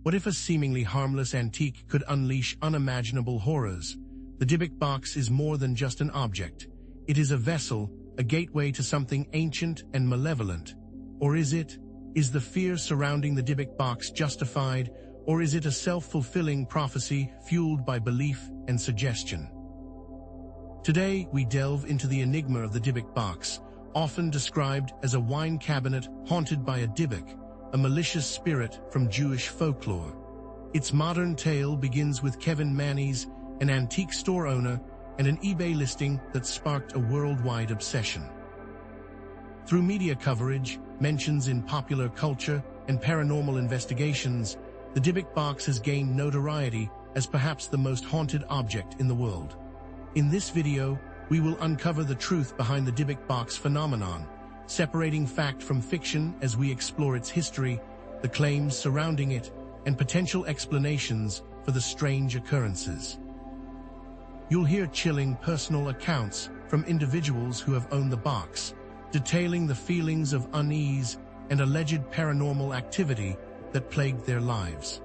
What if a seemingly harmless antique could unleash unimaginable horrors? The Dybbuk box is more than just an object. It is a vessel, a gateway to something ancient and malevolent. Or is it? Is the fear surrounding the Dybbuk box justified, or is it a self-fulfilling prophecy fueled by belief and suggestion? Today, we delve into the enigma of the Dybbuk box, often described as a wine cabinet haunted by a Dybbuk, a malicious spirit from Jewish folklore. Its modern tale begins with Kevin Mannies, an antique store owner, and an eBay listing that sparked a worldwide obsession. Through media coverage, mentions in popular culture, and paranormal investigations, the Dybbuk box has gained notoriety as perhaps the most haunted object in the world. In this video, we will uncover the truth behind the Dybbuk box phenomenon, separating fact from fiction as we explore its history, the claims surrounding it, and potential explanations for the strange occurrences. You'll hear chilling personal accounts from individuals who have owned the box, detailing the feelings of unease and alleged paranormal activity that plagued their lives.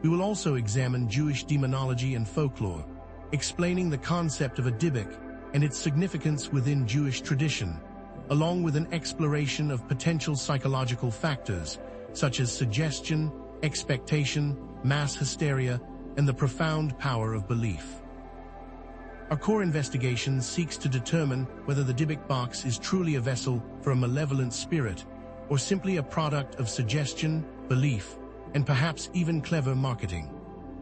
We will also examine Jewish demonology and folklore, explaining the concept of a Dybbuk and its significance within Jewish tradition, along with an exploration of potential psychological factors such as suggestion, expectation, mass hysteria, and the profound power of belief. Our core investigation seeks to determine whether the Dybbuk box is truly a vessel for a malevolent spirit, or simply a product of suggestion, belief, and perhaps even clever marketing.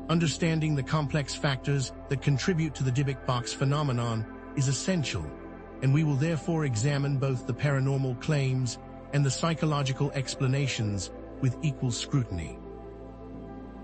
Understanding the complex factors that contribute to the Dybbuk box phenomenon is essential, and we will therefore examine both the paranormal claims and the psychological explanations with equal scrutiny.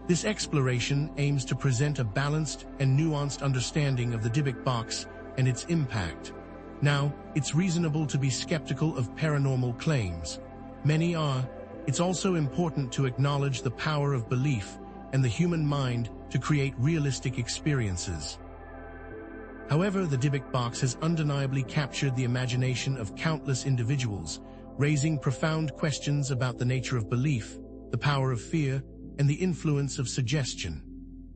This exploration aims to present a balanced and nuanced understanding of the Dybbuk box and its impact. Now, it's reasonable to be skeptical of paranormal claims. Many are. It's also important to acknowledge the power of belief and the human mind to create realistic experiences. However, the Dybbuk box has undeniably captured the imagination of countless individuals, raising profound questions about the nature of belief, the power of fear, and the influence of suggestion.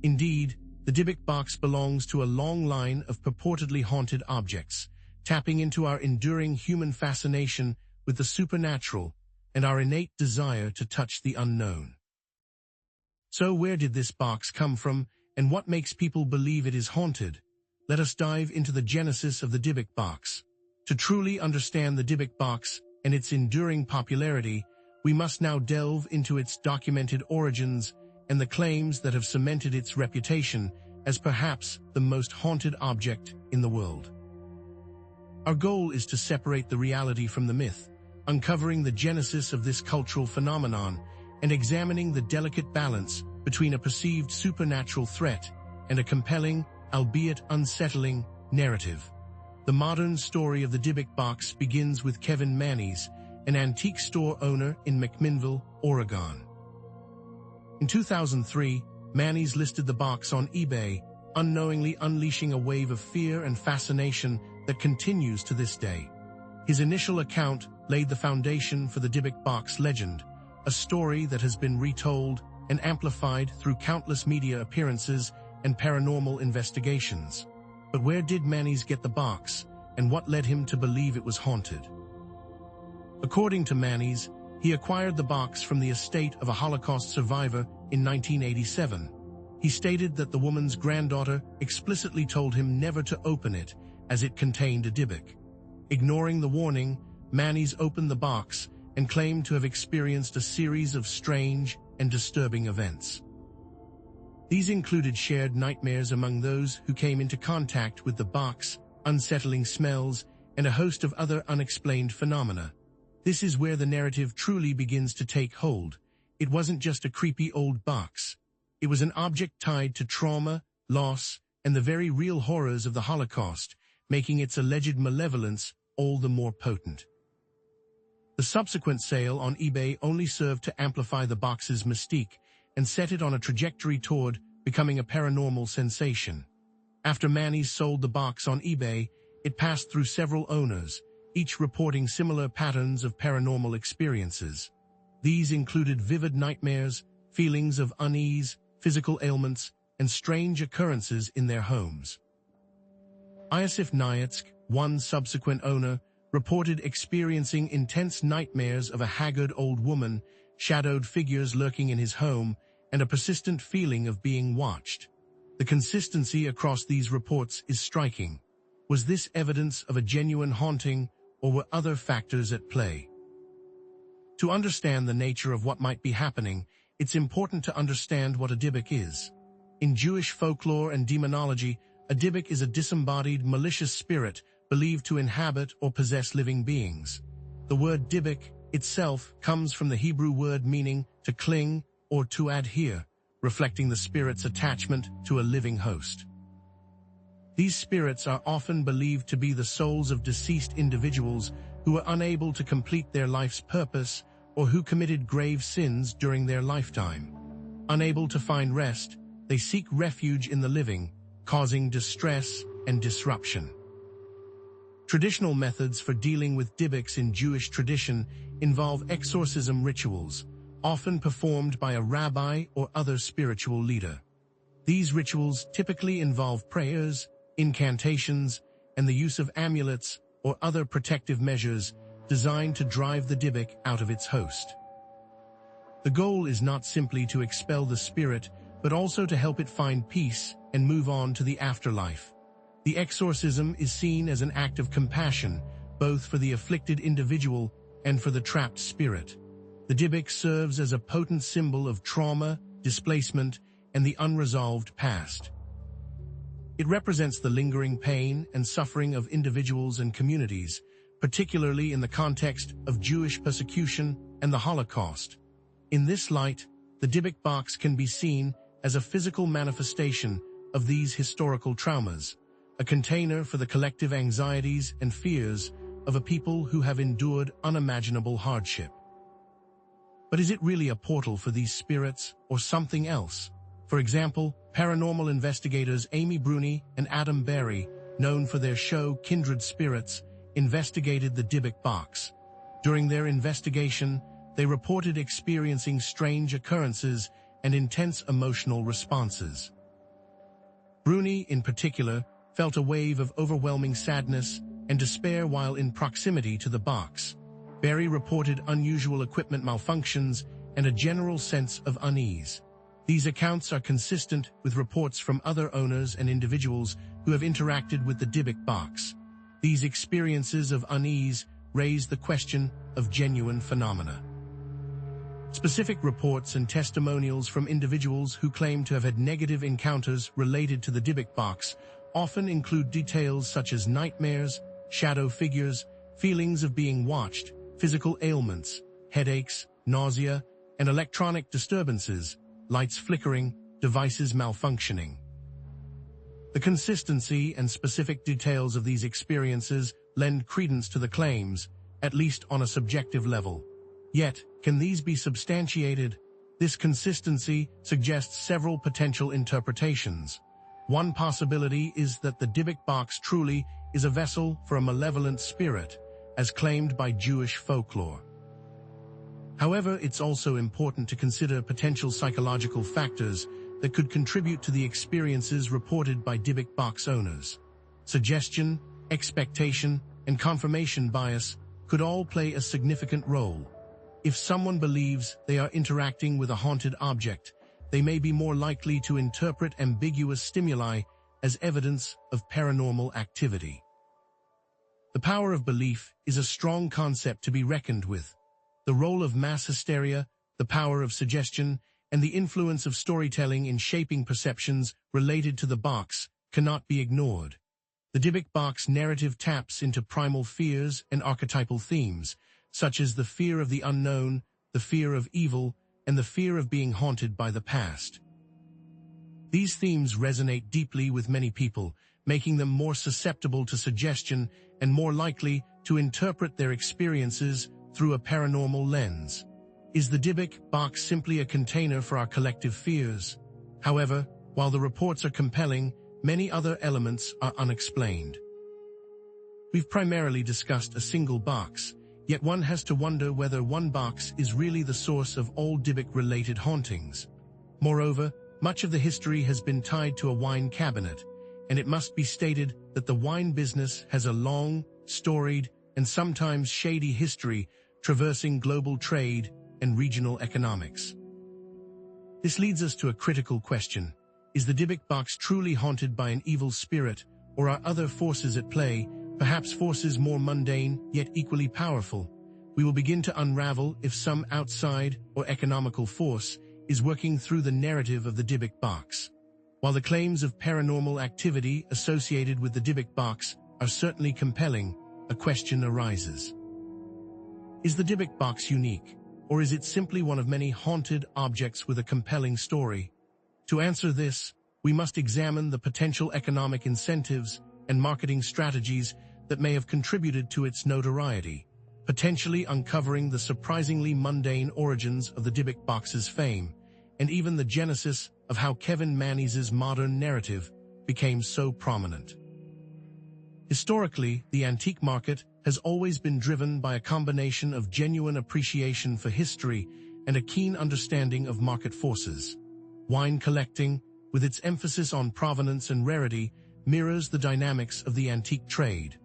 Indeed, the Dybbuk box belongs to a long line of purportedly haunted objects, tapping into our enduring human fascination with the supernatural and our innate desire to touch the unknown. So where did this box come from, and what makes people believe it is haunted? Let us dive into the genesis of the Dybbuk box. To truly understand the Dybbuk box and its enduring popularity, we must now delve into its documented origins and the claims that have cemented its reputation as perhaps the most haunted object in the world. Our goal is to separate the reality from the myth, uncovering the genesis of this cultural phenomenon and examining the delicate balance between a perceived supernatural threat and a compelling, albeit unsettling, narrative. The modern story of the Dybbuk box begins with Kevin Mannies, an antique store owner in McMinnville, Oregon. In 2003, Mannies listed the box on eBay, unknowingly unleashing a wave of fear and fascination that continues to this day. His initial account laid the foundation for the Dybbuk box legend, a story that has been retold and amplified through countless media appearances and paranormal investigations. But where did Mannies get the box, and what led him to believe it was haunted? According to Mannies, he acquired the box from the estate of a Holocaust survivor in 1987. He stated that the woman's granddaughter explicitly told him never to open it, as it contained a Dybbuk. Ignoring the warning, Mannies opened the box and claimed to have experienced a series of strange and disturbing events. These included shared nightmares among those who came into contact with the box, unsettling smells, and a host of other unexplained phenomena. This is where the narrative truly begins to take hold. It wasn't just a creepy old box. It was an object tied to trauma, loss, and the very real horrors of the Holocaust, making its alleged malevolence all the more potent. The subsequent sale on eBay only served to amplify the box's mystique and set it on a trajectory toward becoming a paranormal sensation. After Mannies sold the box on eBay, it passed through several owners, each reporting similar patterns of paranormal experiences. These included vivid nightmares, feelings of unease, physical ailments, and strange occurrences in their homes. Iosif Nyatsk, one subsequent owner, reported experiencing intense nightmares of a haggard old woman, shadowed figures lurking in his home, and a persistent feeling of being watched. The consistency across these reports is striking. Was this evidence of a genuine haunting, or were other factors at play? To understand the nature of what might be happening, it's important to understand what a dybbuk is. In Jewish folklore and demonology, a dybbuk is a disembodied, malicious spirit believed to inhabit or possess living beings. The word dybbuk itself comes from the Hebrew word meaning to cling or to adhere, reflecting the spirit's attachment to a living host. These spirits are often believed to be the souls of deceased individuals who were unable to complete their life's purpose or who committed grave sins during their lifetime. Unable to find rest, they seek refuge in the living, causing distress and disruption. Traditional methods for dealing with dybbuks in Jewish tradition involve exorcism rituals, often performed by a rabbi or other spiritual leader. These rituals typically involve prayers, incantations, and the use of amulets or other protective measures designed to drive the dybbuk out of its host. The goal is not simply to expel the spirit, but also to help it find peace and move on to the afterlife. The exorcism is seen as an act of compassion, both for the afflicted individual and for the trapped spirit. The dybbuk serves as a potent symbol of trauma, displacement, and the unresolved past. It represents the lingering pain and suffering of individuals and communities, particularly in the context of Jewish persecution and the Holocaust. In this light, the dybbuk box can be seen as a physical manifestation of these historical traumas, a container for the collective anxieties and fears of a people who have endured unimaginable hardship. But is it really a portal for these spirits or something else? For example, paranormal investigators Amy Bruni and Adam Berry, known for their show Kindred Spirits, investigated the dybbuk box. During their investigation, they reported experiencing strange occurrences and intense emotional responses. Bruni, in particular, felt a wave of overwhelming sadness and despair while in proximity to the box. Berry reported unusual equipment malfunctions and a general sense of unease. These accounts are consistent with reports from other owners and individuals who have interacted with the dybbuk box. These experiences of unease raise the question of genuine phenomena. Specific reports and testimonials from individuals who claim to have had negative encounters related to the dybbuk box often include details such as nightmares, shadow figures, feelings of being watched, physical ailments, headaches, nausea, and electronic disturbances, lights flickering, devices malfunctioning. The consistency and specific details of these experiences lend credence to the claims, at least on a subjective level. Yet, can these be substantiated? This consistency suggests several potential interpretations. One possibility is that the dybbuk box truly is a vessel for a malevolent spirit, as claimed by Jewish folklore. However, it's also important to consider potential psychological factors that could contribute to the experiences reported by dybbuk box owners. Suggestion, expectation, and confirmation bias could all play a significant role. If someone believes they are interacting with a haunted object, they may be more likely to interpret ambiguous stimuli as evidence of paranormal activity. The power of belief is a strong concept to be reckoned with. The role of mass hysteria, the power of suggestion, and the influence of storytelling in shaping perceptions related to the box cannot be ignored. The dybbuk box narrative taps into primal fears and archetypal themes, such as the fear of the unknown, the fear of evil, and the fear of being haunted by the past. These themes resonate deeply with many people, making them more susceptible to suggestion and more likely to interpret their experiences through a paranormal lens. Is the dybbuk box simply a container for our collective fears? However, while the reports are compelling, many other elements are unexplained. We've primarily discussed a single box, Yet one has to wonder whether one box is really the source of all DYBBUK-related hauntings. Moreover, much of the history has been tied to a wine cabinet, and it must be stated that the wine business has a long, storied, and sometimes shady history traversing global trade and regional economics. This leads us to a critical question. Is the DYBBUK box truly haunted by an evil spirit, or are other forces at play, perhaps forces more mundane yet equally powerful? We will begin to unravel if some outside or economical force is working through the narrative of the DYBBUK box. While the claims of paranormal activity associated with the DYBBUK box are certainly compelling, a question arises. Is the DYBBUK box unique, or is it simply one of many haunted objects with a compelling story? To answer this, we must examine the potential economic incentives and marketing strategies that may have contributed to its notoriety, potentially uncovering the surprisingly mundane origins of the DYBBUK box's fame, and even the genesis of how Kevin Mannies's modern narrative became so prominent. Historically, the antique market has always been driven by a combination of genuine appreciation for history and a keen understanding of market forces. Wine collecting, with its emphasis on provenance and rarity, mirrors the dynamics of the antique trade.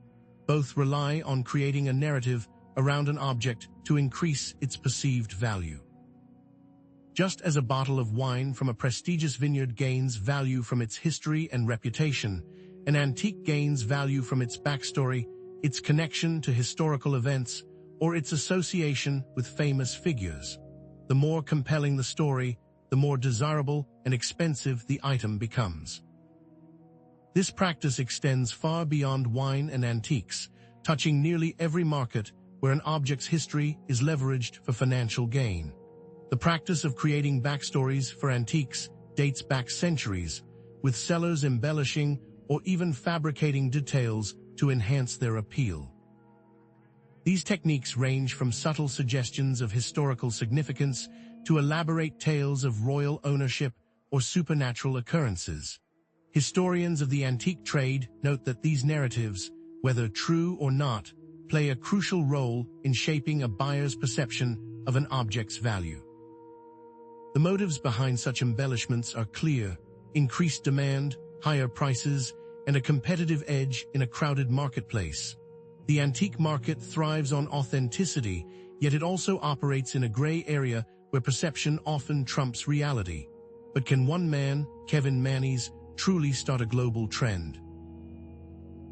Both rely on creating a narrative around an object to increase its perceived value. Just as a bottle of wine from a prestigious vineyard gains value from its history and reputation, an antique gains value from its backstory, its connection to historical events, or its association with famous figures. The more compelling the story, the more desirable and expensive the item becomes. This practice extends far beyond wine and antiques, touching nearly every market where an object's history is leveraged for financial gain. The practice of creating backstories for antiques dates back centuries, with sellers embellishing or even fabricating details to enhance their appeal. These techniques range from subtle suggestions of historical significance to elaborate tales of royal ownership or supernatural occurrences. Historians of the antique trade note that these narratives, whether true or not, play a crucial role in shaping a buyer's perception of an object's value. The motives behind such embellishments are clear: increased demand, higher prices, and a competitive edge in a crowded marketplace. The antique market thrives on authenticity, yet it also operates in a gray area where perception often trumps reality. But can one man, Kevin Mannies, truly start a global trend?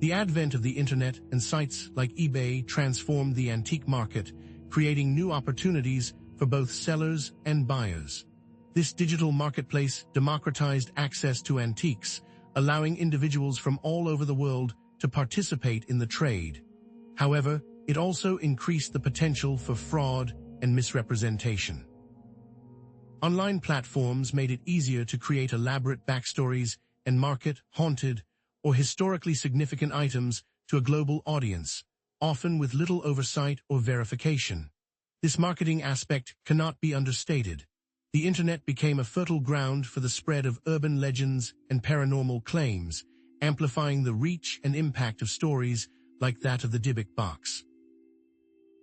The advent of the internet and sites like eBay transformed the antique market, creating new opportunities for both sellers and buyers. This digital marketplace democratized access to antiques, allowing individuals from all over the world to participate in the trade. However, it also increased the potential for fraud and misrepresentation. Online platforms made it easier to create elaborate backstories and market haunted or historically significant items to a global audience, often with little oversight or verification. This marketing aspect cannot be understated. The internet became a fertile ground for the spread of urban legends and paranormal claims, amplifying the reach and impact of stories like that of the DYBBUK box.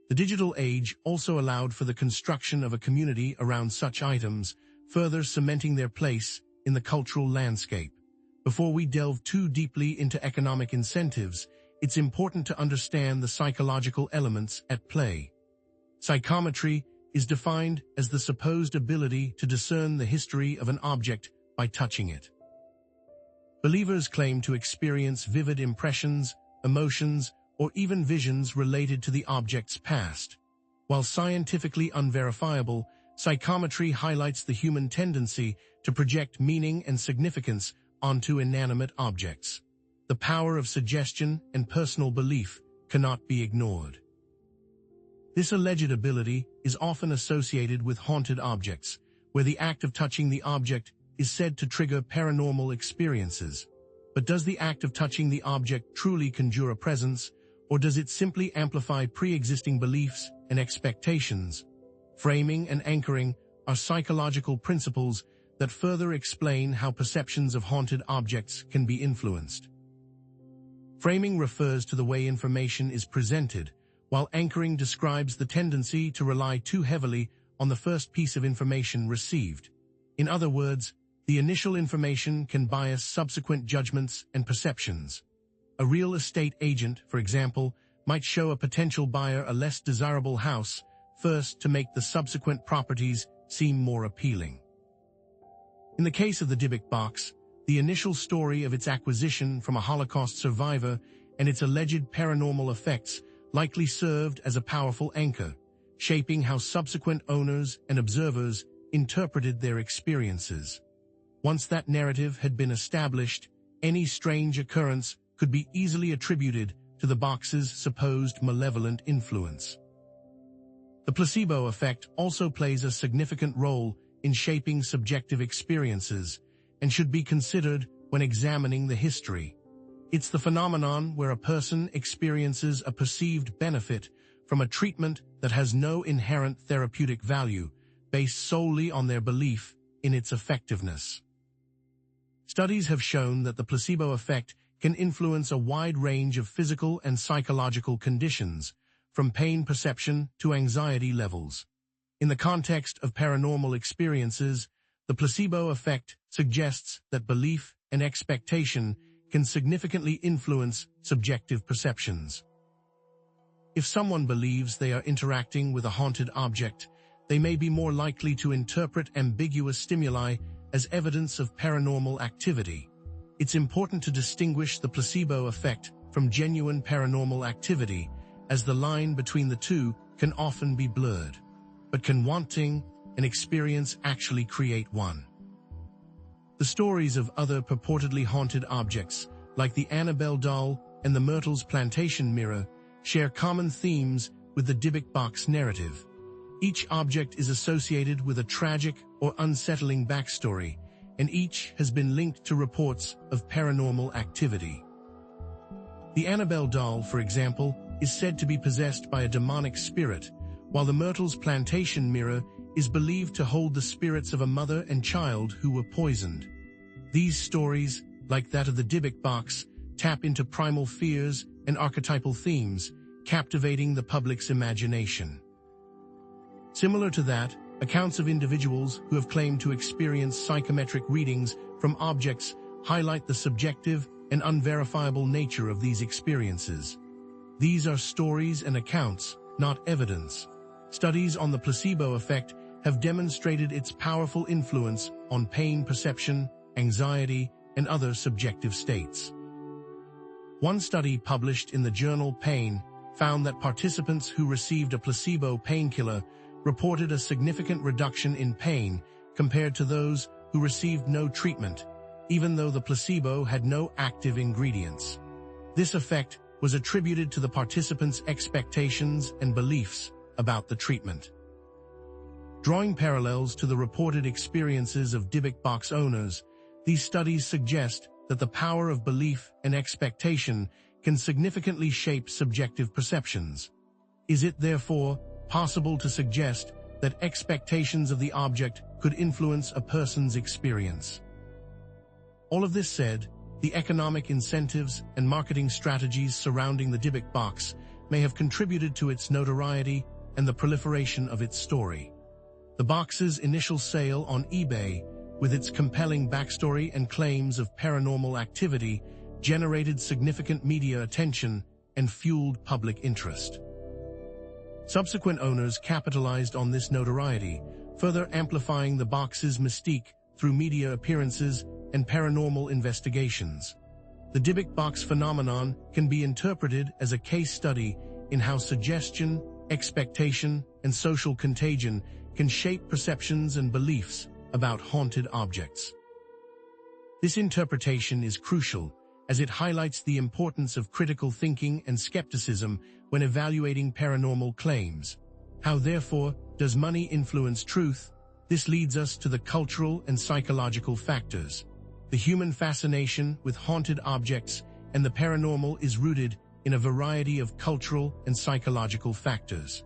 The digital age also allowed for the construction of a community around such items, further cementing their place in the cultural landscape. Before we delve too deeply into economic incentives, it's important to understand the psychological elements at play. Psychometry is defined as the supposed ability to discern the history of an object by touching it. Believers claim to experience vivid impressions, emotions, or even visions related to the object's past. While scientifically unverifiable, psychometry highlights the human tendency to project meaning and significance onto inanimate objects. The power of suggestion and personal belief cannot be ignored. This alleged ability is often associated with haunted objects, where the act of touching the object is said to trigger paranormal experiences. But does the act of touching the object truly conjure a presence, or does it simply amplify pre-existing beliefs and expectations? Framing and anchoring are psychological principles that further explain how perceptions of haunted objects can be influenced. Framing refers to the way information is presented, while anchoring describes the tendency to rely too heavily on the first piece of information received. In other words, the initial information can bias subsequent judgments and perceptions. A real estate agent, for example, might show a potential buyer a less desirable house first to make the subsequent properties seem more appealing. In the case of the Dybbuk box, the initial story of its acquisition from a Holocaust survivor and its alleged paranormal effects likely served as a powerful anchor, shaping how subsequent owners and observers interpreted their experiences. Once that narrative had been established, any strange occurrence could be easily attributed to the box's supposed malevolent influence. The placebo effect also plays a significant role in shaping subjective experiences and should be considered when examining the history. It's the phenomenon where a person experiences a perceived benefit from a treatment that has no inherent therapeutic value, based solely on their belief in its effectiveness. Studies have shown that the placebo effect can influence a wide range of physical and psychological conditions, from pain perception to anxiety levels. In the context of paranormal experiences, the placebo effect suggests that belief and expectation can significantly influence subjective perceptions. If someone believes they are interacting with a haunted object, they may be more likely to interpret ambiguous stimuli as evidence of paranormal activity. It's important to distinguish the placebo effect from genuine paranormal activity, as the line between the two can often be blurred. But can wanting an experience actually create one? The stories of other purportedly haunted objects, like the Annabelle doll and the Myrtle's plantation mirror, share common themes with the Dybbuk box narrative. Each object is associated with a tragic or unsettling backstory, and each has been linked to reports of paranormal activity. The Annabelle doll, for example, is said to be possessed by a demonic spirit, while the Myrtle's plantation mirror is believed to hold the spirits of a mother and child who were poisoned. These stories, like that of the Dybbuk box, tap into primal fears and archetypal themes, captivating the public's imagination. Similar to that, accounts of individuals who have claimed to experience psychometric readings from objects highlight the subjective and unverifiable nature of these experiences. These are stories and accounts, not evidence. Studies on the placebo effect have demonstrated its powerful influence on pain perception, anxiety, and other subjective states. One study published in the journal Pain found that participants who received a placebo painkiller reported a significant reduction in pain compared to those who received no treatment, even though the placebo had no active ingredients. This effect was attributed to the participants' expectations and beliefs about the treatment. Drawing parallels to the reported experiences of Dybbuk box owners, these studies suggest that the power of belief and expectation can significantly shape subjective perceptions. Is it, therefore, possible to suggest that expectations of the object could influence a person's experience? All of this said, the economic incentives and marketing strategies surrounding the Dybbuk box may have contributed to its notoriety and the proliferation of its story. The box's initial sale on eBay, with its compelling backstory and claims of paranormal activity, generated significant media attention and fueled public interest. Subsequent owners capitalized on this notoriety, further amplifying the box's mystique through media appearances and paranormal investigations. The Dybbuk box phenomenon can be interpreted as a case study in how suggestion, expectation, and social contagion can shape perceptions and beliefs about haunted objects. This interpretation is crucial, as it highlights the importance of critical thinking and skepticism when evaluating paranormal claims. How, therefore, does money influence truth? This leads us to the cultural and psychological factors. The human fascination with haunted objects and the paranormal is rooted in a variety of cultural and psychological factors.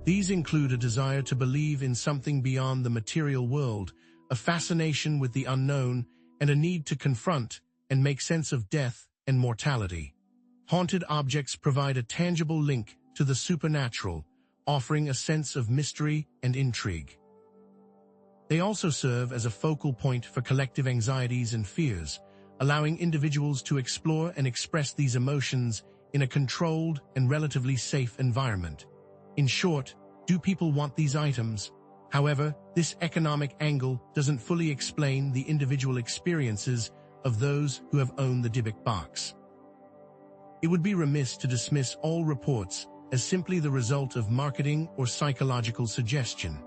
These include a desire to believe in something beyond the material world, a fascination with the unknown, and a need to confront and make sense of death and mortality. Haunted objects provide a tangible link to the supernatural, offering a sense of mystery and intrigue. They also serve as a focal point for collective anxieties and fears, allowing individuals to explore and express these emotions in a controlled and relatively safe environment. In short, do people want these items? However, this economic angle doesn't fully explain the individual experiences of those who have owned the Dybbuk box. It would be remiss to dismiss all reports as simply the result of marketing or psychological suggestion.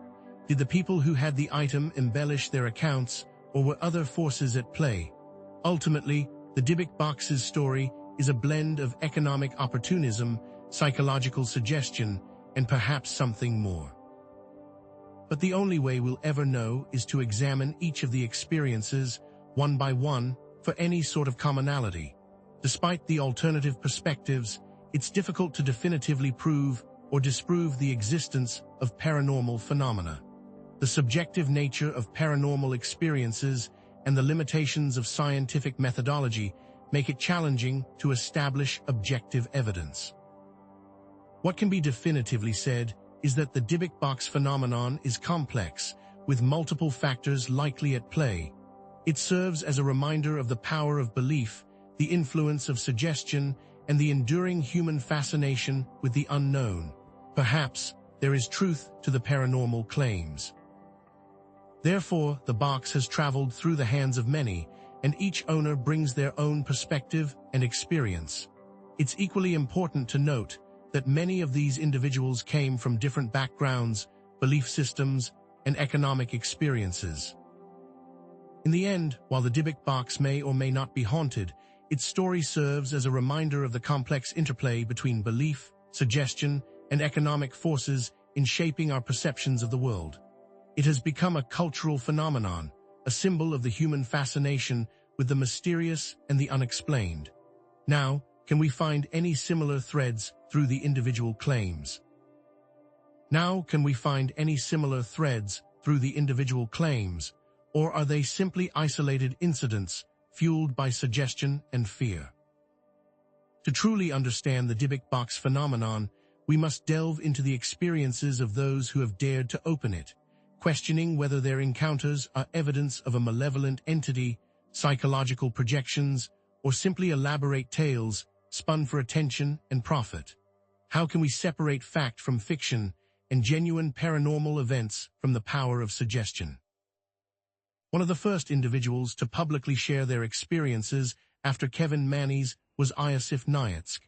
Did the people who had the item embellish their accounts, or were other forces at play? Ultimately, the Dybbuk box's story is a blend of economic opportunism, psychological suggestion, and perhaps something more. But the only way we'll ever know is to examine each of the experiences, one by one, for any sort of commonality. Despite the alternative perspectives, it's difficult to definitively prove or disprove the existence of paranormal phenomena. The subjective nature of paranormal experiences and the limitations of scientific methodology make it challenging to establish objective evidence. What can be definitively said is that the Dybbuk box phenomenon is complex, with multiple factors likely at play. It serves as a reminder of the power of belief, the influence of suggestion, and the enduring human fascination with the unknown. Perhaps there is truth to the paranormal claims. Therefore, the box has traveled through the hands of many, and each owner brings their own perspective and experience. It's equally important to note that many of these individuals came from different backgrounds, belief systems, and economic experiences. In the end, while the Dybbuk box may or may not be haunted, its story serves as a reminder of the complex interplay between belief, suggestion, and economic forces in shaping our perceptions of the world. It has become a cultural phenomenon, a symbol of the human fascination with the mysterious and the unexplained. Now, can we find any similar threads through the individual claims? Or are they simply isolated incidents fueled by suggestion and fear? To truly understand the Dybbuk box phenomenon, we must delve into the experiences of those who have dared to open it, questioning whether their encounters are evidence of a malevolent entity, psychological projections, or simply elaborate tales spun for attention and profit. How can we separate fact from fiction and genuine paranormal events from the power of suggestion? One of the first individuals to publicly share their experiences after Kevin Manny's was Iosif Nhat.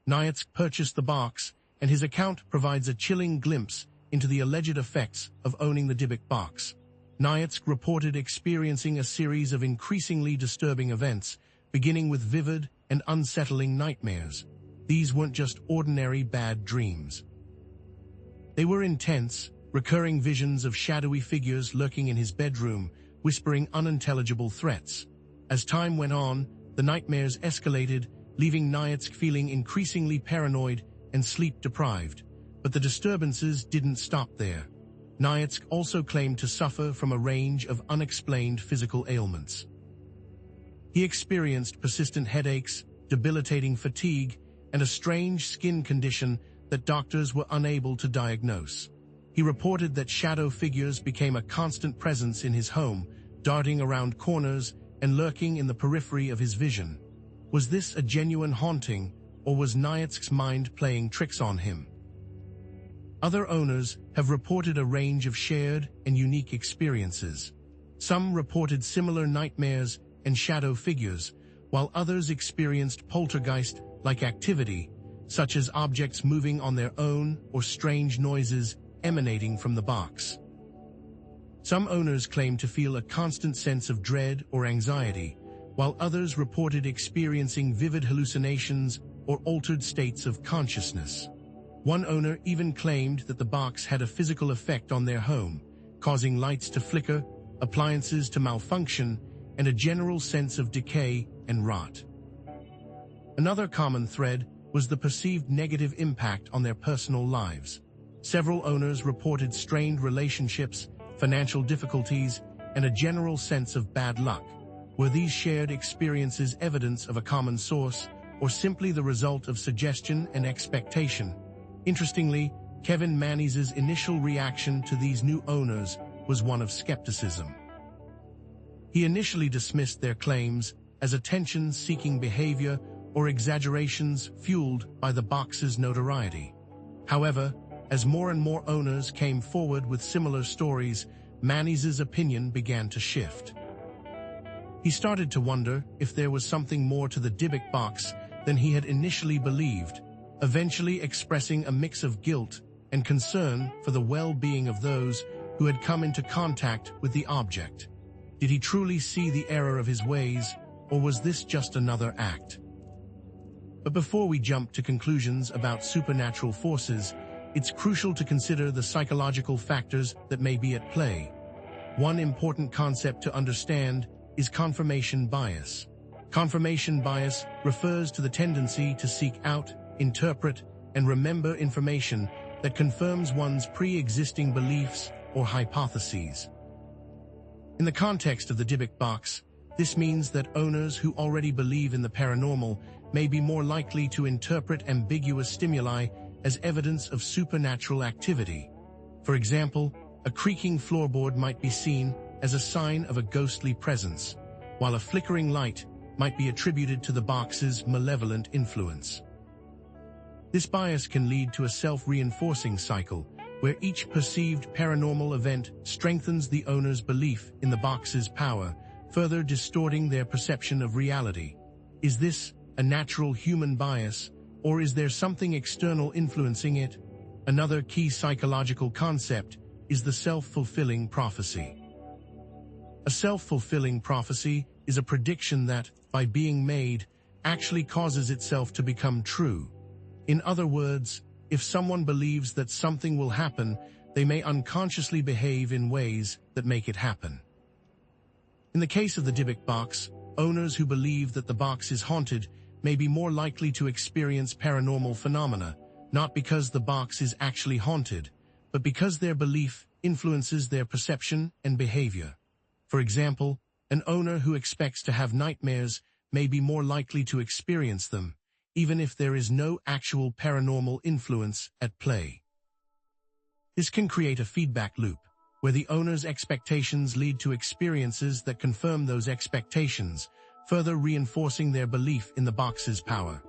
Nhat purchased the box, and his account provides a chilling glimpse into the alleged effects of owning the Dybbuk box. Nhat reported experiencing a series of increasingly disturbing events, beginning with vivid and unsettling nightmares. These weren't just ordinary bad dreams. They were intense, recurring visions of shadowy figures lurking in his bedroom, whispering unintelligible threats. As time went on, the nightmares escalated, leaving Nhat feeling increasingly paranoid and sleep-deprived. But the disturbances didn't stop there. Nhat also claimed to suffer from a range of unexplained physical ailments. He experienced persistent headaches, debilitating fatigue, and a strange skin condition that doctors were unable to diagnose. He reported that shadow figures became a constant presence in his home, darting around corners and lurking in the periphery of his vision. Was this a genuine haunting, or was Nhat's mind playing tricks on him? Other owners have reported a range of shared and unique experiences. Some reported similar nightmares and shadow figures, while others experienced poltergeist-like activity, such as objects moving on their own or strange noises emanating from the box. Some owners claimed to feel a constant sense of dread or anxiety, while others reported experiencing vivid hallucinations or altered states of consciousness. One owner even claimed that the box had a physical effect on their home, causing lights to flicker, appliances to malfunction, and a general sense of decay and rot. Another common thread was the perceived negative impact on their personal lives. Several owners reported strained relationships, financial difficulties, and a general sense of bad luck. Were these shared experiences evidence of a common source, or simply the result of suggestion and expectation. Interestingly, Kevin Mannies's initial reaction to these new owners was one of skepticism. He initially dismissed their claims as attention-seeking behavior or exaggerations fueled by the box's notoriety. However, as more and more owners came forward with similar stories, Mannies's opinion began to shift. He started to wonder if there was something more to the Dybbuk box than he had initially believed, eventually expressing a mix of guilt and concern for the well-being of those who had come into contact with the object. Did he truly see the error of his ways, or was this just another act? But before we jump to conclusions about supernatural forces, it's crucial to consider the psychological factors that may be at play. One important concept to understand is confirmation bias. Confirmation bias refers to the tendency to seek out, interpret, and remember information that confirms one's pre-existing beliefs or hypotheses. In the context of the Dybbuk box, this means that owners who already believe in the paranormal may be more likely to interpret ambiguous stimuli as evidence of supernatural activity. For example, a creaking floorboard might be seen as a sign of a ghostly presence, while a flickering light might be attributed to the box's malevolent influence. This bias can lead to a self-reinforcing cycle, where each perceived paranormal event strengthens the owner's belief in the box's power, further distorting their perception of reality. Is this a natural human bias, or is there something external influencing it? Another key psychological concept is the self-fulfilling prophecy. A self-fulfilling prophecy is a prediction that, by being made, actually causes itself to become true. In other words, if someone believes that something will happen, they may unconsciously behave in ways that make it happen. In the case of the Dybbuk box, owners who believe that the box is haunted may be more likely to experience paranormal phenomena, not because the box is actually haunted, but because their belief influences their perception and behavior. For example, an owner who expects to have nightmares may be more likely to experience them, even if there is no actual paranormal influence at play. This can create a feedback loop, where the owner's expectations lead to experiences that confirm those expectations, further reinforcing their belief in the box's power.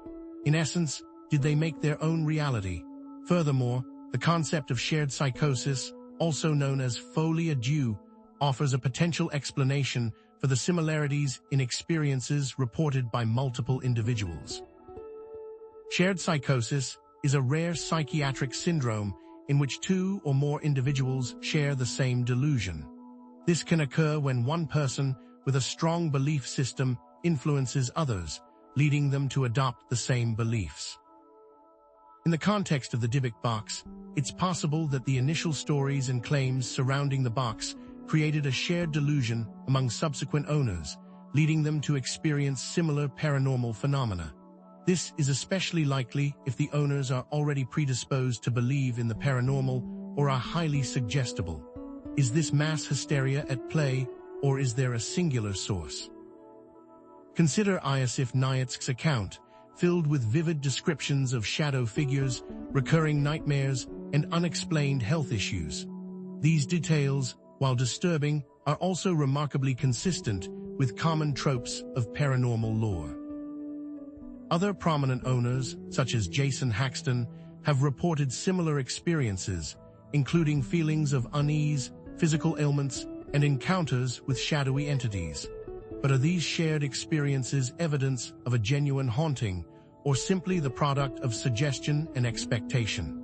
In essence, did they make their own reality? Furthermore, the concept of shared psychosis, also known as folie à deux, offers a potential explanation for the similarities in experiences reported by multiple individuals. Shared psychosis is a rare psychiatric syndrome in which two or more individuals share the same delusion. This can occur when one person with a strong belief system influences others, leading them to adopt the same beliefs. In the context of the Dybbuk box, it's possible that the initial stories and claims surrounding the box created a shared delusion among subsequent owners, leading them to experience similar paranormal phenomena. This is especially likely if the owners are already predisposed to believe in the paranormal or are highly suggestible. Is this mass hysteria at play, or is there a singular source? Consider Iosif Nyack's account, filled with vivid descriptions of shadow figures, recurring nightmares, and unexplained health issues. These details, while disturbing, are also remarkably consistent with common tropes of paranormal lore. Other prominent owners, such as Jason Haxton, have reported similar experiences, including feelings of unease, physical ailments, and encounters with shadowy entities. But are these shared experiences evidence of a genuine haunting, or simply the product of suggestion and expectation?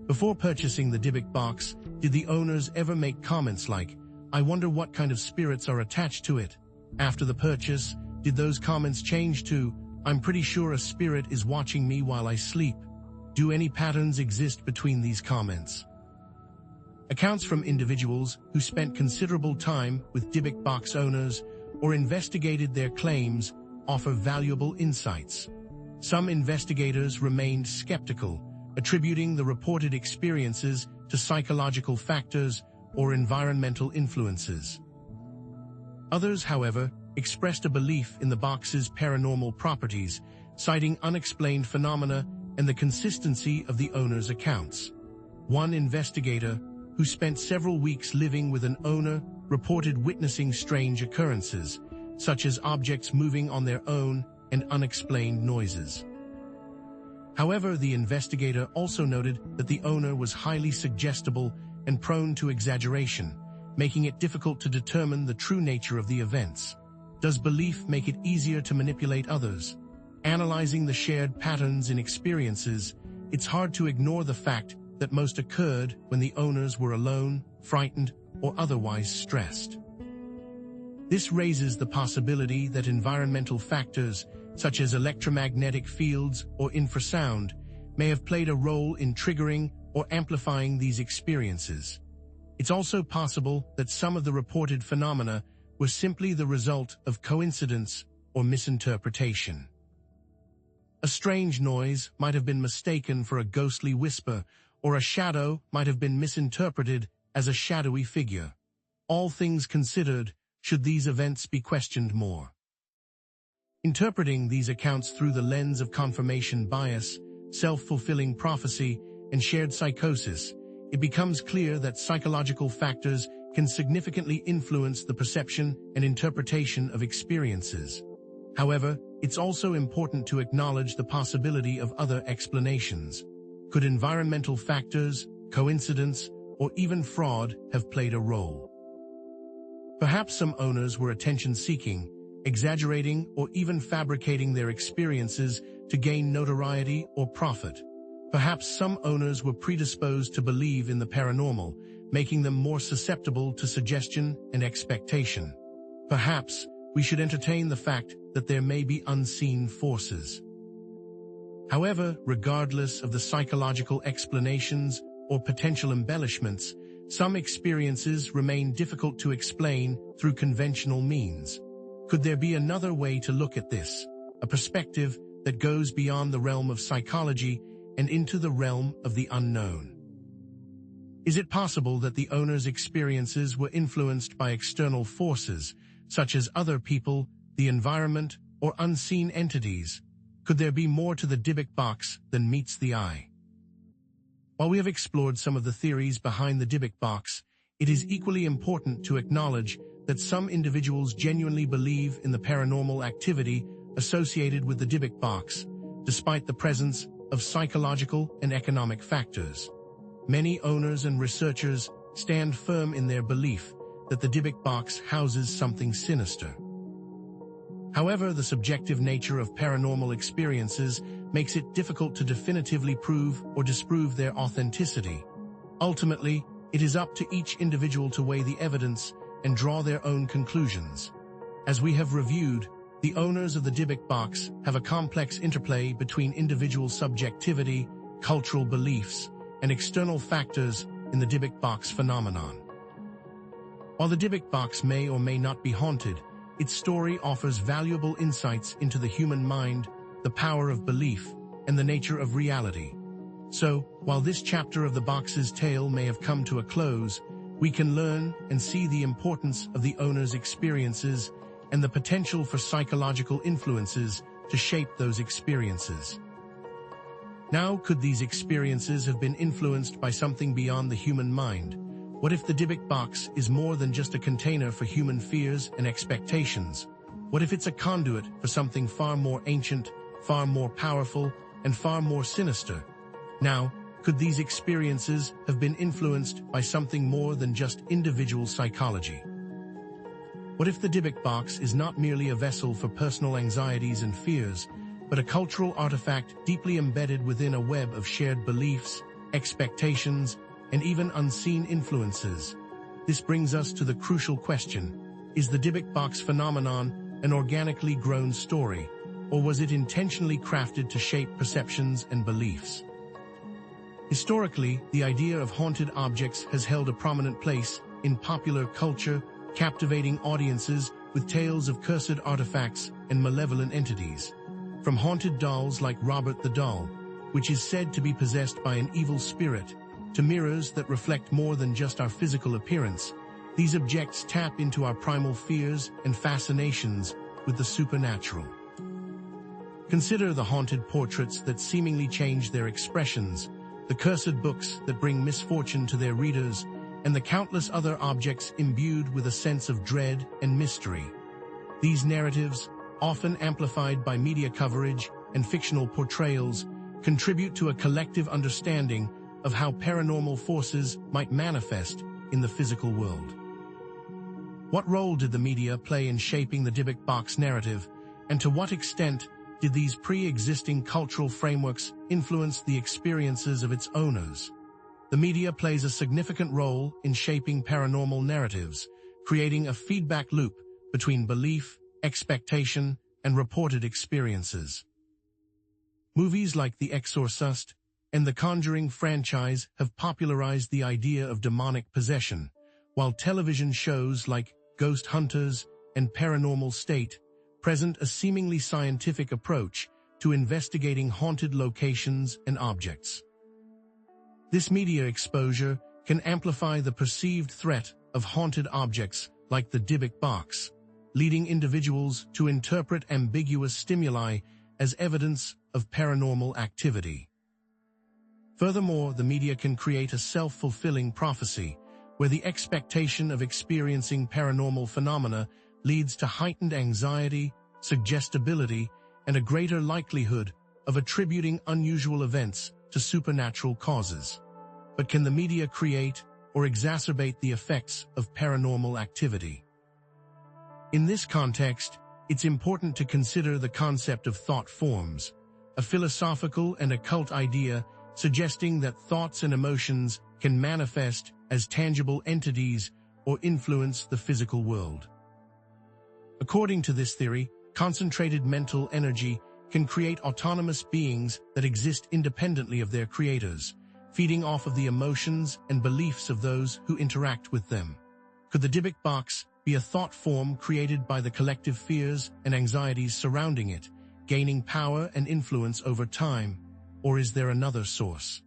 Before purchasing the Dybbuk box, did the owners ever make comments like, "I wonder what kind of spirits are attached to it"? After the purchase, did those comments change to, "I'm pretty sure a spirit is watching me while I sleep"? Do any patterns exist between these comments? Accounts from individuals who spent considerable time with Dybbuk box owners or investigated their claims offer valuable insights. Some investigators remained skeptical, attributing the reported experiences to psychological factors or environmental influences. Others, however, expressed a belief in the box's paranormal properties, citing unexplained phenomena and the consistency of the owner's accounts. One investigator, who spent several weeks living with an owner, reported witnessing strange occurrences, such as objects moving on their own and unexplained noises. However, the investigator also noted that the owner was highly suggestible and prone to exaggeration, making it difficult to determine the true nature of the events. Does belief make it easier to manipulate others? Analyzing the shared patterns in experiences, it's hard to ignore the fact that most occurred when the owners were alone, frightened, or otherwise stressed. This raises the possibility that environmental factors, such as electromagnetic fields or infrasound, may have played a role in triggering or amplifying these experiences. It's also possible that some of the reported phenomena were simply the result of coincidence or misinterpretation. A strange noise might have been mistaken for a ghostly whisper, or a shadow might have been misinterpreted as a shadowy figure. All things considered, should these events be questioned more? Interpreting these accounts through the lens of confirmation bias, self-fulfilling prophecy, and shared psychosis, it becomes clear that psychological factors can significantly influence the perception and interpretation of experiences. However, it's also important to acknowledge the possibility of other explanations. Could environmental factors, coincidence, or even fraud have played a role? Perhaps some owners were attention-seeking, exaggerating or even fabricating their experiences to gain notoriety or profit. Perhaps some owners were predisposed to believe in the paranormal, making them more susceptible to suggestion and expectation. Perhaps we should entertain the fact that there may be unseen forces. However, regardless of the psychological explanations or potential embellishments, some experiences remain difficult to explain through conventional means. Could there be another way to look at this, a perspective that goes beyond the realm of psychology and into the realm of the unknown? Is it possible that the owner's experiences were influenced by external forces, such as other people, the environment, or unseen entities? Could there be more to the Dybbuk box than meets the eye? While we have explored some of the theories behind the Dybbuk box, it is equally important to acknowledge that some individuals genuinely believe in the paranormal activity associated with the Dybbuk box, despite the presence of psychological and economic factors. Many owners and researchers stand firm in their belief that the Dybbuk box houses something sinister. However, the subjective nature of paranormal experiences makes it difficult to definitively prove or disprove their authenticity. Ultimately, it is up to each individual to weigh the evidence and draw their own conclusions. As we have reviewed, the owners of the Dybbuk box have a complex interplay between individual subjectivity, cultural beliefs, and external factors in the Dybbuk box phenomenon. While the Dybbuk box may or may not be haunted, its story offers valuable insights into the human mind, the power of belief, and the nature of reality. So, while this chapter of the box's tale may have come to a close, we can learn and see the importance of the owner's experiences and the potential for psychological influences to shape those experiences. Now, could these experiences have been influenced by something beyond the human mind? What if the Dybbuk box is more than just a container for human fears and expectations? What if it's a conduit for something far more ancient, far more powerful, and far more sinister? Now, could these experiences have been influenced by something more than just individual psychology? What if the Dybbuk box is not merely a vessel for personal anxieties and fears, but a cultural artifact deeply embedded within a web of shared beliefs, expectations, and even unseen influences? This brings us to the crucial question: is the Dybbuk box phenomenon an organically grown story, or was it intentionally crafted to shape perceptions and beliefs? Historically, the idea of haunted objects has held a prominent place in popular culture, captivating audiences with tales of cursed artifacts and malevolent entities. From haunted dolls like Robert the Doll, which is said to be possessed by an evil spirit, to mirrors that reflect more than just our physical appearance, these objects tap into our primal fears and fascinations with the supernatural. Consider the haunted portraits that seemingly change their expressions, the cursed books that bring misfortune to their readers, and the countless other objects imbued with a sense of dread and mystery. These narratives, often amplified by media coverage and fictional portrayals, contribute to a collective understanding of how paranormal forces might manifest in the physical world. What role did the media play in shaping the DYBBUK narrative, and to what extent did these pre-existing cultural frameworks influence the experiences of its owners? The media plays a significant role in shaping paranormal narratives, creating a feedback loop between belief, expectation, and reported experiences. Movies like The Exorcist and the Conjuring franchise have popularized the idea of demonic possession, while television shows like Ghost Hunters and Paranormal State present a seemingly scientific approach to investigating haunted locations and objects. This media exposure can amplify the perceived threat of haunted objects like the DYBBUK, leading individuals to interpret ambiguous stimuli as evidence of paranormal activity. Furthermore, the media can create a self-fulfilling prophecy, where the expectation of experiencing paranormal phenomena leads to heightened anxiety, suggestibility, and a greater likelihood of attributing unusual events to supernatural causes. But can the media create or exacerbate the effects of paranormal activity? In this context, it's important to consider the concept of thought forms, a philosophical and occult idea suggesting that thoughts and emotions can manifest as tangible entities or influence the physical world. According to this theory, concentrated mental energy can create autonomous beings that exist independently of their creators, feeding off of the emotions and beliefs of those who interact with them. Could the DYBBUK be a thought form created by the collective fears and anxieties surrounding it, gaining power and influence over time, or is there another source?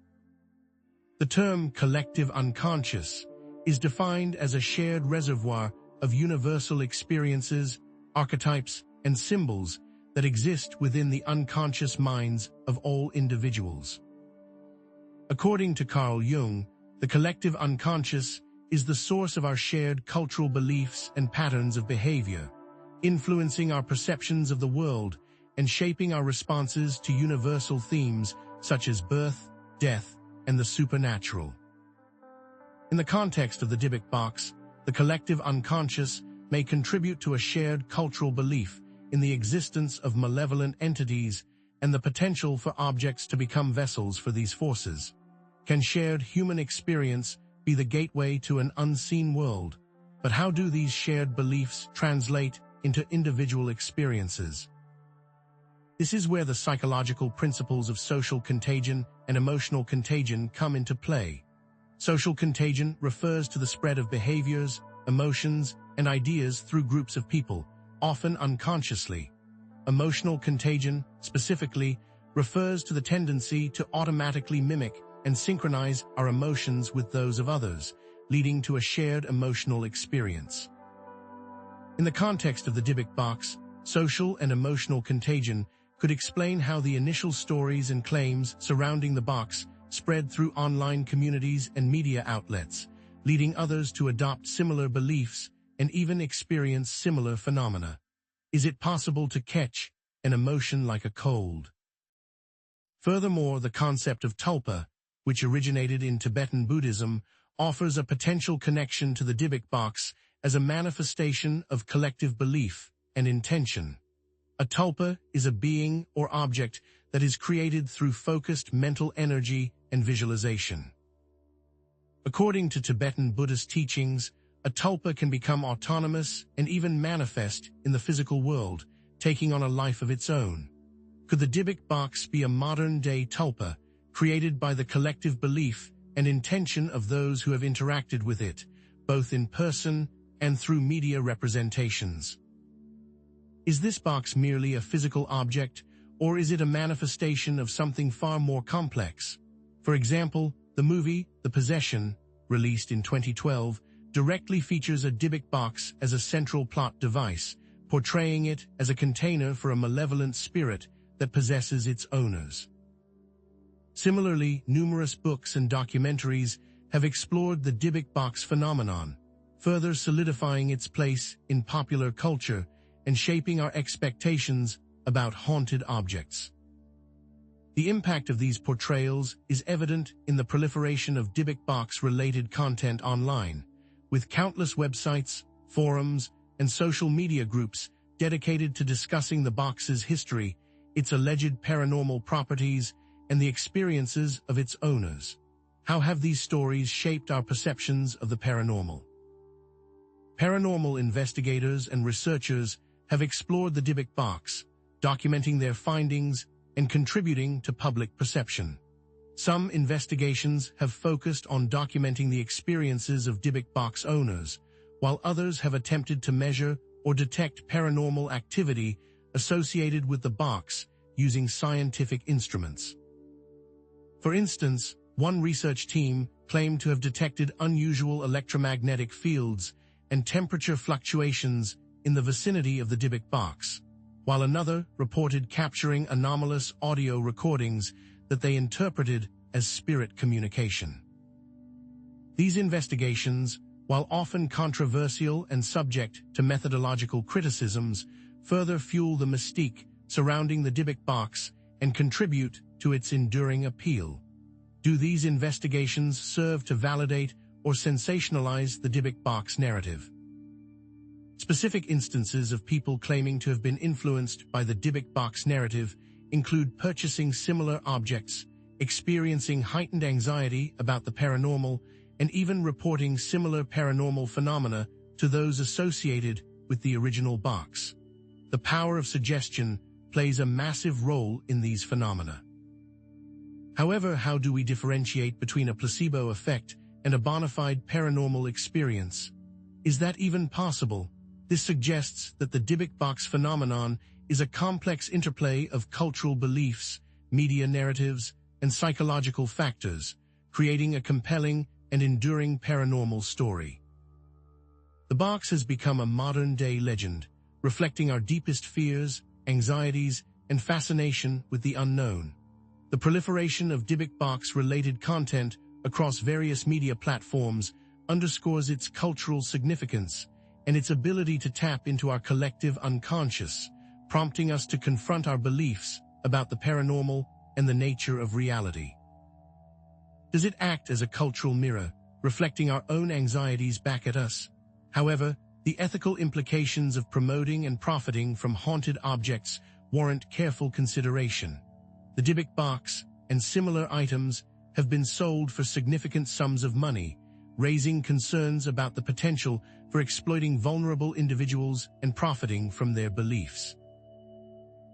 The term collective unconscious is defined as a shared reservoir of universal experiences, archetypes, and symbols that exist within the unconscious minds of all individuals. According to Carl Jung, the collective unconscious is the source of our shared cultural beliefs and patterns of behavior, influencing our perceptions of the world and shaping our responses to universal themes such as birth, death, and the supernatural. In the context of the DYBBUK, the collective unconscious may contribute to a shared cultural belief in the existence of malevolent entities and the potential for objects to become vessels for these forces. Can shared human experience be the gateway to an unseen world? But how do these shared beliefs translate into individual experiences? This is where the psychological principles of social contagion and emotional contagion come into play. Social contagion refers to the spread of behaviors, emotions, and ideas through groups of people, often unconsciously. Emotional contagion, specifically, refers to the tendency to automatically mimic and synchronize our emotions with those of others, leading to a shared emotional experience. In the context of the DYBBUK, social and emotional contagion could explain how the initial stories and claims surrounding the box spread through online communities and media outlets, leading others to adopt similar beliefs and even experience similar phenomena. Is it possible to catch an emotion like a cold? Furthermore, the concept of tulpa, which originated in Tibetan Buddhism, offers a potential connection to the DYBBUK as a manifestation of collective belief and intention. A tulpa is a being or object that is created through focused mental energy and visualization. According to Tibetan Buddhist teachings, a tulpa can become autonomous and even manifest in the physical world, taking on a life of its own. Could the DYBBUK be a modern-day tulpa, created by the collective belief and intention of those who have interacted with it, both in person and through media representations? Is this box merely a physical object, or is it a manifestation of something far more complex? For example, the movie The Possession, released in 2012, directly features a DYBBUK as a central plot device, portraying it as a container for a malevolent spirit that possesses its owners. Similarly, numerous books and documentaries have explored the Dybbuk box phenomenon, further solidifying its place in popular culture and shaping our expectations about haunted objects. The impact of these portrayals is evident in the proliferation of Dybbuk box-related content online, with countless websites, forums, and social media groups dedicated to discussing the box's history, its alleged paranormal properties, and the experiences of its owners. How have these stories shaped our perceptions of the paranormal? Paranormal investigators and researchers have explored the Dybbuk box, documenting their findings and contributing to public perception. Some investigations have focused on documenting the experiences of Dybbuk box owners, while others have attempted to measure or detect paranormal activity associated with the box using scientific instruments. For instance, one research team claimed to have detected unusual electromagnetic fields and temperature fluctuations in the vicinity of the Dybbuk box, while another reported capturing anomalous audio recordings that they interpreted as spirit communication. These investigations, while often controversial and subject to methodological criticisms, further fuel the mystique surrounding the Dybbuk box and contribute to its enduring appeal. Do these investigations serve to validate or sensationalize the Dybbuk box narrative? Specific instances of people claiming to have been influenced by the Dybbuk box narrative include purchasing similar objects, experiencing heightened anxiety about the paranormal, and even reporting similar paranormal phenomena to those associated with the original box. The power of suggestion plays a massive role in these phenomena. However, how do we differentiate between a placebo effect and a bona fide paranormal experience? Is that even possible? This suggests that the Dybbuk box phenomenon is a complex interplay of cultural beliefs, media narratives, and psychological factors, creating a compelling and enduring paranormal story. The box has become a modern-day legend, reflecting our deepest fears, anxieties, and fascination with the unknown. The proliferation of Dybbuk box-related content across various media platforms underscores its cultural significance and its ability to tap into our collective unconscious, prompting us to confront our beliefs about the paranormal and the nature of reality. Does it act as a cultural mirror, reflecting our own anxieties back at us? However, the ethical implications of promoting and profiting from haunted objects warrant careful consideration. The Dybbuk box and similar items have been sold for significant sums of money, raising concerns about the potential for exploiting vulnerable individuals and profiting from their beliefs.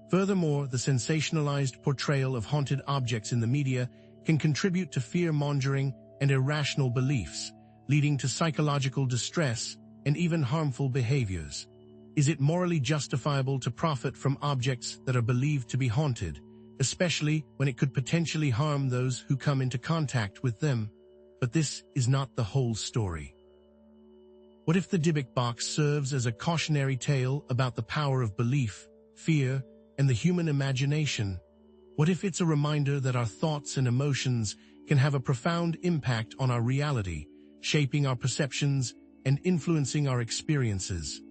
Furthermore, the sensationalized portrayal of haunted objects in the media can contribute to fear-mongering and irrational beliefs, leading to psychological distress and even harmful behaviors. Is it morally justifiable to profit from objects that are believed to be haunted, especially when it could potentially harm those who come into contact with them? But this is not the whole story. What if the Dybbuk box serves as a cautionary tale about the power of belief, fear, and the human imagination? What if it's a reminder that our thoughts and emotions can have a profound impact on our reality, shaping our perceptions and influencing our experiences?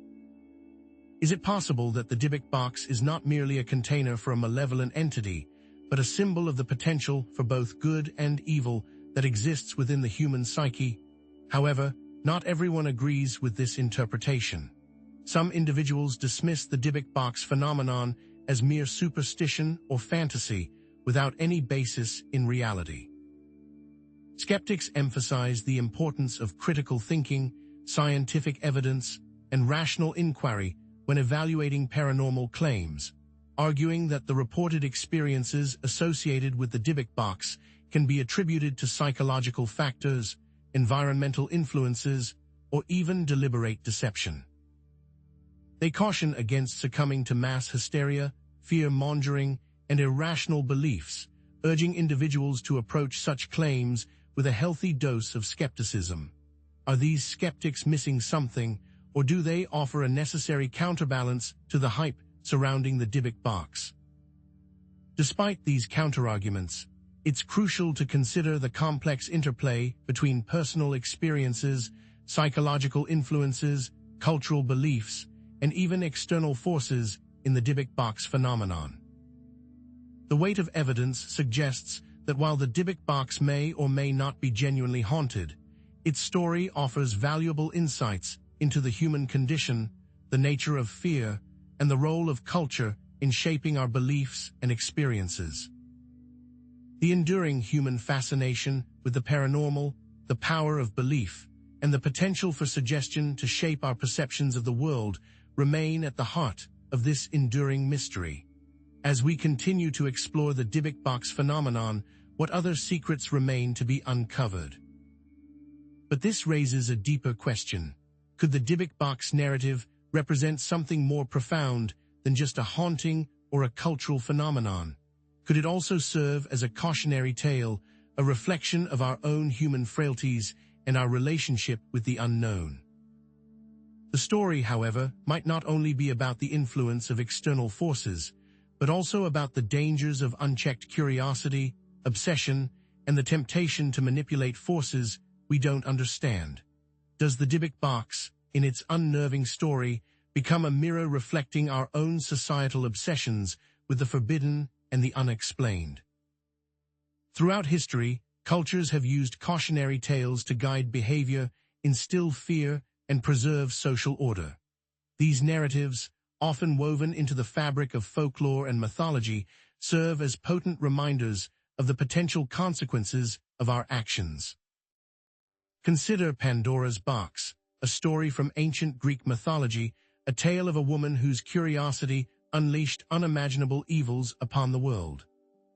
Is it possible that the Dybbuk box is not merely a container for a malevolent entity, but a symbol of the potential for both good and evil that exists within the human psyche? However, not everyone agrees with this interpretation. Some individuals dismiss the Dybbuk box phenomenon as mere superstition or fantasy without any basis in reality. Skeptics emphasize the importance of critical thinking, scientific evidence, and rational inquiry when evaluating paranormal claims, arguing that the reported experiences associated with the Dybbuk box can be attributed to psychological factors, environmental influences, or even deliberate deception. They caution against succumbing to mass hysteria, fear-mongering, and irrational beliefs, urging individuals to approach such claims with a healthy dose of skepticism. Are these skeptics missing something, or do they offer a necessary counterbalance to the hype surrounding the Dybbuk box? Despite these counterarguments, it's crucial to consider the complex interplay between personal experiences, psychological influences, cultural beliefs, and even external forces in the Dybbuk box phenomenon. The weight of evidence suggests that while the Dybbuk box may or may not be genuinely haunted, its story offers valuable insights into the human condition, the nature of fear, and the role of culture in shaping our beliefs and experiences. The enduring human fascination with the paranormal, the power of belief, and the potential for suggestion to shape our perceptions of the world remain at the heart of this enduring mystery. As we continue to explore the Dybbuk box phenomenon, what other secrets remain to be uncovered? But this raises a deeper question. Could the Dybbuk box narrative represent something more profound than just a haunting or a cultural phenomenon? Could it also serve as a cautionary tale, a reflection of our own human frailties and our relationship with the unknown? The story, however, might not only be about the influence of external forces, but also about the dangers of unchecked curiosity, obsession, and the temptation to manipulate forces we don't understand. Does the Dybbuk box, in its unnerving story, become a mirror reflecting our own societal obsessions with the forbidden and the unexplained? Throughout history, cultures have used cautionary tales to guide behavior, instill fear, and preserve social order. These narratives, often woven into the fabric of folklore and mythology, serve as potent reminders of the potential consequences of our actions. Consider Pandora's Box, a story from ancient Greek mythology, a tale of a woman whose curiosity unleashed unimaginable evils upon the world.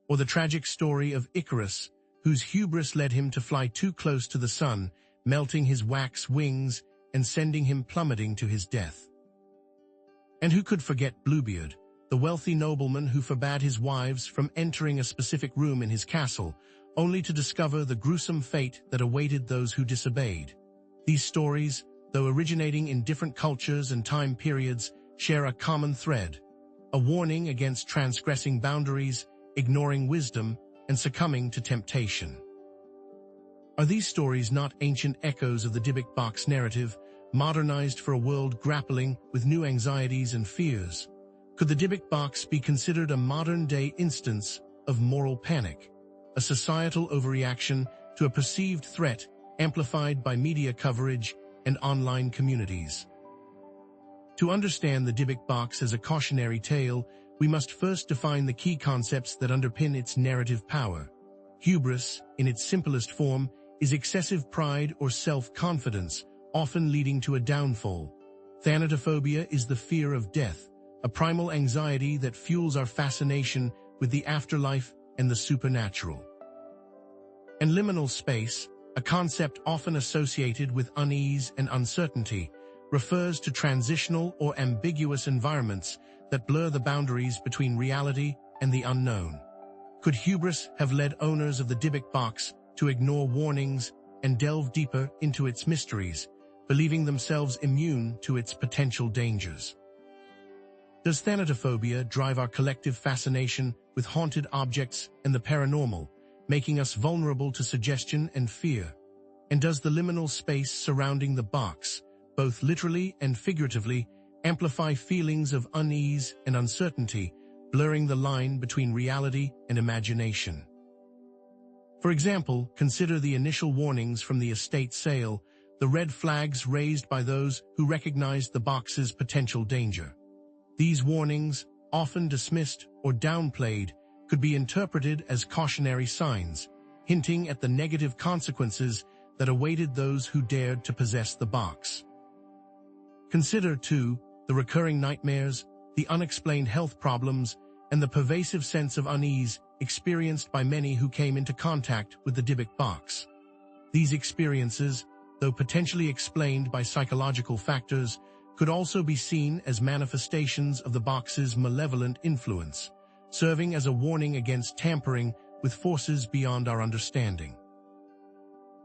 Or the tragic story of Icarus, whose hubris led him to fly too close to the sun, melting his wax wings and sending him plummeting to his death. And who could forget Bluebeard, the wealthy nobleman who forbade his wives from entering a specific room in his castle, only to discover the gruesome fate that awaited those who disobeyed? These stories, though originating in different cultures and time periods, share a common thread: a warning against transgressing boundaries, ignoring wisdom, and succumbing to temptation. Are these stories not ancient echoes of the Dybbuk box narrative, modernized for a world grappling with new anxieties and fears? Could the Dybbuk box be considered a modern-day instance of moral panic, a societal overreaction to a perceived threat amplified by media coverage and online communities? To understand the Dybbuk box as a cautionary tale, we must first define the key concepts that underpin its narrative power. Hubris, in its simplest form, is excessive pride or self-confidence, often leading to a downfall. Thanatophobia is the fear of death, a primal anxiety that fuels our fascination with the afterlife and the supernatural. And liminal space, a concept often associated with unease and uncertainty, refers to transitional or ambiguous environments that blur the boundaries between reality and the unknown. Could hubris have led owners of the Dybbuk box to ignore warnings and delve deeper into its mysteries, believing themselves immune to its potential dangers? Does thanatophobia drive our collective fascination with haunted objects and the paranormal, making us vulnerable to suggestion and fear? And does the liminal space surrounding the box, both literally and figuratively, amplify feelings of unease and uncertainty, blurring the line between reality and imagination? For example, consider the initial warnings from the estate sale, the red flags raised by those who recognized the box's potential danger. These warnings, often dismissed or downplayed, could be interpreted as cautionary signs, hinting at the negative consequences that awaited those who dared to possess the box. Consider, too, the recurring nightmares, the unexplained health problems, and the pervasive sense of unease experienced by many who came into contact with the Dybbuk box. These experiences, though potentially explained by psychological factors, could also be seen as manifestations of the box's malevolent influence, serving as a warning against tampering with forces beyond our understanding.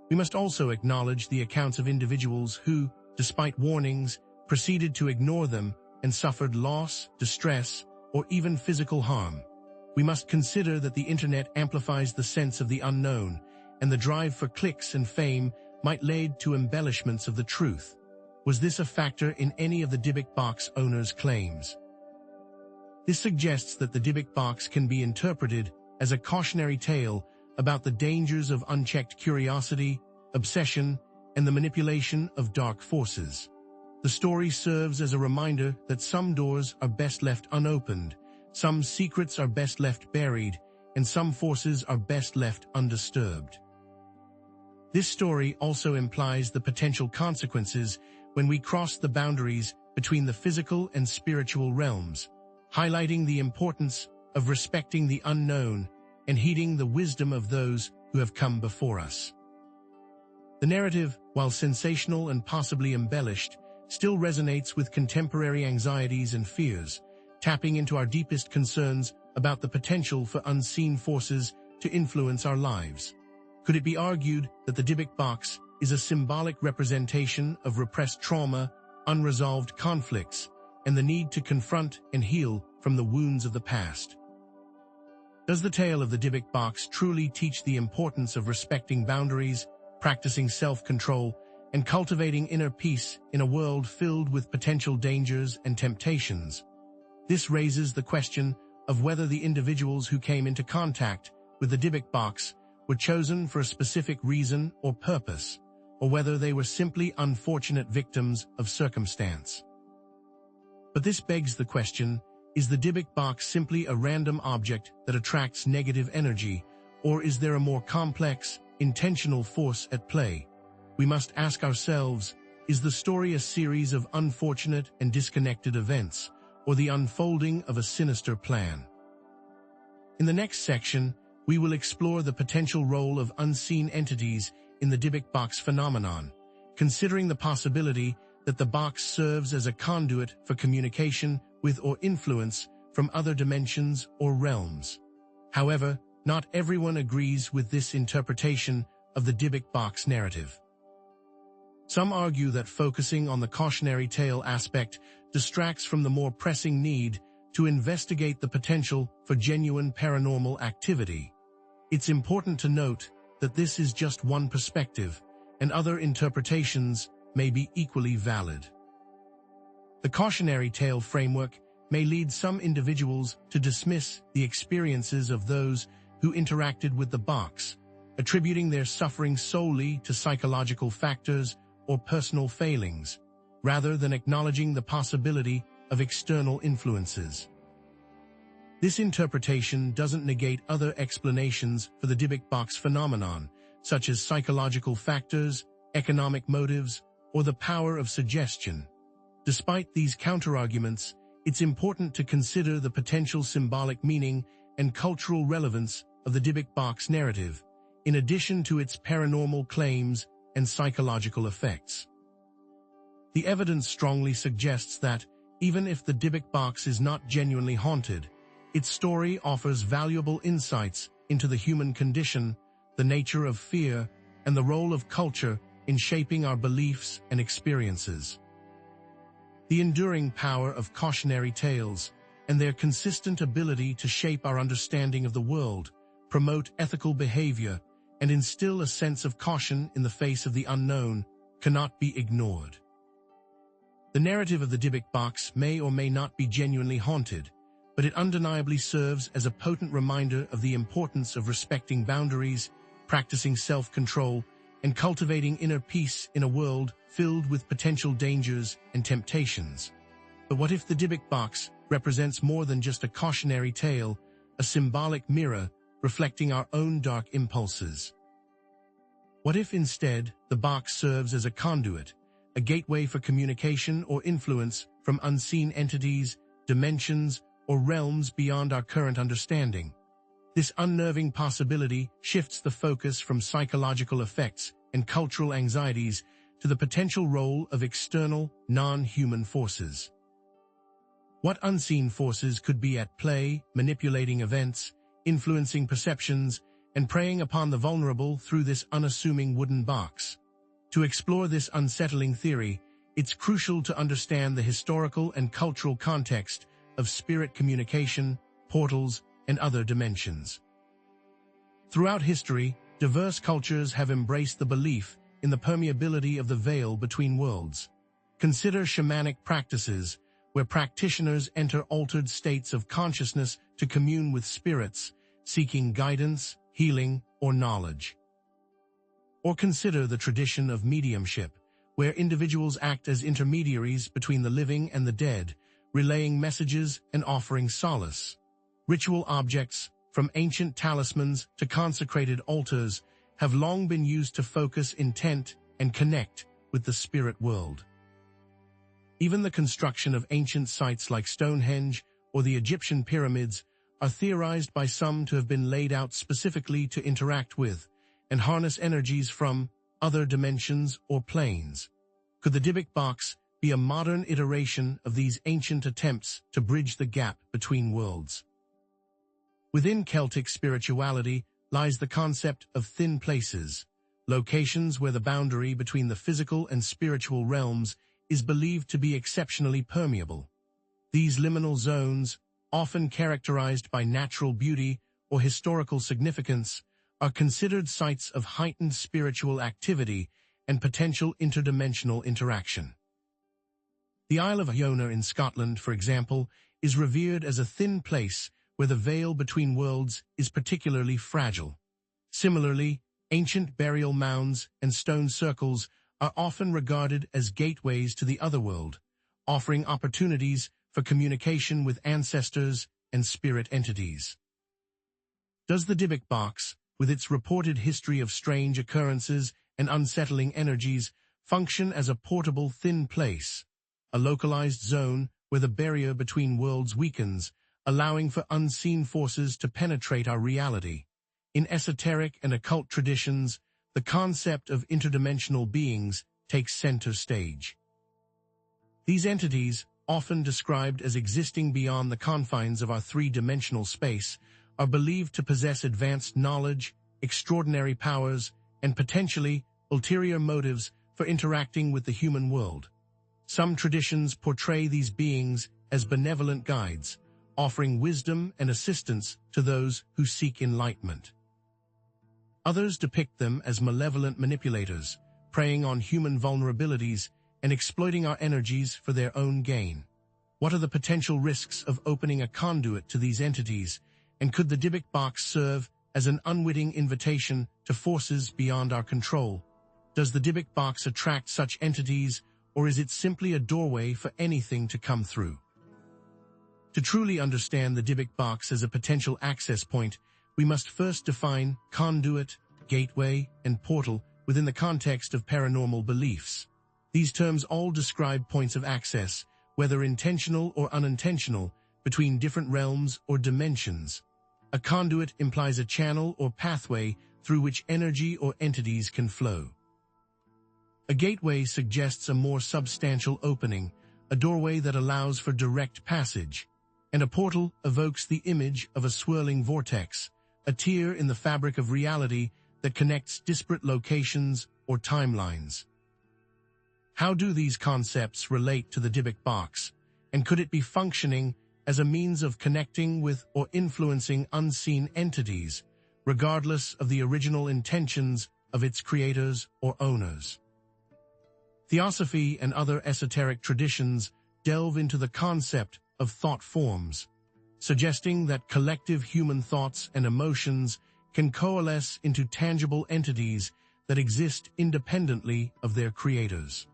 We must also acknowledge the accounts of individuals who, despite warnings, proceeded to ignore them and suffered loss, distress, or even physical harm. we must consider that the internet amplifies the sense of the unknown, and the drive for clicks and fame might lead to embellishments of the truth. Was this a factor in any of the DYBBUK owners' claims? This suggests that the DYBBUK can be interpreted as a cautionary tale about the dangers of unchecked curiosity, obsession, and the manipulation of dark forces. The story serves as a reminder that some doors are best left unopened, some secrets are best left buried, and some forces are best left undisturbed. This story also implies the potential consequences when we cross the boundaries between the physical and spiritual realms, highlighting the importance of respecting the unknown and heeding the wisdom of those who have come before us. The narrative, while sensational and possibly embellished, still resonates with contemporary anxieties and fears, tapping into our deepest concerns about the potential for unseen forces to influence our lives. Could it be argued that the DYBBUK is a symbolic representation of repressed trauma, unresolved conflicts, and the need to confront and heal from the wounds of the past? Does the tale of the DYBBUK truly teach the importance of respecting boundaries, practicing self-control, and cultivating inner peace in a world filled with potential dangers and temptations? This raises the question of whether the individuals who came into contact with the DYBBUK were chosen for a specific reason or purpose, or whether they were simply unfortunate victims of circumstance. But this begs the question, is the DYBBUK simply a random object that attracts negative energy, or is there a more complex, intentional force at play? We must ask ourselves, is the story a series of unfortunate and disconnected events, or the unfolding of a sinister plan? In the next section, we will explore the potential role of unseen entities in the DYBBUK phenomenon, considering the possibility that the box serves as a conduit for communication with or influence from other dimensions or realms. However, not everyone agrees with this interpretation of the DYBBUK narrative. Some argue that focusing on the cautionary tale aspect distracts from the more pressing need to investigate the potential for genuine paranormal activity. It's important to note that this is just one perspective, and other interpretations may be equally valid. The cautionary tale framework may lead some individuals to dismiss the experiences of those who interacted with the box, attributing their suffering solely to psychological factors or personal failings, rather than acknowledging the possibility of external influences. This interpretation doesn't negate other explanations for the DYBBUK phenomenon, such as psychological factors, economic motives, or the power of suggestion. Despite these counterarguments, it's important to consider the potential symbolic meaning and cultural relevance of the DYBBUK narrative, in addition to its paranormal claims and psychological effects. The evidence strongly suggests that, even if the DYBBUK is not genuinely haunted, its story offers valuable insights into the human condition, the nature of fear, and the role of culture in shaping our beliefs and experiences. The enduring power of cautionary tales and their consistent ability to shape our understanding of the world, promote ethical behavior, and instill a sense of caution in the face of the unknown cannot be ignored. The narrative of the DYBBUK may or may not be genuinely haunted, but it undeniably serves as a potent reminder of the importance of respecting boundaries, practicing self-control, and cultivating inner peace in a world filled with potential dangers and temptations. But what if the DYBBUK represents more than just a cautionary tale, a symbolic mirror reflecting our own dark impulses? What if instead the box serves as a conduit, a gateway for communication or influence from unseen entities, dimensions, or realms beyond our current understanding? This unnerving possibility shifts the focus from psychological effects and cultural anxieties to the potential role of external, non-human forces. What unseen forces could be at play, manipulating events, influencing perceptions, and preying upon the vulnerable through this unassuming wooden box? To explore this unsettling theory, it's crucial to understand the historical and cultural context of spirit communication, portals, and other dimensions. Throughout history, diverse cultures have embraced the belief in the permeability of the veil between worlds. Consider shamanic practices, where practitioners enter altered states of consciousness to commune with spirits, seeking guidance, healing, or knowledge. Or consider the tradition of mediumship, where individuals act as intermediaries between the living and the dead, relaying messages and offering solace. Ritual objects, from ancient talismans to consecrated altars, have long been used to focus intent and connect with the spirit world. Even the construction of ancient sites like Stonehenge or the Egyptian pyramids are theorized by some to have been laid out specifically to interact with and harness energies from other dimensions or planes. Could the Dybbuk box be a modern iteration of these ancient attempts to bridge the gap between worlds? Within Celtic spirituality lies the concept of thin places, locations where the boundary between the physical and spiritual realms is believed to be exceptionally permeable. These liminal zones, often characterized by natural beauty or historical significance, are considered sites of heightened spiritual activity and potential interdimensional interaction. The Isle of Iona in Scotland, for example, is revered as a thin place where the veil between worlds is particularly fragile. Similarly, ancient burial mounds and stone circles are often regarded as gateways to the otherworld, offering opportunities for communication with ancestors and spirit entities. Does the Dybbuk box, with its reported history of strange occurrences and unsettling energies, function as a portable thin place, a localized zone where the barrier between worlds weakens, allowing for unseen forces to penetrate our reality? In esoteric and occult traditions, the concept of interdimensional beings takes center stage. These entities, often described as existing beyond the confines of our three-dimensional space, are believed to possess advanced knowledge, extraordinary powers, and potentially ulterior motives for interacting with the human world. Some traditions portray these beings as benevolent guides, offering wisdom and assistance to those who seek enlightenment. Others depict them as malevolent manipulators, preying on human vulnerabilities and exploiting our energies for their own gain. What are the potential risks of opening a conduit to these entities, and could the Dybbuk box serve as an unwitting invitation to forces beyond our control? Does the Dybbuk box attract such entities, or is it simply a doorway for anything to come through? To truly understand the Dybbuk box as a potential access point, we must first define conduit, gateway, and portal within the context of paranormal beliefs. These terms all describe points of access, whether intentional or unintentional, between different realms or dimensions. A conduit implies a channel or pathway through which energy or entities can flow. A gateway suggests a more substantial opening, a doorway that allows for direct passage, and a portal evokes the image of a swirling vortex, a tier in the fabric of reality that connects disparate locations or timelines. How do these concepts relate to the Dybbuk box, and could it be functioning as a means of connecting with or influencing unseen entities, regardless of the original intentions of its creators or owners? Theosophy and other esoteric traditions delve into the concept of thought forms, suggesting that collective human thoughts and emotions can coalesce into tangible entities that exist independently of their creators.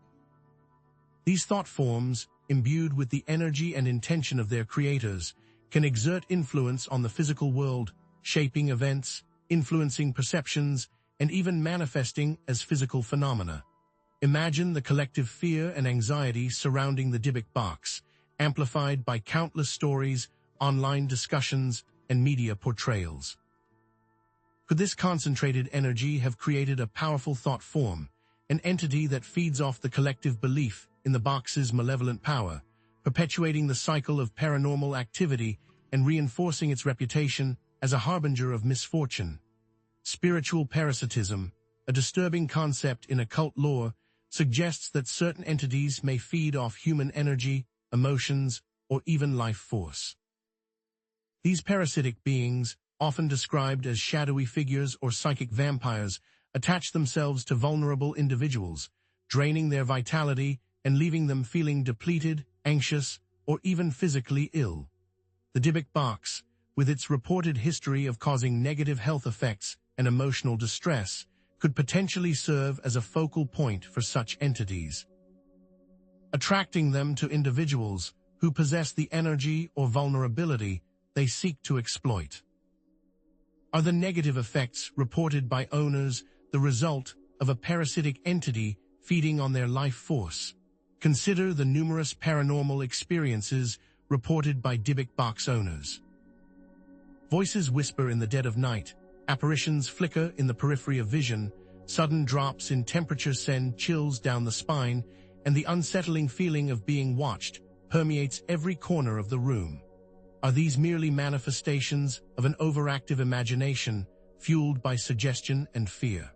These thought forms, imbued with the energy and intention of their creators, can exert influence on the physical world, shaping events, influencing perceptions, and even manifesting as physical phenomena. Imagine the collective fear and anxiety surrounding the Dybbuk box, amplified by countless stories, online discussions, and media portrayals. Could this concentrated energy have created a powerful thought form, an entity that feeds off the collective belief in the box's malevolent power, perpetuating the cycle of paranormal activity and reinforcing its reputation as a harbinger of misfortune? Spiritual parasitism, a disturbing concept in occult lore, suggests that certain entities may feed off human energy, emotions, or even life force. These parasitic beings, often described as shadowy figures or psychic vampires, attach themselves to vulnerable individuals, draining their vitality and leaving them feeling depleted, anxious, or even physically ill. The Dybbuk box, with its reported history of causing negative health effects and emotional distress, could potentially serve as a focal point for such entities, attracting them to individuals who possess the energy or vulnerability they seek to exploit. Are the negative effects reported by owners the result of a parasitic entity feeding on their life force? Consider the numerous paranormal experiences reported by Dybbuk box owners. Voices whisper in the dead of night, apparitions flicker in the periphery of vision, sudden drops in temperature send chills down the spine, and the unsettling feeling of being watched permeates every corner of the room. Are these merely manifestations of an overactive imagination fueled by suggestion and fear?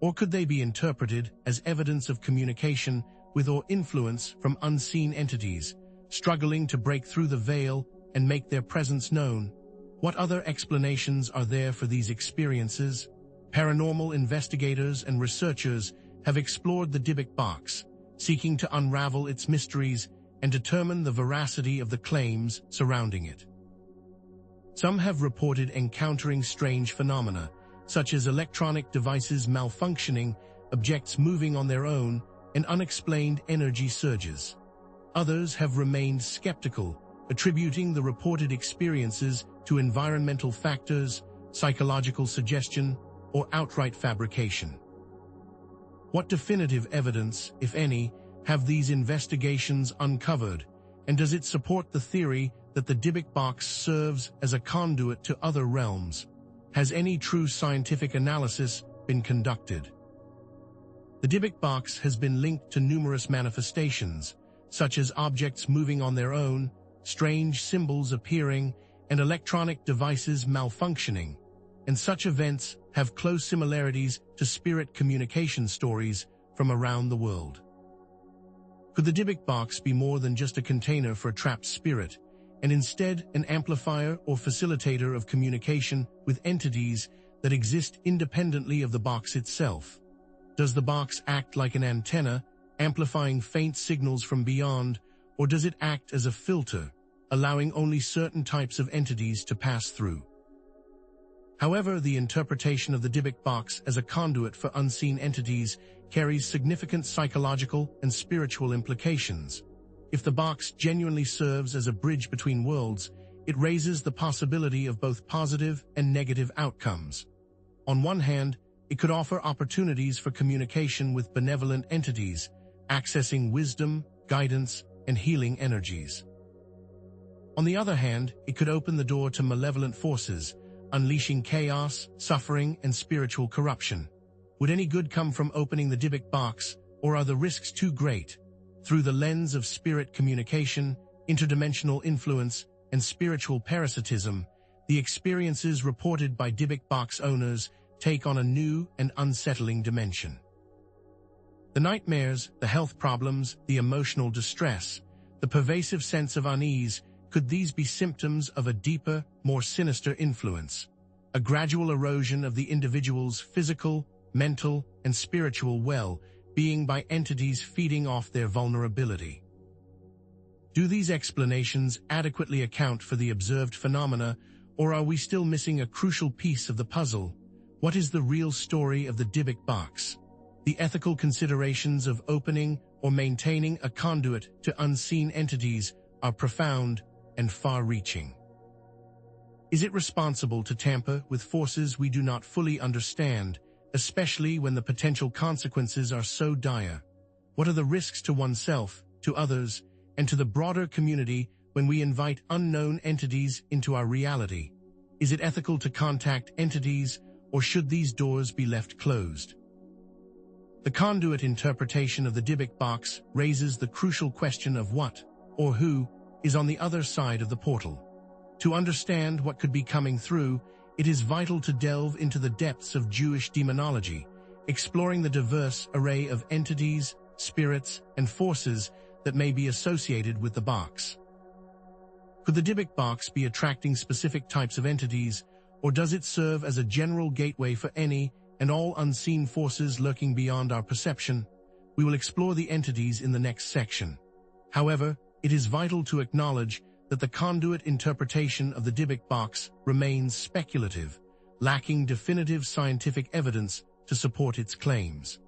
Or could they be interpreted as evidence of communication with or influence from unseen entities, struggling to break through the veil and make their presence known? What other explanations are there for these experiences? Paranormal investigators and researchers have explored the Dybbuk box, seeking to unravel its mysteries and determine the veracity of the claims surrounding it. Some have reported encountering strange phenomena, such as electronic devices malfunctioning, objects moving on their own, and unexplained energy surges. Others have remained skeptical, attributing the reported experiences to environmental factors, psychological suggestion, or outright fabrication. What definitive evidence, if any, have these investigations uncovered, and does it support the theory that the Dybbuk box serves as a conduit to other realms? Has any true scientific analysis been conducted? The Dybbuk box has been linked to numerous manifestations, such as objects moving on their own, strange symbols appearing, and electronic devices malfunctioning, and such events have close similarities to spirit communication stories from around the world. Could the Dybbuk box be more than just a container for a trapped spirit, and instead an amplifier or facilitator of communication with entities that exist independently of the box itself? Does the box act like an antenna, amplifying faint signals from beyond, or does it act as a filter, allowing only certain types of entities to pass through? However, the interpretation of the Dybbuk box as a conduit for unseen entities carries significant psychological and spiritual implications. If the box genuinely serves as a bridge between worlds, it raises the possibility of both positive and negative outcomes. On one hand, it could offer opportunities for communication with benevolent entities, accessing wisdom, guidance, and healing energies. On the other hand, it could open the door to malevolent forces, unleashing chaos, suffering, and spiritual corruption. Would any good come from opening the Dybbuk box, or are the risks too great? Through the lens of spirit communication, interdimensional influence, and spiritual parasitism, the experiences reported by Dybbuk box owners take on a new and unsettling dimension. The nightmares, the health problems, the emotional distress, the pervasive sense of unease, could these be symptoms of a deeper, more sinister influence? A gradual erosion of the individual's physical, mental, and spiritual well-being by entities feeding off their vulnerability. Do these explanations adequately account for the observed phenomena, or are we still missing a crucial piece of the puzzle? What is the real story of the Dybbuk box? The ethical considerations of opening or maintaining a conduit to unseen entities are profound and far-reaching. Is it responsible to tamper with forces we do not fully understand, especially when the potential consequences are so dire? What are the risks to oneself, to others, and to the broader community when we invite unknown entities into our reality? Is it ethical to contact entities, or should these doors be left closed? The conduit interpretation of the Dybbuk box raises the crucial question of what, or who, is on the other side of the portal. To understand what could be coming through, it is vital to delve into the depths of Jewish demonology, exploring the diverse array of entities, spirits, and forces that may be associated with the box. Could the Dybbuk box be attracting specific types of entities, or does it serve as a general gateway for any and all unseen forces lurking beyond our perception? We will explore the entities in the next section. However, it is vital to acknowledge that the conduit interpretation of the Dybbuk box remains speculative, lacking definitive scientific evidence to support its claims.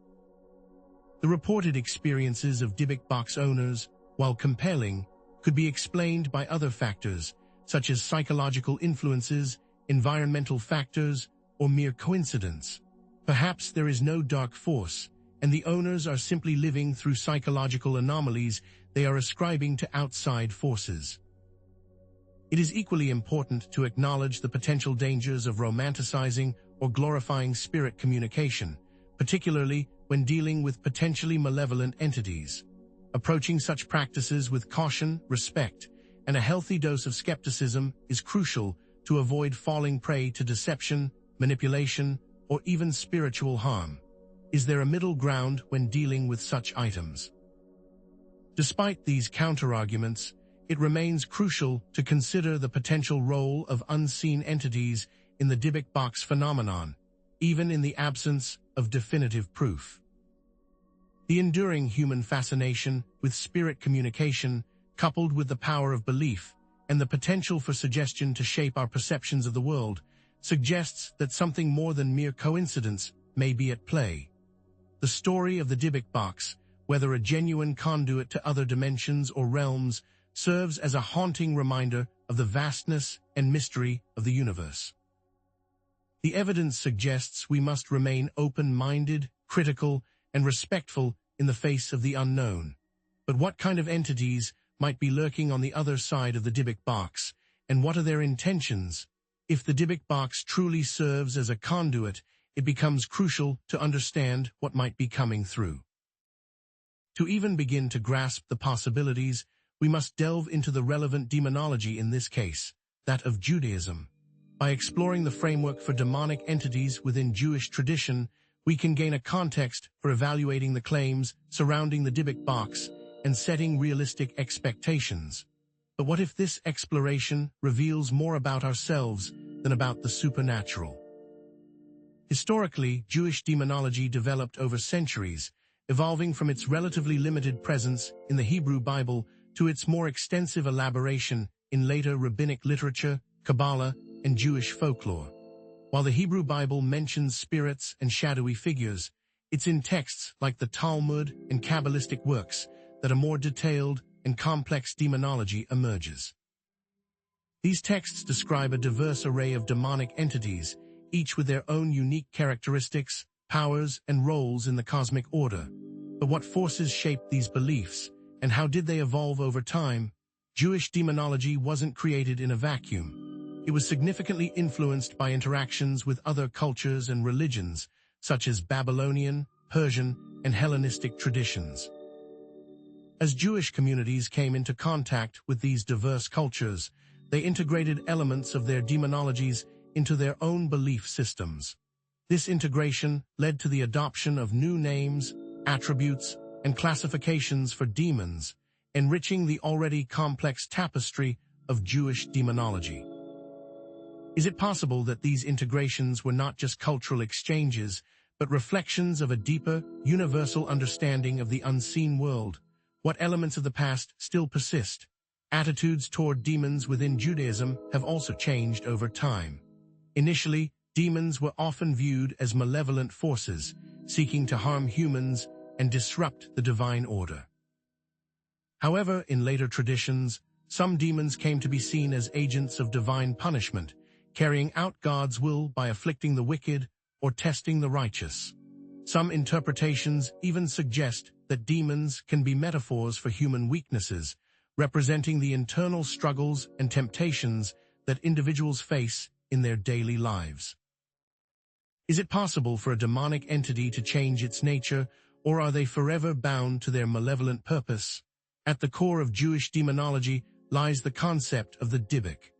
The reported experiences of Dybbuk box owners, while compelling, could be explained by other factors, such as psychological influences, environmental factors, or mere coincidence. Perhaps there is no dark force, and the owners are simply living through psychological anomalies they are ascribing to outside forces. It is equally important to acknowledge the potential dangers of romanticizing or glorifying spirit communication, particularly when dealing with potentially malevolent entities. Approaching such practices with caution, respect, and a healthy dose of skepticism is crucial to avoid falling prey to deception, manipulation, or even spiritual harm. Is there a middle ground when dealing with such items? Despite these counterarguments, it remains crucial to consider the potential role of unseen entities in the Dybbuk box phenomenon, even in the absence of definitive proof. The enduring human fascination with spirit communication, coupled with the power of belief and the potential for suggestion to shape our perceptions of the world, suggests that something more than mere coincidence may be at play. The story of the Dybbuk box, whether a genuine conduit to other dimensions or realms, serves as a haunting reminder of the vastness and mystery of the universe. The evidence suggests we must remain open-minded, critical, and respectful in the face of the unknown. But what kind of entities might be lurking on the other side of the Dybbuk box, and what are their intentions? If the Dybbuk box truly serves as a conduit, it becomes crucial to understand what might be coming through. To even begin to grasp the possibilities, we must delve into the relevant demonology in this case, that of Judaism. By exploring the framework for demonic entities within Jewish tradition, we can gain a context for evaluating the claims surrounding the Dybbuk box and setting realistic expectations. But what if this exploration reveals more about ourselves than about the supernatural? Historically, Jewish demonology developed over centuries, evolving from its relatively limited presence in the Hebrew Bible to its more extensive elaboration in later rabbinic literature, Kabbalah, and Jewish folklore. While the Hebrew Bible mentions spirits and shadowy figures, it's in texts like the Talmud and Kabbalistic works that a more detailed and complex demonology emerges. These texts describe a diverse array of demonic entities, each with their own unique characteristics, powers, and roles in the cosmic order. But what forces shaped these beliefs, and how did they evolve over time? Jewish demonology wasn't created in a vacuum. It was significantly influenced by interactions with other cultures and religions, such as Babylonian, Persian, and Hellenistic traditions. As Jewish communities came into contact with these diverse cultures, they integrated elements of their demonologies into their own belief systems. This integration led to the adoption of new names, attributes, and classifications for demons, enriching the already complex tapestry of Jewish demonology. Is it possible that these integrations were not just cultural exchanges, but reflections of a deeper, universal understanding of the unseen world? What elements of the past still persist? Attitudes toward demons within Judaism have also changed over time. Initially, demons were often viewed as malevolent forces, seeking to harm humans and disrupt the divine order. However, in later traditions, some demons came to be seen as agents of divine punishment, carrying out God's will by afflicting the wicked or testing the righteous. Some interpretations even suggest that demons can be metaphors for human weaknesses, representing the internal struggles and temptations that individuals face in their daily lives. Is it possible for a demonic entity to change its nature, or are they forever bound to their malevolent purpose? At the core of Jewish demonology lies the concept of the Dybbuk.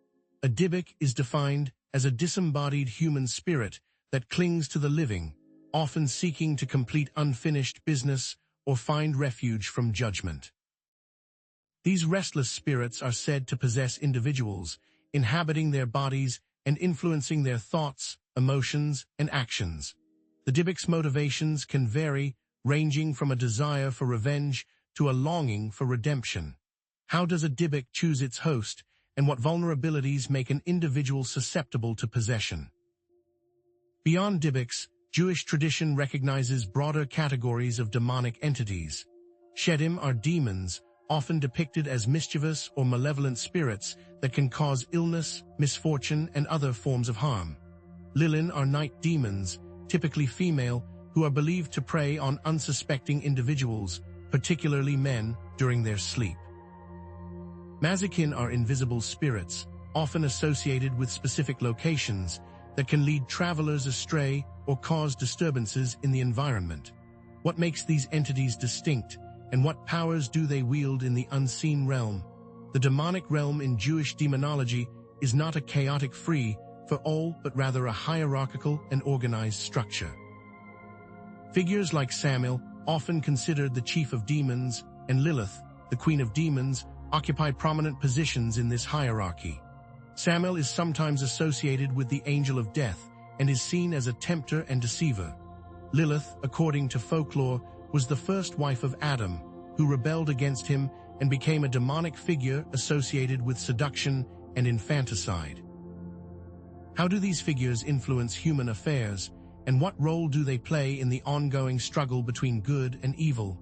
A Dybbuk is defined as a disembodied human spirit that clings to the living, often seeking to complete unfinished business or find refuge from judgment. These restless spirits are said to possess individuals, inhabiting their bodies and influencing their thoughts, emotions, and actions. The Dybbuk's motivations can vary, ranging from a desire for revenge to a longing for redemption. How does a Dybbuk choose its host, and what vulnerabilities make an individual susceptible to possession? Beyond Dybbuks, Jewish tradition recognizes broader categories of demonic entities. Shedim are demons, often depicted as mischievous or malevolent spirits that can cause illness, misfortune, and other forms of harm. Lilin are night demons, typically female, who are believed to prey on unsuspecting individuals, particularly men, during their sleep. Mazakin are invisible spirits, often associated with specific locations, that can lead travelers astray or cause disturbances in the environment. What makes these entities distinct, and what powers do they wield in the unseen realm? The demonic realm in Jewish demonology is not a chaotic free-for-all, but rather a hierarchical and organized structure. Figures like Samael, often considered the chief of demons, and Lilith, the queen of demons, occupy prominent positions in this hierarchy. Samael is sometimes associated with the angel of death and is seen as a tempter and deceiver. Lilith, according to folklore, was the first wife of Adam, who rebelled against him and became a demonic figure associated with seduction and infanticide. How do these figures influence human affairs, and what role do they play in the ongoing struggle between good and evil?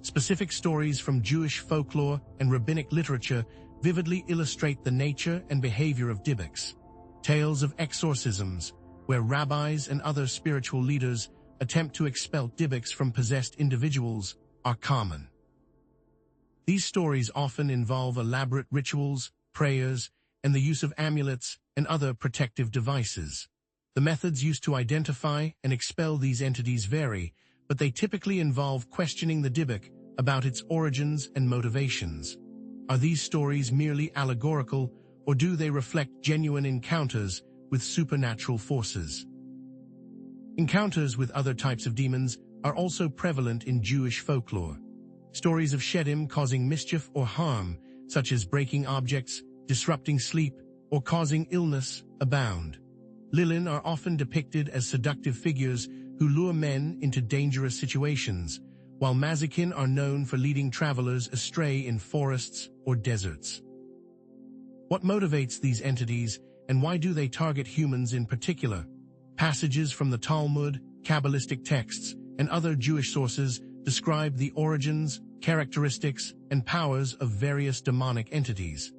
Specific stories from Jewish folklore and rabbinic literature vividly illustrate the nature and behavior of Dybbuks. Tales of exorcisms, where rabbis and other spiritual leaders attempt to expel Dybbuks from possessed individuals, are common. These stories often involve elaborate rituals, prayers, and the use of amulets and other protective devices. The methods used to identify and expel these entities vary, but they typically involve questioning the Dybbuk about its origins and motivations. Are these stories merely allegorical, or do they reflect genuine encounters with supernatural forces? Encounters with other types of demons are also prevalent in Jewish folklore. Stories of Shedim causing mischief or harm, such as breaking objects, disrupting sleep, or causing illness, abound. Lilin are often depicted as seductive figures who lure men into dangerous situations, while Mazakin are known for leading travelers astray in forests or deserts. What motivates these entities, and why do they target humans in particular? Passages from the Talmud, Kabbalistic texts, and other Jewish sources describe the origins, characteristics, and powers of various demonic entities.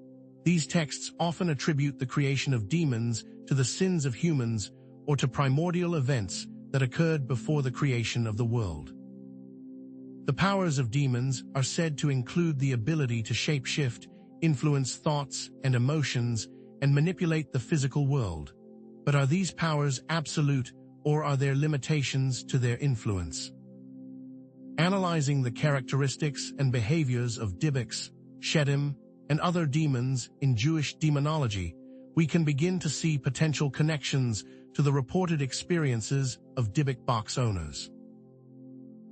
These texts often attribute the creation of demons to the sins of humans or to primordial events that occurred before the creation of the world. The powers of demons are said to include the ability to shapeshift, influence thoughts and emotions, and manipulate the physical world. But are these powers absolute, or are there limitations to their influence? Analyzing the characteristics and behaviors of Dybbuks, Shedim, and other demons in Jewish demonology, we can begin to see potential connections to the reported experiences of Dybbuk box owners.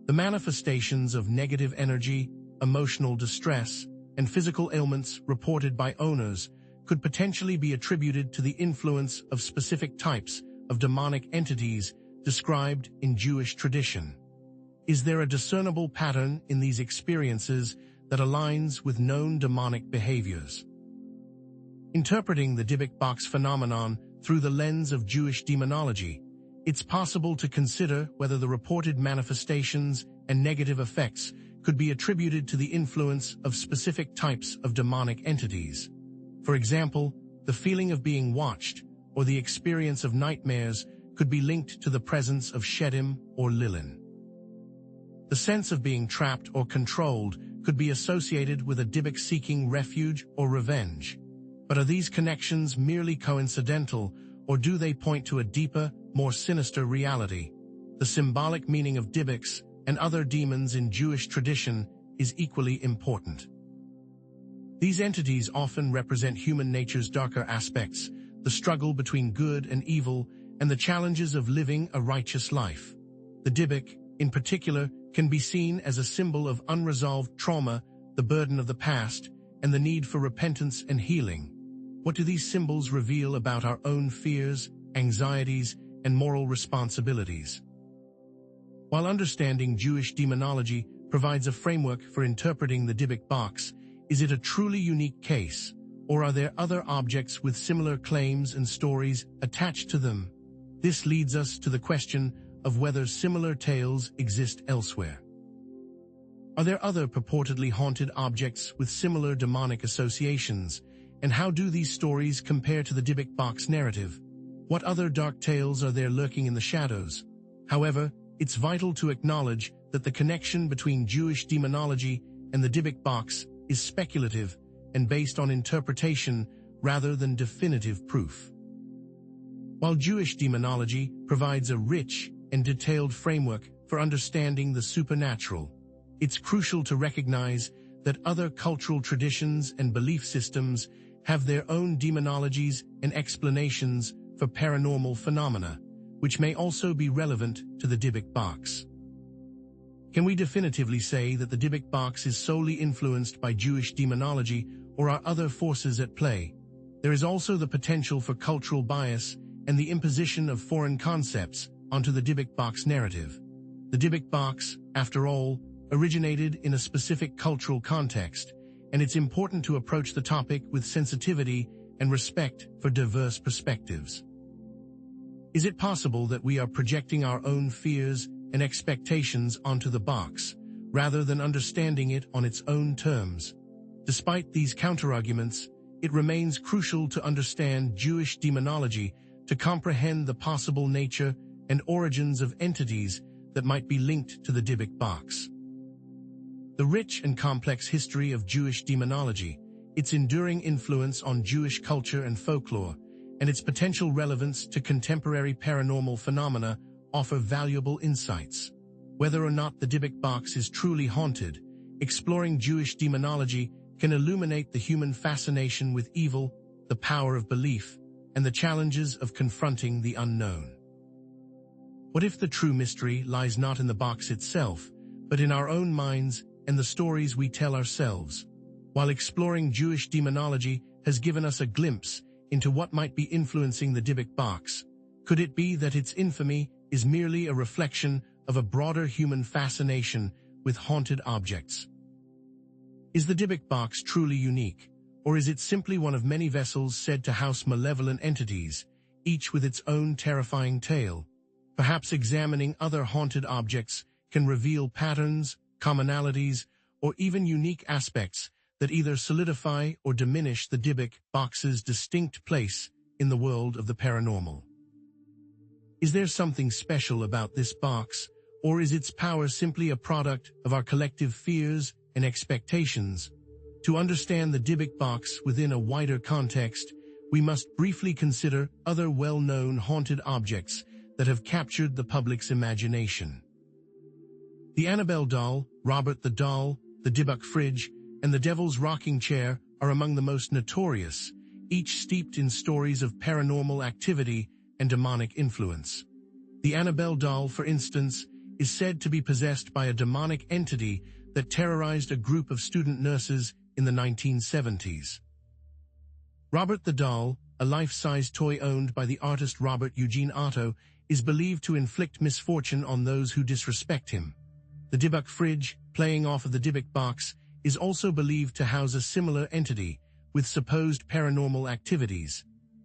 The manifestations of negative energy, emotional distress, and physical ailments reported by owners could potentially be attributed to the influence of specific types of demonic entities described in Jewish tradition. Is there a discernible pattern in these experiences that aligns with known demonic behaviors? Interpreting the Dybbuk box phenomenon through the lens of Jewish demonology, it's possible to consider whether the reported manifestations and negative effects could be attributed to the influence of specific types of demonic entities. For example, the feeling of being watched or the experience of nightmares could be linked to the presence of Shedim or Lilin. The sense of being trapped or controlled could be associated with a Dybbuk seeking refuge or revenge. But are these connections merely coincidental, or do they point to a deeper, more sinister reality? The symbolic meaning of Dybbuks and other demons in Jewish tradition is equally important. These entities often represent human nature's darker aspects, the struggle between good and evil, and the challenges of living a righteous life. The Dybbuk, in particular, can be seen as a symbol of unresolved trauma, the burden of the past, and the need for repentance and healing. What do these symbols reveal about our own fears, anxieties, and moral responsibilities? While understanding Jewish demonology provides a framework for interpreting the Dybbuk box, is it a truly unique case, or are there other objects with similar claims and stories attached to them? This leads us to the question of whether similar tales exist elsewhere. Are there other purportedly haunted objects with similar demonic associations, and how do these stories compare to the Dybbuk box narrative? What other dark tales are there lurking in the shadows? However, it's vital to acknowledge that the connection between Jewish demonology and the Dybbuk box is speculative and based on interpretation rather than definitive proof. While Jewish demonology provides a rich and detailed framework for understanding the supernatural, it's crucial to recognize that other cultural traditions and belief systems have their own demonologies and explanations for paranormal phenomena, which may also be relevant to the Dybbuk box. Can we definitively say that the Dybbuk box is solely influenced by Jewish demonology, or are other forces at play? There is also the potential for cultural bias and the imposition of foreign concepts onto the Dybbuk box narrative. The Dybbuk box, after all, originated in a specific cultural context, and it's important to approach the topic with sensitivity and respect for diverse perspectives. Is it possible that we are projecting our own fears and expectations onto the box, rather than understanding it on its own terms? Despite these counterarguments, it remains crucial to understand Jewish demonology to comprehend the possible nature and origins of entities that might be linked to the Dybbuk box. The rich and complex history of Jewish demonology, its enduring influence on Jewish culture and folklore, and its potential relevance to contemporary paranormal phenomena offer valuable insights. Whether or not the Dybbuk box is truly haunted, exploring Jewish demonology can illuminate the human fascination with evil, the power of belief, and the challenges of confronting the unknown. What if the true mystery lies not in the box itself, but in our own minds and the stories we tell ourselves? While exploring Jewish demonology has given us a glimpse into what might be influencing the Dybbuk box, could it be that its infamy is merely a reflection of a broader human fascination with haunted objects? Is the Dybbuk box truly unique, or is it simply one of many vessels said to house malevolent entities, each with its own terrifying tale? Perhaps examining other haunted objects can reveal patterns, commonalities, or even unique aspects that either solidify or diminish the Dybbuk box's distinct place in the world of the paranormal. Is there something special about this box, or is its power simply a product of our collective fears and expectations? To understand the Dybbuk box within a wider context, we must briefly consider other well-known haunted objects that have captured the public's imagination. The Annabelle doll, Robert the doll, the Dybbuk fridge, and the Devil's Rocking Chair are among the most notorious, each steeped in stories of paranormal activity and demonic influence. The Annabelle doll, for instance, is said to be possessed by a demonic entity that terrorized a group of student nurses in the 1970s. Robert the doll, a life-size toy owned by the artist Robert Eugene Otto, is believed to inflict misfortune on those who disrespect him. The Dybbuk fridge, playing off of the Dybbuk box, is also believed to house a similar entity with supposed paranormal activities.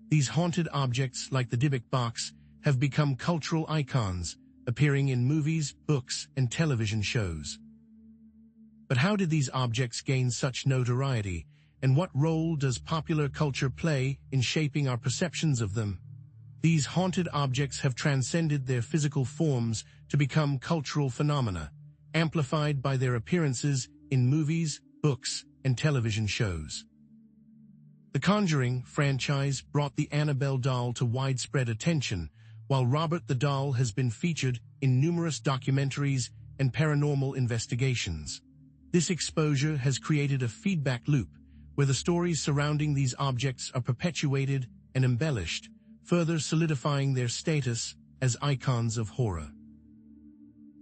These haunted objects, like the Dybbuk box, have become cultural icons, appearing in movies, books, and television shows. But how did these objects gain such notoriety, and what role does popular culture play in shaping our perceptions of them? These haunted objects have transcended their physical forms to become cultural phenomena, amplified by their appearances in movies, books, and television shows. The Conjuring franchise brought the Annabelle doll to widespread attention, while Robert the doll has been featured in numerous documentaries and paranormal investigations. This exposure has created a feedback loop, where the stories surrounding these objects are perpetuated and embellished, further solidifying their status as icons of horror.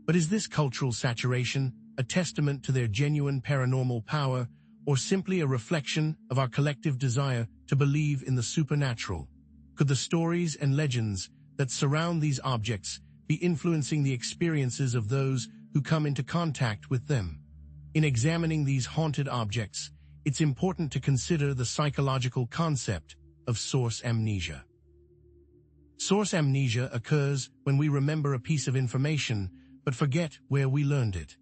But is this cultural saturation a testament to their genuine paranormal power, or simply a reflection of our collective desire to believe in the supernatural? Could the stories and legends that surround these objects be influencing the experiences of those who come into contact with them? In examining these haunted objects, it's important to consider the psychological concept of source amnesia. Source amnesia occurs when we remember a piece of information but forget where we learned it.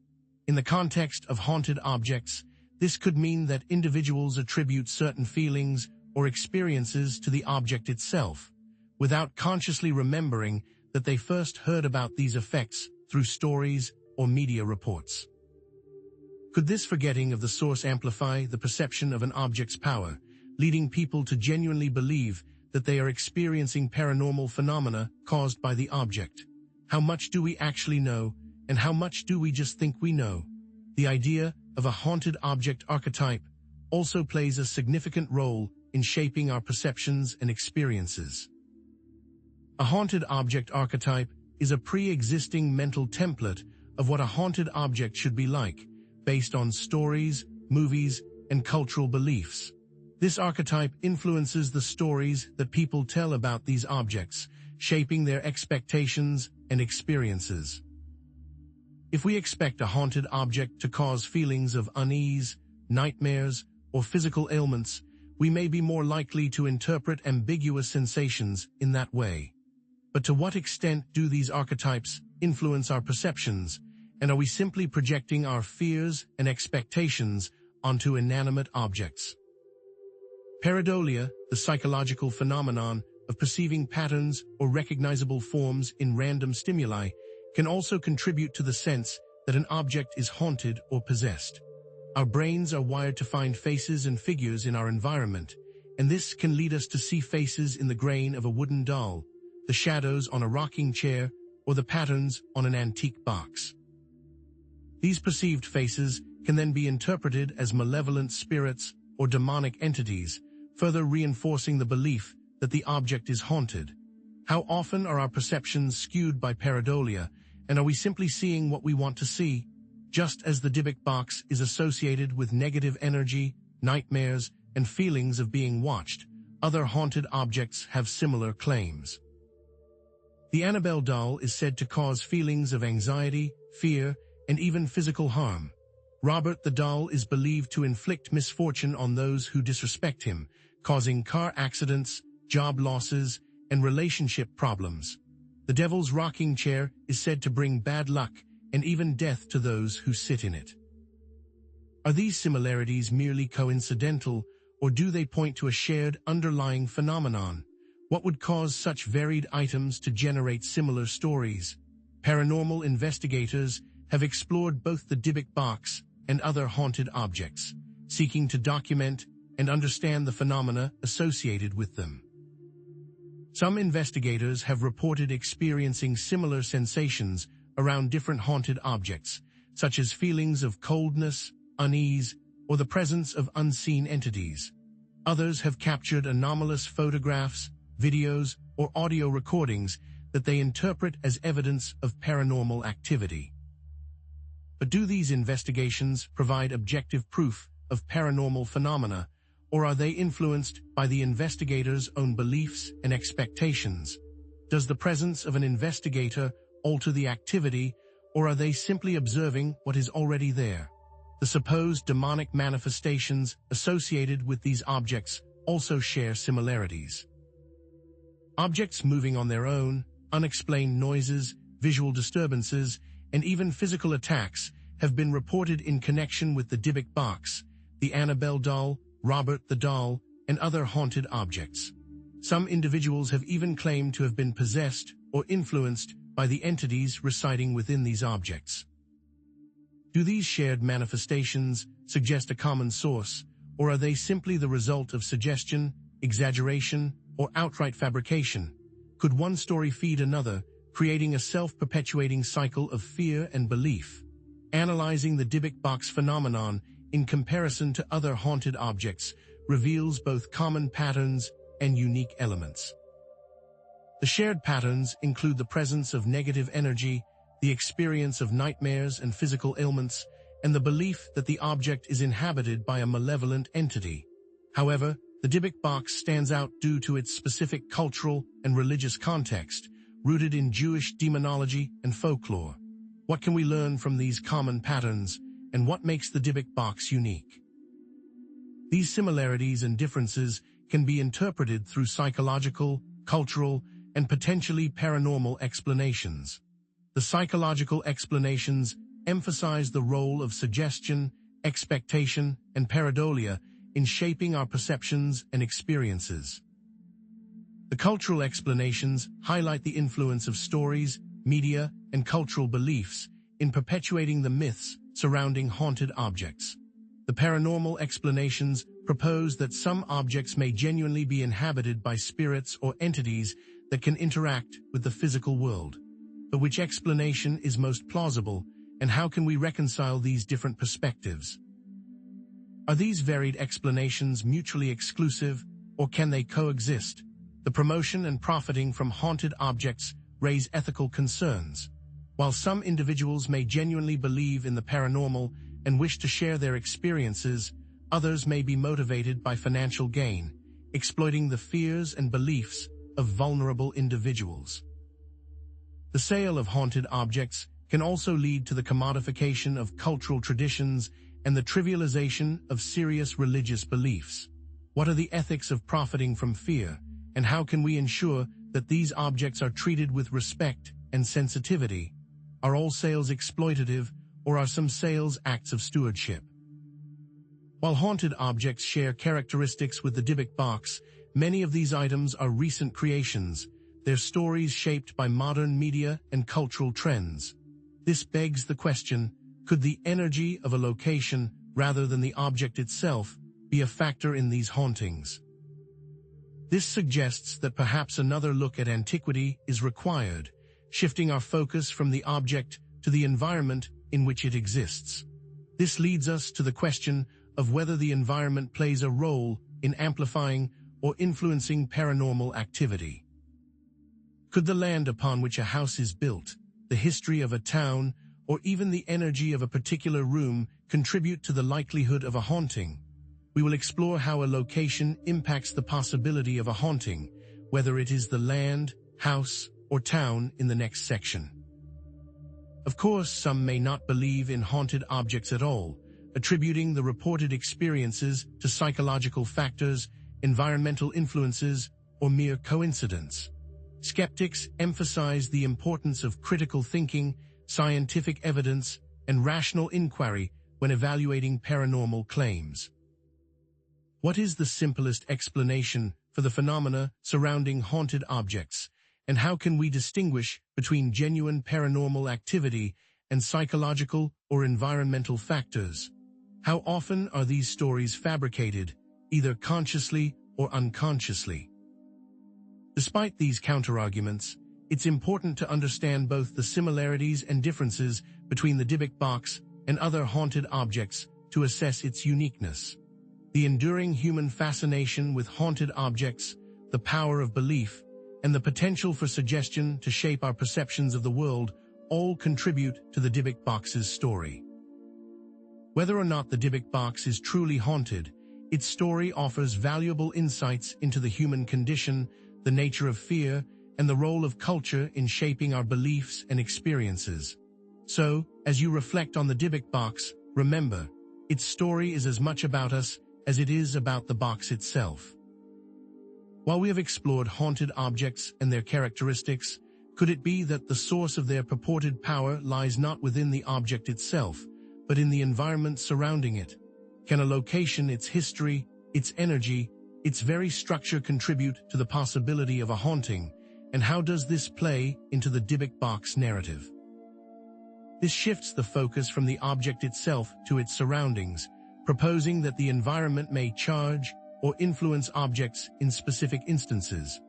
In the context of haunted objects, this could mean that individuals attribute certain feelings or experiences to the object itself, without consciously remembering that they first heard about these effects through stories or media reports. Could this forgetting of the source amplify the perception of an object's power, leading people to genuinely believe that they are experiencing paranormal phenomena caused by the object? How much do we actually know, and how much do we just think we know? The idea of a haunted object archetype also plays a significant role in shaping our perceptions and experiences. A haunted object archetype is a pre-existing mental template of what a haunted object should be like, based on stories, movies, and cultural beliefs. This archetype influences the stories that people tell about these objects, shaping their expectations and experiences. If we expect a haunted object to cause feelings of unease, nightmares, or physical ailments, we may be more likely to interpret ambiguous sensations in that way. But to what extent do these archetypes influence our perceptions, and are we simply projecting our fears and expectations onto inanimate objects? Pareidolia, the psychological phenomenon of perceiving patterns or recognizable forms in random stimuli, can also contribute to the sense that an object is haunted or possessed. Our brains are wired to find faces and figures in our environment, and this can lead us to see faces in the grain of a wooden doll, the shadows on a rocking chair, or the patterns on an antique box. These perceived faces can then be interpreted as malevolent spirits or demonic entities, further reinforcing the belief that the object is haunted. How often are our perceptions skewed by pareidolia, and are we simply seeing what we want to see? Just as the Dybbuk box is associated with negative energy, nightmares, and feelings of being watched, other haunted objects have similar claims. The Annabelle doll is said to cause feelings of anxiety, fear, and even physical harm. Robert the doll is believed to inflict misfortune on those who disrespect him, causing car accidents, job losses, and relationship problems. The devil's rocking chair is said to bring bad luck and even death to those who sit in it. Are these similarities merely coincidental, or do they point to a shared underlying phenomenon? What would cause such varied items to generate similar stories? Paranormal investigators have explored both the Dybbuk box and other haunted objects, seeking to document and understand the phenomena associated with them. Some investigators have reported experiencing similar sensations around different haunted objects, such as feelings of coldness, unease, or the presence of unseen entities. Others have captured anomalous photographs, videos, or audio recordings that they interpret as evidence of paranormal activity. But do these investigations provide objective proof of paranormal phenomena, or are they influenced by the investigators' own beliefs and expectations? Does the presence of an investigator alter the activity, or are they simply observing what is already there? The supposed demonic manifestations associated with these objects also share similarities. Objects moving on their own, unexplained noises, visual disturbances, and even physical attacks have been reported in connection with the Dybbuk box, the Annabelle doll, Robert the doll, and other haunted objects. Some individuals have even claimed to have been possessed or influenced by the entities residing within these objects. Do these shared manifestations suggest a common source, or are they simply the result of suggestion, exaggeration, or outright fabrication? Could one story feed another, creating a self-perpetuating cycle of fear and belief? Analyzing the Dybbuk box phenomenon in comparison to other haunted objects reveals both common patterns and unique elements. The shared patterns include the presence of negative energy, the experience of nightmares and physical ailments, and the belief that the object is inhabited by a malevolent entity. However, the Dybbuk box stands out due to its specific cultural and religious context, rooted in Jewish demonology and folklore. What can we learn from these common patterns, and what makes the Dybbuk box unique? These similarities and differences can be interpreted through psychological, cultural, and potentially paranormal explanations. The psychological explanations emphasize the role of suggestion, expectation, and pareidolia in shaping our perceptions and experiences. The cultural explanations highlight the influence of stories, media, and cultural beliefs in perpetuating the myths surrounding haunted objects. The paranormal explanations propose that some objects may genuinely be inhabited by spirits or entities that can interact with the physical world. But which explanation is most plausible, and how can we reconcile these different perspectives? Are these varied explanations mutually exclusive, or can they coexist? The promotion and profiting from haunted objects raise ethical concerns. While some individuals may genuinely believe in the paranormal and wish to share their experiences, others may be motivated by financial gain, exploiting the fears and beliefs of vulnerable individuals. The sale of haunted objects can also lead to the commodification of cultural traditions and the trivialization of serious religious beliefs. What are the ethics of profiting from fear, and how can we ensure that these objects are treated with respect and sensitivity? Are all sales exploitative, or are some sales acts of stewardship? While haunted objects share characteristics with the Dybbuk box, many of these items are recent creations, their stories shaped by modern media and cultural trends. This begs the question, could the energy of a location, rather than the object itself, be a factor in these hauntings? This suggests that perhaps another look at antiquity is required, shifting our focus from the object to the environment in which it exists. This leads us to the question of whether the environment plays a role in amplifying or influencing paranormal activity. Could the land upon which a house is built, the history of a town, or even the energy of a particular room contribute to the likelihood of a haunting? We will explore how a location impacts the possibility of a haunting, whether it is the land, house, or town in the next section. Of course, some may not believe in haunted objects at all, attributing the reported experiences to psychological factors, environmental influences, or mere coincidence. Skeptics emphasize the importance of critical thinking, scientific evidence, and rational inquiry when evaluating paranormal claims. What is the simplest explanation for the phenomena surrounding haunted objects, and how can we distinguish between genuine paranormal activity and psychological or environmental factors? How often are these stories fabricated, either consciously or unconsciously? Despite these counterarguments, it's important to understand both the similarities and differences between the Dybbuk box and other haunted objects to assess its uniqueness. The enduring human fascination with haunted objects, the power of belief, and the potential for suggestion to shape our perceptions of the world all contribute to the Dybbuk box's story. Whether or not the Dybbuk box is truly haunted, its story offers valuable insights into the human condition, the nature of fear, and the role of culture in shaping our beliefs and experiences. So, as you reflect on the Dybbuk box, remember, its story is as much about us as it is about the box itself. While we have explored haunted objects and their characteristics, could it be that the source of their purported power lies not within the object itself, but in the environment surrounding it? Can a location, its history, its energy, its very structure contribute to the possibility of a haunting, and how does this play into the Dybbuk box narrative? This shifts the focus from the object itself to its surroundings, proposing that the environment may charge or influence objects in specific instances.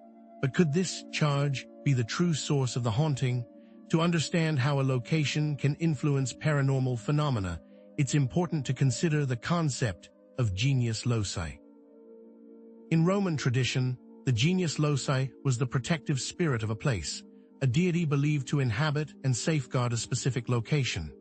But could this charge be the true source of the haunting? To understand how a location can influence paranormal phenomena, it's important to consider the concept of genius loci. In Roman tradition, the genius loci was the protective spirit of a place, a deity believed to inhabit and safeguard a specific location.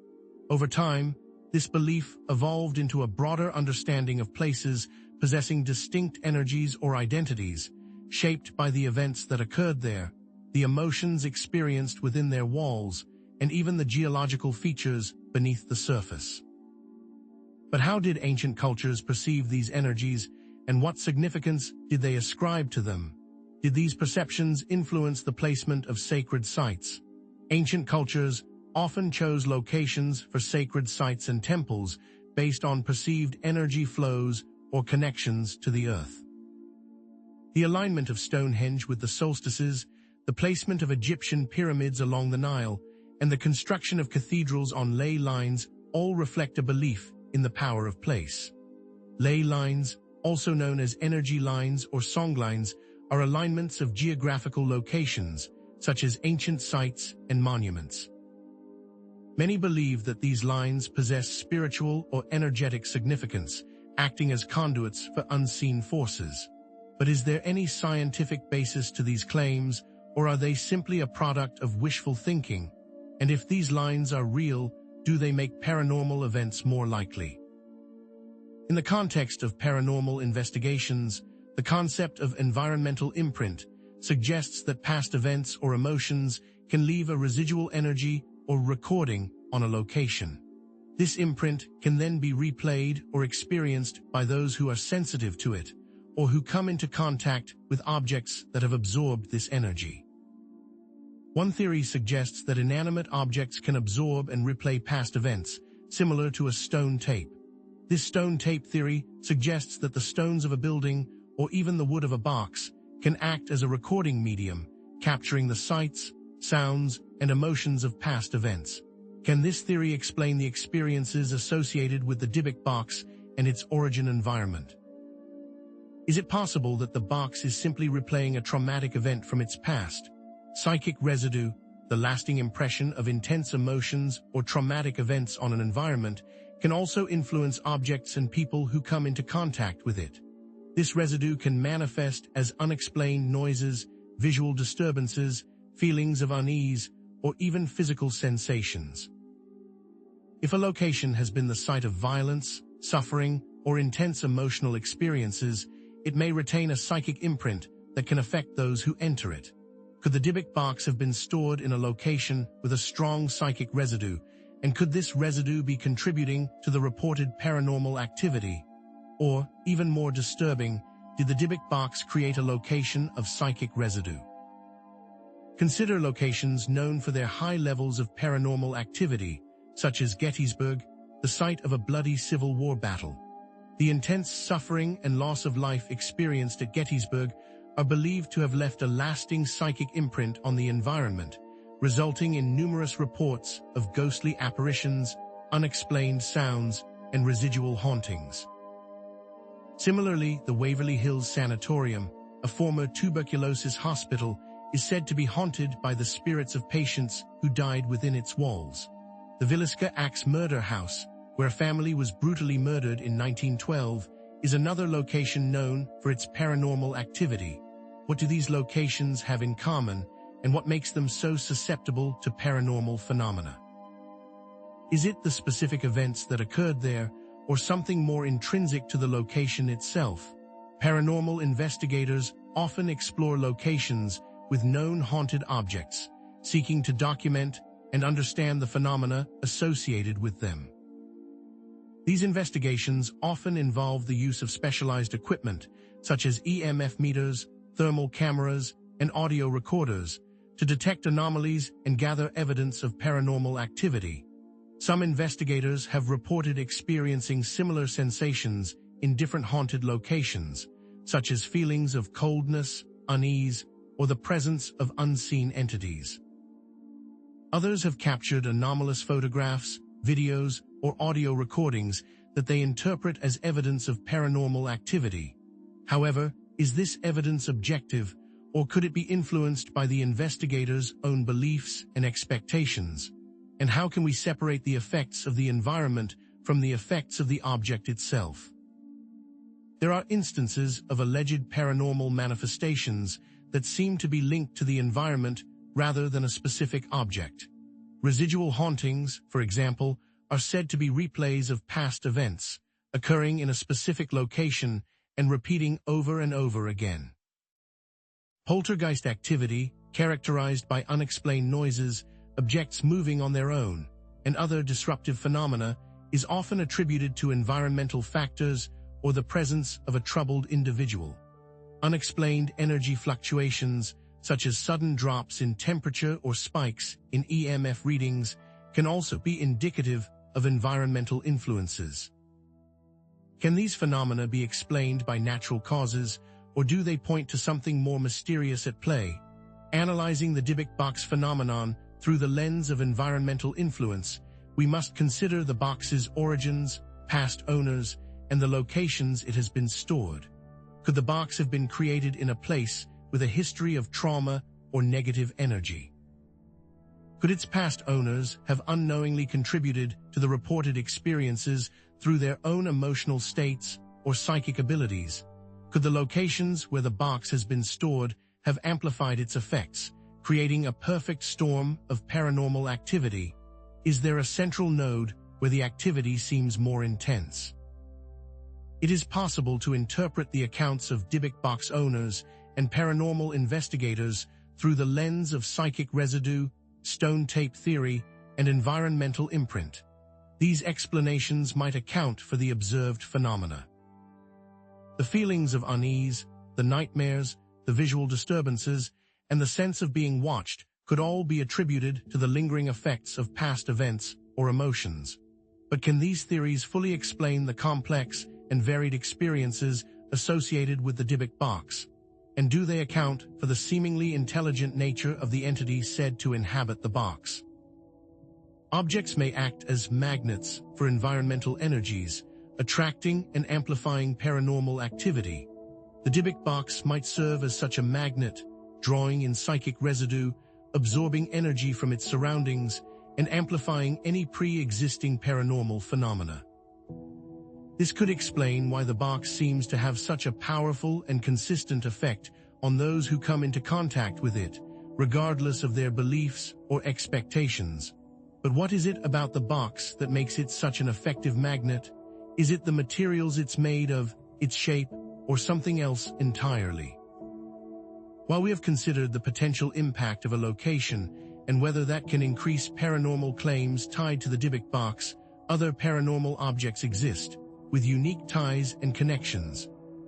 Over time, This belief evolved into a broader understanding of places possessing distinct energies or identities, shaped by the events that occurred there, the emotions experienced within their walls, and even the geological features beneath the surface. But how did ancient cultures perceive these energies, and what significance did they ascribe to them? Did these perceptions influence the placement of sacred sites? Ancient cultures often chose locations for sacred sites and temples based on perceived energy flows or connections to the earth. The alignment of Stonehenge with the solstices, the placement of Egyptian pyramids along the Nile, and the construction of cathedrals on ley lines all reflect a belief in the power of place. Ley lines, also known as energy lines or song lines, are alignments of geographical locations, such as ancient sites and monuments. Many believe that these lines possess spiritual or energetic significance, acting as conduits for unseen forces. But is there any scientific basis to these claims, or are they simply a product of wishful thinking? And if these lines are real, do they make paranormal events more likely? In the context of paranormal investigations, the concept of environmental imprint suggests that past events or emotions can leave a residual energy or recording on a location. This imprint can then be replayed or experienced by those who are sensitive to it, or who come into contact with objects that have absorbed this energy. One theory suggests that inanimate objects can absorb and replay past events, similar to a stone tape. This stone tape theory suggests that the stones of a building, or even the wood of a box, can act as a recording medium, capturing the sights, sounds, and emotions of past events. Can this theory explain the experiences associated with the Dybbuk box and its origin environment? Is it possible that the box is simply replaying a traumatic event from its past? Psychic residue, the lasting impression of intense emotions or traumatic events on an environment, can also influence objects and people who come into contact with it. This residue can manifest as unexplained noises, visual disturbances, feelings of unease, or even physical sensations. If a location has been the site of violence, suffering, or intense emotional experiences, it may retain a psychic imprint that can affect those who enter it. Could the Dybbuk box have been stored in a location with a strong psychic residue, and could this residue be contributing to the reported paranormal activity? Or, even more disturbing, did the Dybbuk box create a location of psychic residue? Consider locations known for their high levels of paranormal activity, such as Gettysburg, the site of a bloody Civil War battle. The intense suffering and loss of life experienced at Gettysburg are believed to have left a lasting psychic imprint on the environment, resulting in numerous reports of ghostly apparitions, unexplained sounds, and residual hauntings. Similarly, the Waverly Hills Sanatorium, a former tuberculosis hospital, is said to be haunted by the spirits of patients who died within its walls. The Villisca Axe Murder House, where a family was brutally murdered in 1912, is another location known for its paranormal activity. What do these locations have in common, and what makes them so susceptible to paranormal phenomena? Is it the specific events that occurred there, or something more intrinsic to the location itself? Paranormal investigators often explore locations with known haunted objects, seeking to document and understand the phenomena associated with them. These investigations often involve the use of specialized equipment, such as EMF meters, thermal cameras, and audio recorders, to detect anomalies and gather evidence of paranormal activity. Some investigators have reported experiencing similar sensations in different haunted locations, such as feelings of coldness, unease, or the presence of unseen entities. Others have captured anomalous photographs, videos, or audio recordings that they interpret as evidence of paranormal activity. However, is this evidence objective, or could it be influenced by the investigators' own beliefs and expectations? And how can we separate the effects of the environment from the effects of the object itself? There are instances of alleged paranormal manifestations that seem to be linked to the environment rather than a specific object. Residual hauntings, for example, are said to be replays of past events, occurring in a specific location and repeating over and over again. Poltergeist activity, characterized by unexplained noises, objects moving on their own, and other disruptive phenomena, is often attributed to environmental factors or the presence of a troubled individual. Unexplained energy fluctuations, such as sudden drops in temperature or spikes in EMF readings, can also be indicative of environmental influences. Can these phenomena be explained by natural causes, or do they point to something more mysterious at play? Analyzing the DYBBUK phenomenon through the lens of environmental influence, we must consider the box's origins, past owners, and the locations it has been stored. Could the box have been created in a place with a history of trauma or negative energy? Could its past owners have unknowingly contributed to the reported experiences through their own emotional states or psychic abilities? Could the locations where the box has been stored have amplified its effects, creating a perfect storm of paranormal activity? Is there a central node where the activity seems more intense? It is possible to interpret the accounts of DYBBUK owners and paranormal investigators through the lens of psychic residue, stone tape theory, and environmental imprint. These explanations might account for the observed phenomena. The feelings of unease, the nightmares, the visual disturbances, and the sense of being watched could all be attributed to the lingering effects of past events or emotions. But can these theories fully explain the complex and varied experiences associated with the DYBBUK? And do they account for the seemingly intelligent nature of the entity said to inhabit the box? Objects may act as magnets for environmental energies, attracting and amplifying paranormal activity. The DYBBUK might serve as such a magnet, drawing in psychic residue, absorbing energy from its surroundings, and amplifying any pre-existing paranormal phenomena. This could explain why the box seems to have such a powerful and consistent effect on those who come into contact with it, regardless of their beliefs or expectations. But what is it about the box that makes it such an effective magnet? Is it the materials it's made of, its shape, or something else entirely? While we have considered the potential impact of a location and whether that can increase paranormal claims tied to the DYBBUK, other paranormal objects exist, with unique ties and connections.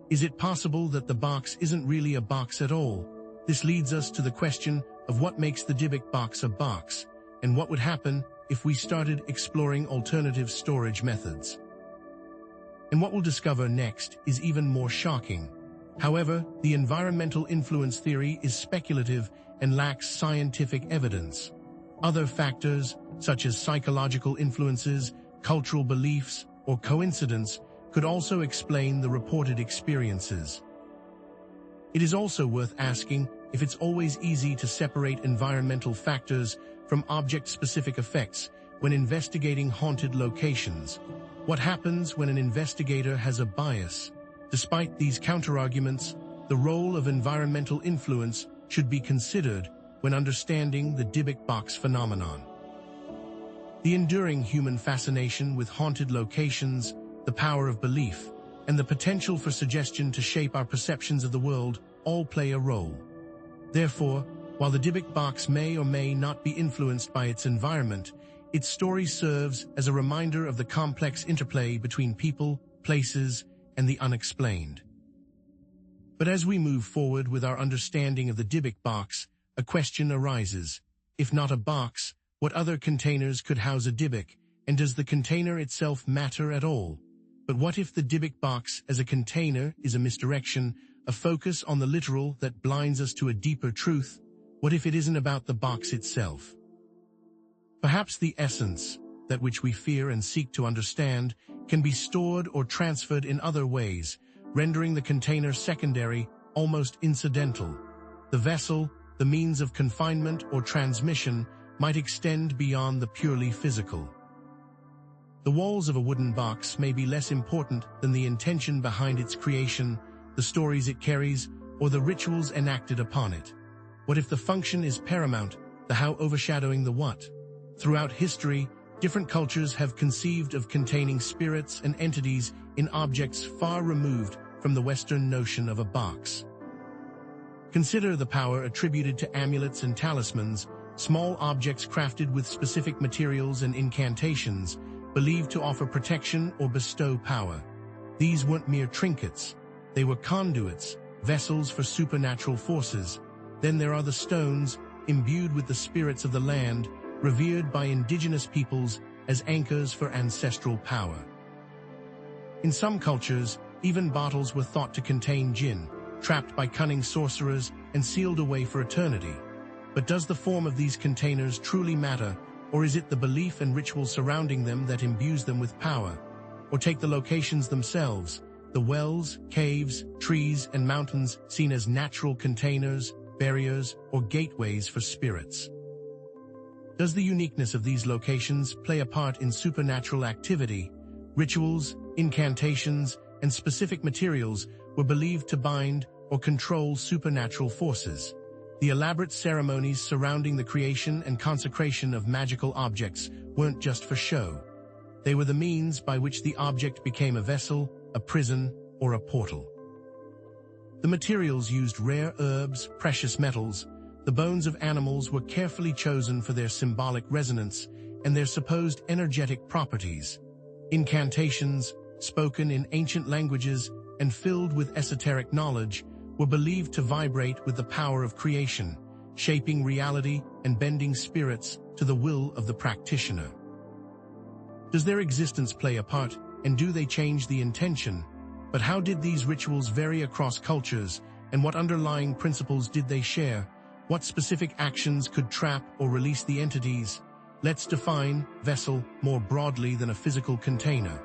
Is it possible that the box isn't really a box at all? This leads us to the question of what makes the DYBBUK a box, and what would happen if we started exploring alternative storage methods. And what we'll discover next is even more shocking. However, the environmental influence theory is speculative and lacks scientific evidence. Other factors, such as psychological influences, cultural beliefs, or coincidence, could also explain the reported experiences. It is also worth asking if it's always easy to separate environmental factors from object-specific effects when investigating haunted locations. What happens when an investigator has a bias? Despite these counterarguments, the role of environmental influence should be considered when understanding the DYBBUK phenomenon. The enduring human fascination with haunted locations, the power of belief, and the potential for suggestion to shape our perceptions of the world all play a role. Therefore, while the DYBBUK may or may not be influenced by its environment, its story serves as a reminder of the complex interplay between people, places, and the unexplained. But as we move forward with our understanding of the DYBBUK, a question arises. If not a box, what other containers could house a DYBBUK, and does the container itself matter at all? But what if the DYBBUK as a container is a misdirection, a focus on the literal that blinds us to a deeper truth? What if it isn't about the box itself? Perhaps the essence, that which we fear and seek to understand, can be stored or transferred in other ways, rendering the container secondary, almost incidental. The vessel, the means of confinement or transmission, might extend beyond the purely physical. The walls of a wooden box may be less important than the intention behind its creation, the stories it carries, or the rituals enacted upon it. What if the function is paramount, the how overshadowing the what? Throughout history, Different cultures have conceived of containing spirits and entities in objects far removed from the Western notion of a box. Consider the power attributed to amulets and talismans, small objects crafted with specific materials and incantations, believed to offer protection or bestow power. These weren't mere trinkets. They were conduits, vessels for supernatural forces. Then there are the stones, imbued with the spirits of the land, revered by indigenous peoples as anchors for ancestral power. In some cultures, even bottles were thought to contain jinn, trapped by cunning sorcerers and sealed away for eternity. But does the form of these containers truly matter, or is it the belief and ritual surrounding them that imbues them with power? Or take the locations themselves, the wells, caves, trees, and mountains seen as natural containers, barriers, or gateways for spirits. Does the uniqueness of these locations play a part in supernatural activity? Rituals, incantations, and specific materials were believed to bind or control supernatural forces. The elaborate ceremonies surrounding the creation and consecration of magical objects weren't just for show. They were the means by which the object became a vessel, a prison, or a portal. The materials used rare herbs, precious metals. The bones of animals were carefully chosen for their symbolic resonance and their supposed energetic properties. Incantations, spoken in ancient languages and filled with esoteric knowledge, were believed to vibrate with the power of creation, shaping reality and bending spirits to the will of the practitioner. Does their existence play a part, and do they change the intention? But how did these rituals vary across cultures, and what underlying principles did they share? What specific actions could trap or release the entities? Let's define vessel more broadly than a physical container.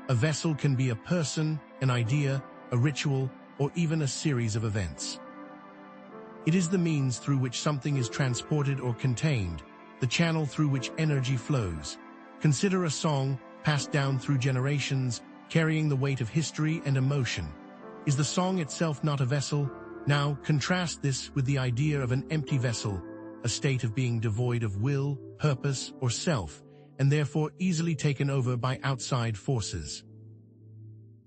A vessel can be a person, an idea, a ritual, or even a series of events. It is the means through which something is transported or contained, the channel through which energy flows. Consider a song passed down through generations, carrying the weight of history and emotion. Is the song itself not a vessel? Now, contrast this with the idea of an empty vessel, a state of being devoid of will, purpose, or self, and therefore easily taken over by outside forces.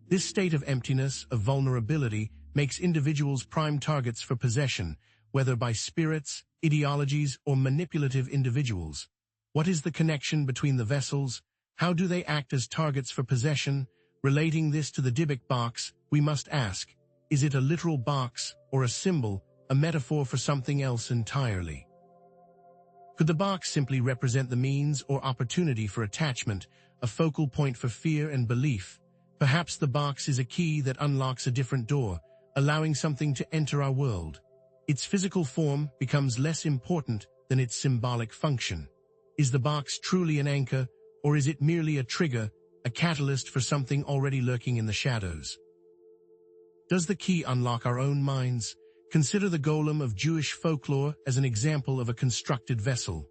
This state of emptiness, of vulnerability, makes individuals prime targets for possession, whether by spirits, ideologies, or manipulative individuals. What is the connection between the vessels? How do they act as targets for possession? Relating this to the Dybbuk box, we must ask, is it a literal box, or a symbol, a metaphor for something else entirely? Could the box simply represent the means or opportunity for attachment, a focal point for fear and belief? Perhaps the box is a key that unlocks a different door, allowing something to enter our world. Its physical form becomes less important than its symbolic function. Is the box truly an anchor, or is it merely a trigger, a catalyst for something already lurking in the shadows? Does the key unlock our own minds? Consider the golem of Jewish folklore as an example of a constructed vessel.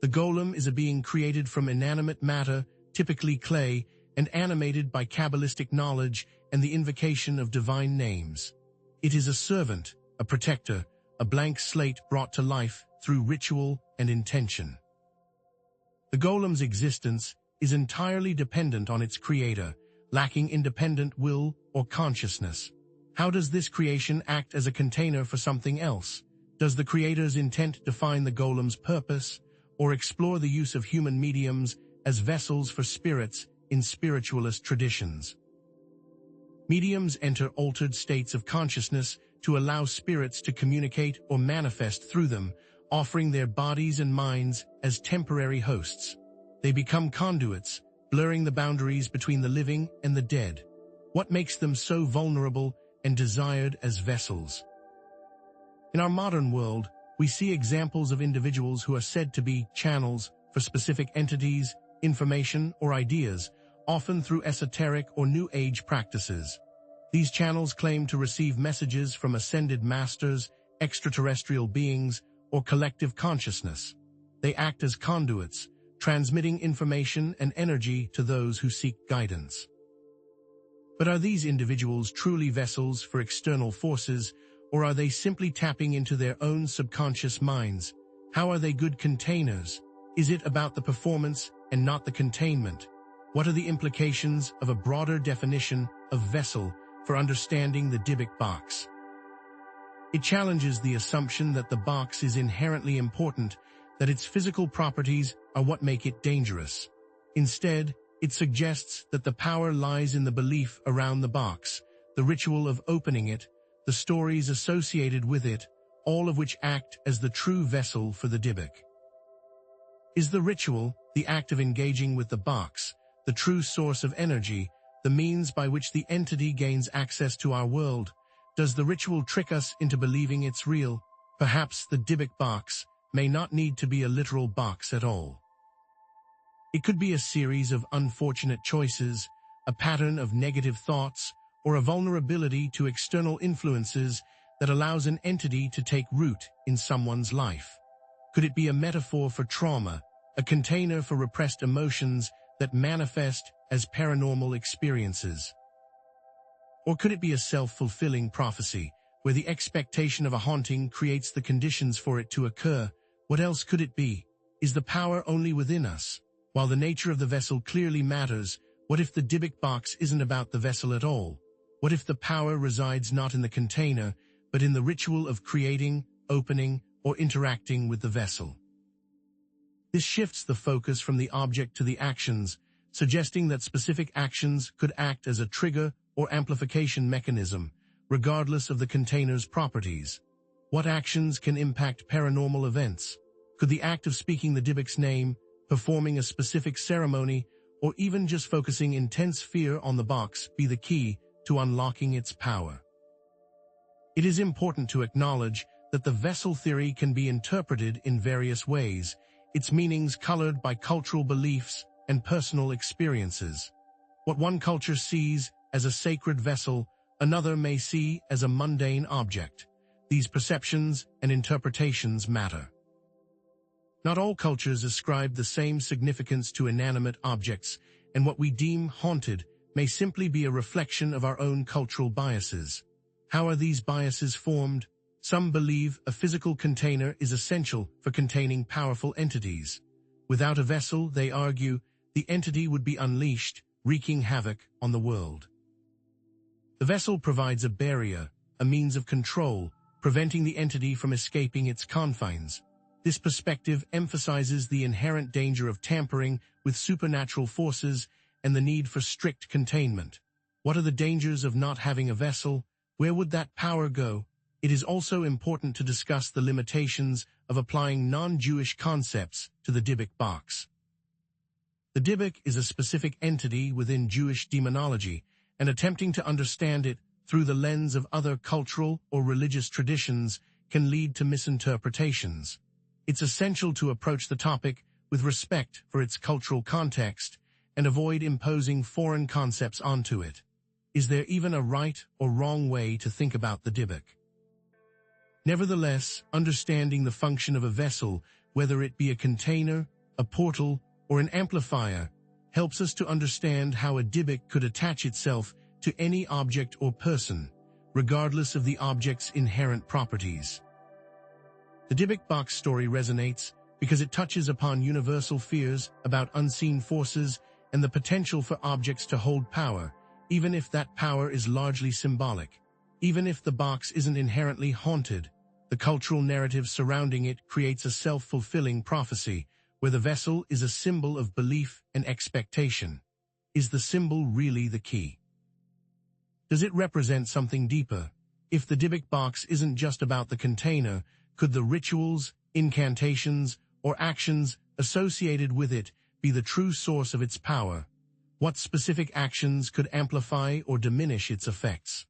The golem is a being created from inanimate matter, typically clay, and animated by Kabbalistic knowledge and the invocation of divine names. It is a servant, a protector, a blank slate brought to life through ritual and intention. The golem's existence is entirely dependent on its creator, lacking independent will or consciousness. How does this creation act as a container for something else? Does the creator's intent define the golem's purpose, or explore the use of human mediums as vessels for spirits in spiritualist traditions? Mediums enter altered states of consciousness to allow spirits to communicate or manifest through them, offering their bodies and minds as temporary hosts. They become conduits, blurring the boundaries between the living and the dead. What makes them so vulnerable and desired as vessels? In our modern world, we see examples of individuals who are said to be channels for specific entities, information, or ideas, often through esoteric or New Age practices. These channels claim to receive messages from ascended masters, extraterrestrial beings, or collective consciousness. They act as conduits, transmitting information and energy to those who seek guidance. But are these individuals truly vessels for external forces, or are they simply tapping into their own subconscious minds? How are they good containers? Is it about the performance and not the containment? What are the implications of a broader definition of vessel for understanding the Dybbuk box? It challenges the assumption that the box is inherently important, that its physical properties are what make it dangerous. Instead, it suggests that the power lies in the belief around the box, the ritual of opening it, the stories associated with it, all of which act as the true vessel for the Dybbuk. Is the ritual, the act of engaging with the box, the true source of energy, the means by which the entity gains access to our world? Does the ritual trick us into believing it's real? Perhaps the Dybbuk box may not need to be a literal box at all. It could be a series of unfortunate choices, a pattern of negative thoughts, or a vulnerability to external influences that allows an entity to take root in someone's life. Could it be a metaphor for trauma, a container for repressed emotions that manifest as paranormal experiences? Or could it be a self-fulfilling prophecy, where the expectation of a haunting creates the conditions for it to occur? What else could it be? Is the power only within us? While the nature of the vessel clearly matters, what if the Dybbuk box isn't about the vessel at all? What if the power resides not in the container, but in the ritual of creating, opening, or interacting with the vessel? This shifts the focus from the object to the actions, suggesting that specific actions could act as a trigger or amplification mechanism, regardless of the container's properties. What actions can impact paranormal events? Could the act of speaking the Dybbuk's name, performing a specific ceremony, or even just focusing intense fear on the box be the key to unlocking its power? It is important to acknowledge that the vessel theory can be interpreted in various ways, its meanings colored by cultural beliefs and personal experiences. What one culture sees as a sacred vessel, another may see as a mundane object. These perceptions and interpretations matter. Not all cultures ascribe the same significance to inanimate objects, and what we deem haunted may simply be a reflection of our own cultural biases. How are these biases formed? Some believe a physical container is essential for containing powerful entities. Without a vessel, they argue, the entity would be unleashed, wreaking havoc on the world. The vessel provides a barrier, a means of control, preventing the entity from escaping its confines. This perspective emphasizes the inherent danger of tampering with supernatural forces and the need for strict containment. What are the dangers of not having a vessel? Where would that power go? It is also important to discuss the limitations of applying non-Jewish concepts to the Dybbuk box. The Dybbuk is a specific entity within Jewish demonology, and attempting to understand it through the lens of other cultural or religious traditions can lead to misinterpretations. It's essential to approach the topic with respect for its cultural context and avoid imposing foreign concepts onto it. Is there even a right or wrong way to think about the Dybbuk? Nevertheless, understanding the function of a vessel, whether it be a container, a portal, or an amplifier, helps us to understand how a Dybbuk could attach itself to any object or person, regardless of the object's inherent properties. The Dybbuk box story resonates because it touches upon universal fears about unseen forces and the potential for objects to hold power, even if that power is largely symbolic. Even if the box isn't inherently haunted, the cultural narrative surrounding it creates a self-fulfilling prophecy, where the vessel is a symbol of belief and expectation. Is the symbol really the key? Does it represent something deeper? If the Dybbuk box isn't just about the container, could the rituals, incantations, or actions associated with it be the true source of its power? What specific actions could amplify or diminish its effects?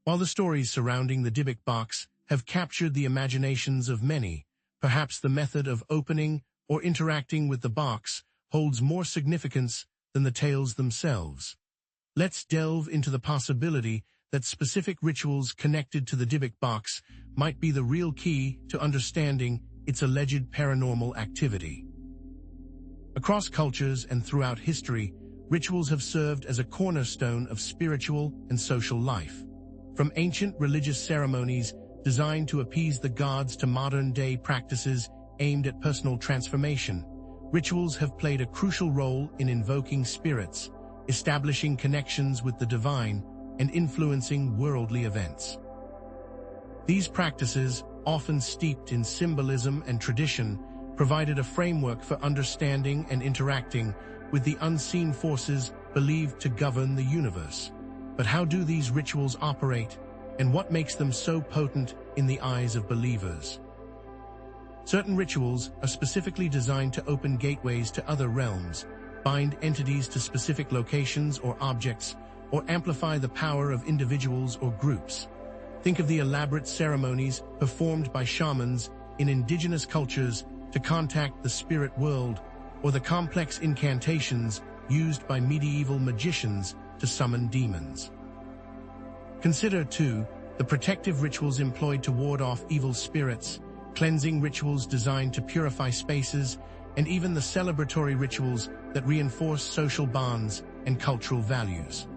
While the stories surrounding the Dybbuk box have captured the imaginations of many, perhaps the method of opening or interacting with the box holds more significance than the tales themselves. Let's delve into the possibility that specific rituals connected to the Dybbuk box might be the real key to understanding its alleged paranormal activity. Across cultures and throughout history, rituals have served as a cornerstone of spiritual and social life. From ancient religious ceremonies designed to appease the gods to modern-day practices aimed at personal transformation, rituals have played a crucial role in invoking spirits, establishing connections with the divine, and influencing worldly events. These practices, often steeped in symbolism and tradition, provided a framework for understanding and interacting with the unseen forces believed to govern the universe. But how do these rituals operate, and what makes them so potent in the eyes of believers? Certain rituals are specifically designed to open gateways to other realms, bind entities to specific locations or objects, or amplify the power of individuals or groups. Think of the elaborate ceremonies performed by shamans in indigenous cultures to contact the spirit world, or the complex incantations used by medieval magicians to summon demons. Consider, too, the protective rituals employed to ward off evil spirits, cleansing rituals designed to purify spaces, and even the celebratory rituals that reinforce social bonds and cultural values.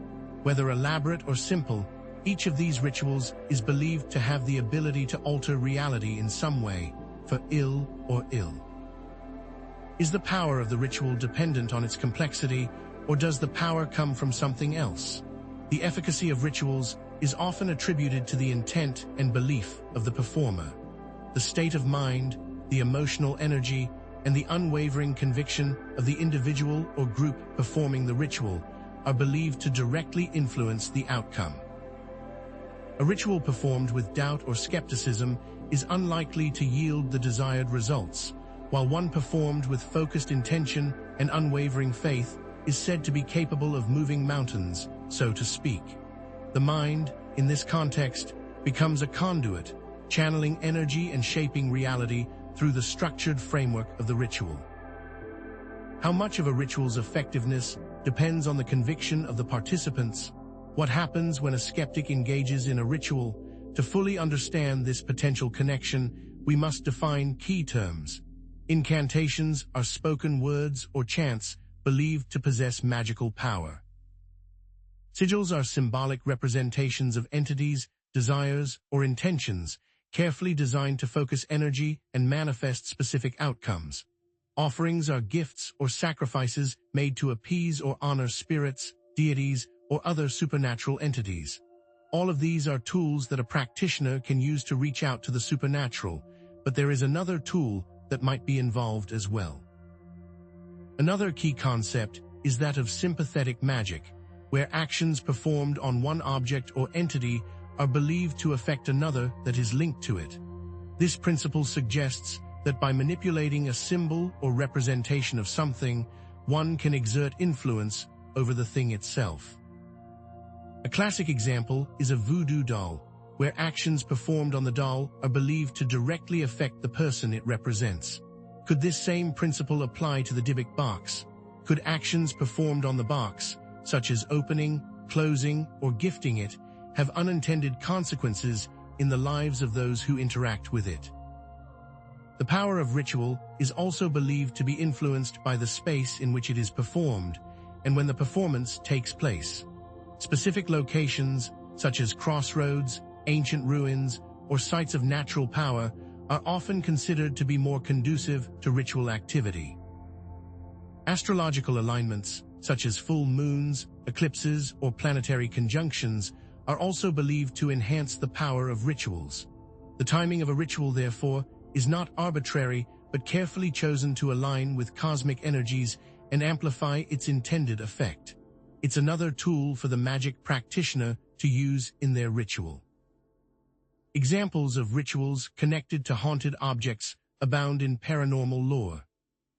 Whether elaborate or simple, each of these rituals is believed to have the ability to alter reality in some way, for ill or ill. Is the power of the ritual dependent on its complexity, or does the power come from something else? The efficacy of rituals is often attributed to the intent and belief of the performer. The state of mind, the emotional energy, and the unwavering conviction of the individual or group performing the ritual are believed to directly influence the outcome. A ritual performed with doubt or skepticism is unlikely to yield the desired results, while one performed with focused intention and unwavering faith is said to be capable of moving mountains, so to speak. The mind, in this context, becomes a conduit, channeling energy and shaping reality through the structured framework of the ritual. How much of a ritual's effectiveness depends on the conviction of the participants. What happens when a skeptic engages in a ritual? To fully understand this potential connection, we must define key terms. Incantations are spoken words or chants believed to possess magical power. Sigils are symbolic representations of entities, desires, or intentions, carefully designed to focus energy and manifest specific outcomes. Offerings are gifts or sacrifices made to appease or honor spirits, deities, or other supernatural entities. All of these are tools that a practitioner can use to reach out to the supernatural, but there is another tool that might be involved as well. Another key concept is that of sympathetic magic, where actions performed on one object or entity are believed to affect another that is linked to it. This principle suggests that by manipulating a symbol or representation of something, one can exert influence over the thing itself. A classic example is a voodoo doll, where actions performed on the doll are believed to directly affect the person it represents. Could this same principle apply to the Dybbuk box? Could actions performed on the box, such as opening, closing, or gifting it, have unintended consequences in the lives of those who interact with it? The power of ritual is also believed to be influenced by the space in which it is performed and when the performance takes place. Specific locations, such as crossroads, ancient ruins, or sites of natural power, are often considered to be more conducive to ritual activity. Astrological alignments, such as full moons, eclipses, or planetary conjunctions, are also believed to enhance the power of rituals. The timing of a ritual, therefore, is not arbitrary, but carefully chosen to align with cosmic energies and amplify its intended effect. It's another tool for the magic practitioner to use in their ritual. Examples of rituals connected to haunted objects abound in paranormal lore.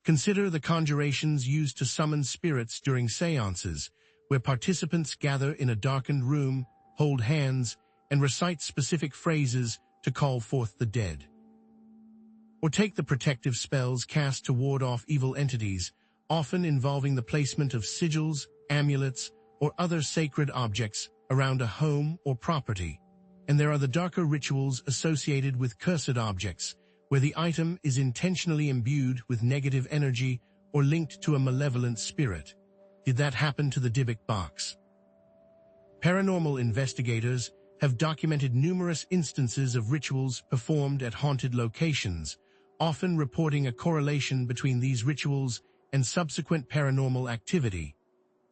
Consider the conjurations used to summon spirits during seances, where participants gather in a darkened room, hold hands, and recite specific phrases to call forth the dead. Or take the protective spells cast to ward off evil entities, often involving the placement of sigils, amulets, or other sacred objects around a home or property. And there are the darker rituals associated with cursed objects, where the item is intentionally imbued with negative energy or linked to a malevolent spirit. Did that happen to the Dybbuk box? Paranormal investigators have documented numerous instances of rituals performed at haunted locations, often reporting a correlation between these rituals and subsequent paranormal activity.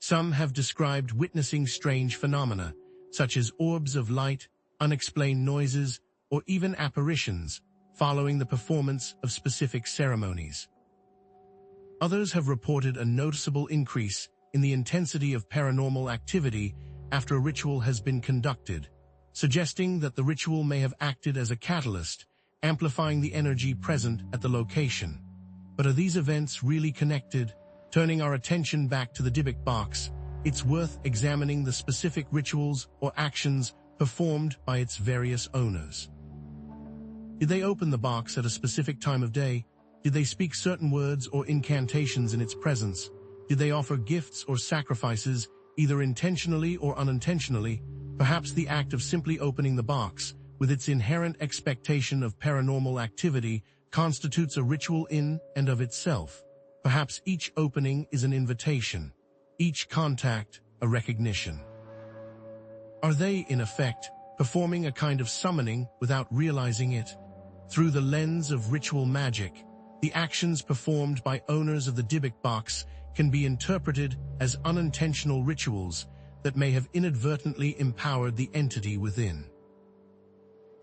Some have described witnessing strange phenomena, such as orbs of light, unexplained noises, or even apparitions, following the performance of specific ceremonies. Others have reported a noticeable increase in the intensity of paranormal activity after a ritual has been conducted, suggesting that the ritual may have acted as a catalyst, amplifying the energy present at the location. But are these events really connected? Turning our attention back to the Dybbuk box, it's worth examining the specific rituals or actions performed by its various owners. Did they open the box at a specific time of day? Did they speak certain words or incantations in its presence? Did they offer gifts or sacrifices, either intentionally or unintentionally? Perhaps the act of simply opening the box, with its inherent expectation of paranormal activity, constitutes a ritual in and of itself. Perhaps each opening is an invitation, each contact a recognition. Are they, in effect, performing a kind of summoning without realizing it? Through the lens of ritual magic, the actions performed by owners of the Dybbuk box can be interpreted as unintentional rituals that may have inadvertently empowered the entity within.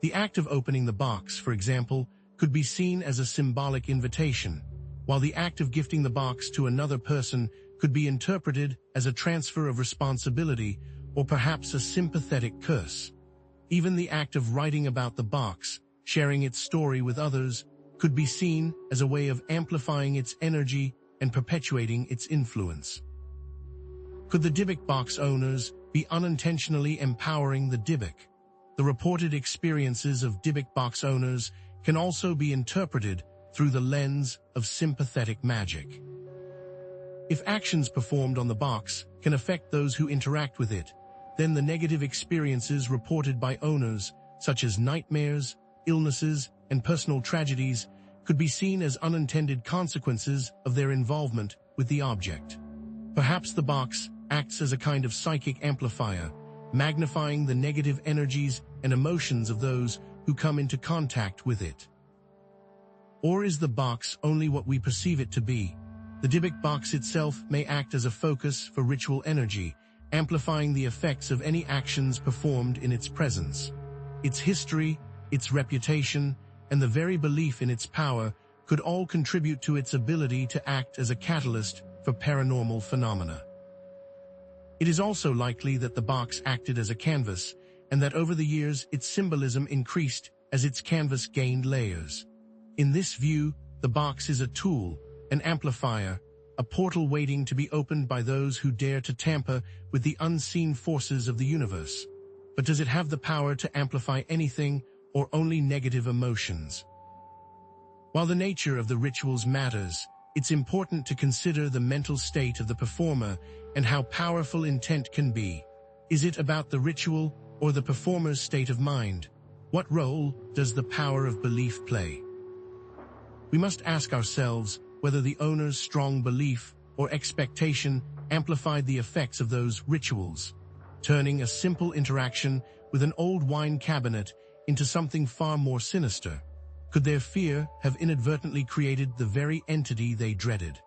The act of opening the box, for example, could be seen as a symbolic invitation, while the act of gifting the box to another person could be interpreted as a transfer of responsibility or perhaps a sympathetic curse. Even the act of writing about the box, sharing its story with others, could be seen as a way of amplifying its energy and perpetuating its influence. Could the Dybbuk box owners be unintentionally empowering the Dybbuk? The reported experiences of Dybbuk box owners can also be interpreted through the lens of sympathetic magic. If actions performed on the box can affect those who interact with it, then the negative experiences reported by owners, such as nightmares, illnesses, and personal tragedies, could be seen as unintended consequences of their involvement with the object. Perhaps the box acts as a kind of psychic amplifier, magnifying the negative energies and emotions of those who come into contact with it. Or is the box only what we perceive it to be? The Dybbuk box itself may act as a focus for ritual energy, amplifying the effects of any actions performed in its presence. Its history, its reputation, and the very belief in its power could all contribute to its ability to act as a catalyst for paranormal phenomena. It is also likely that the box acted as a canvas, and that over the years its symbolism increased as its canvas gained layers. In this view, the box is a tool, an amplifier, a portal waiting to be opened by those who dare to tamper with the unseen forces of the universe. But does it have the power to amplify anything or only negative emotions? While the nature of the rituals matters, it's important to consider the mental state of the performer and how powerful intent can be. Is it about the ritual or the performer's state of mind? What role does the power of belief play? We must ask ourselves whether the owner's strong belief or expectation amplified the effects of those rituals, turning a simple interaction with an old wine cabinet into something far more sinister. Could their fear have inadvertently created the very entity they dreaded?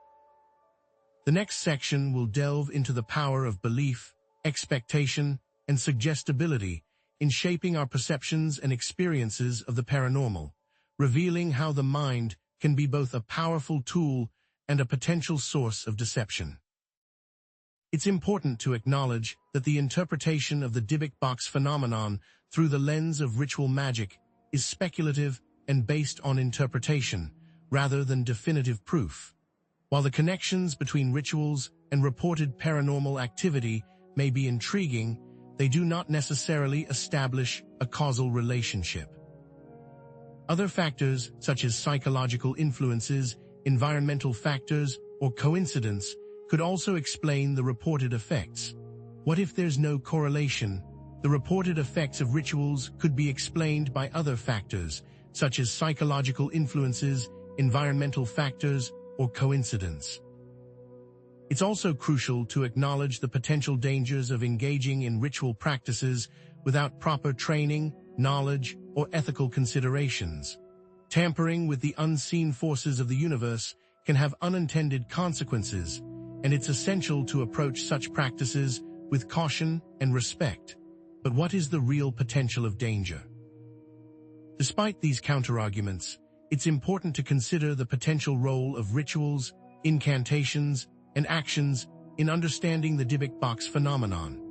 The next section will delve into the power of belief, expectation, and suggestibility in shaping our perceptions and experiences of the paranormal, revealing how the mind can be both a powerful tool and a potential source of deception. It's important to acknowledge that the interpretation of the Dybbuk box phenomenon through the lens of ritual magic is speculative and based on interpretation, rather than definitive proof. While the connections between rituals and reported paranormal activity may be intriguing, they do not necessarily establish a causal relationship. Other factors, such as psychological influences, environmental factors, or coincidence, could also explain the reported effects. What if there's no correlation? The reported effects of rituals could be explained by other factors, such as psychological influences, environmental factors, or coincidence. It's also crucial to acknowledge the potential dangers of engaging in ritual practices without proper training, knowledge, or ethical considerations. Tampering with the unseen forces of the universe can have unintended consequences, and it's essential to approach such practices with caution and respect. But what is the real potential of danger? Despite these counterarguments, it's important to consider the potential role of rituals, incantations, and actions in understanding the DYBBUK phenomenon.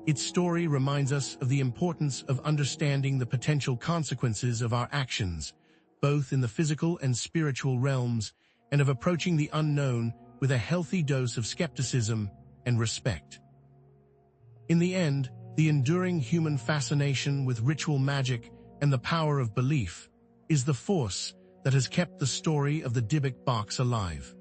Its story reminds us of the importance of understanding the potential consequences of our actions, both in the physical and spiritual realms, and of approaching the unknown with a healthy dose of skepticism and respect. In the end, the enduring human fascination with ritual magic and the power of belief is the force that has kept the story of the DYBBUK alive.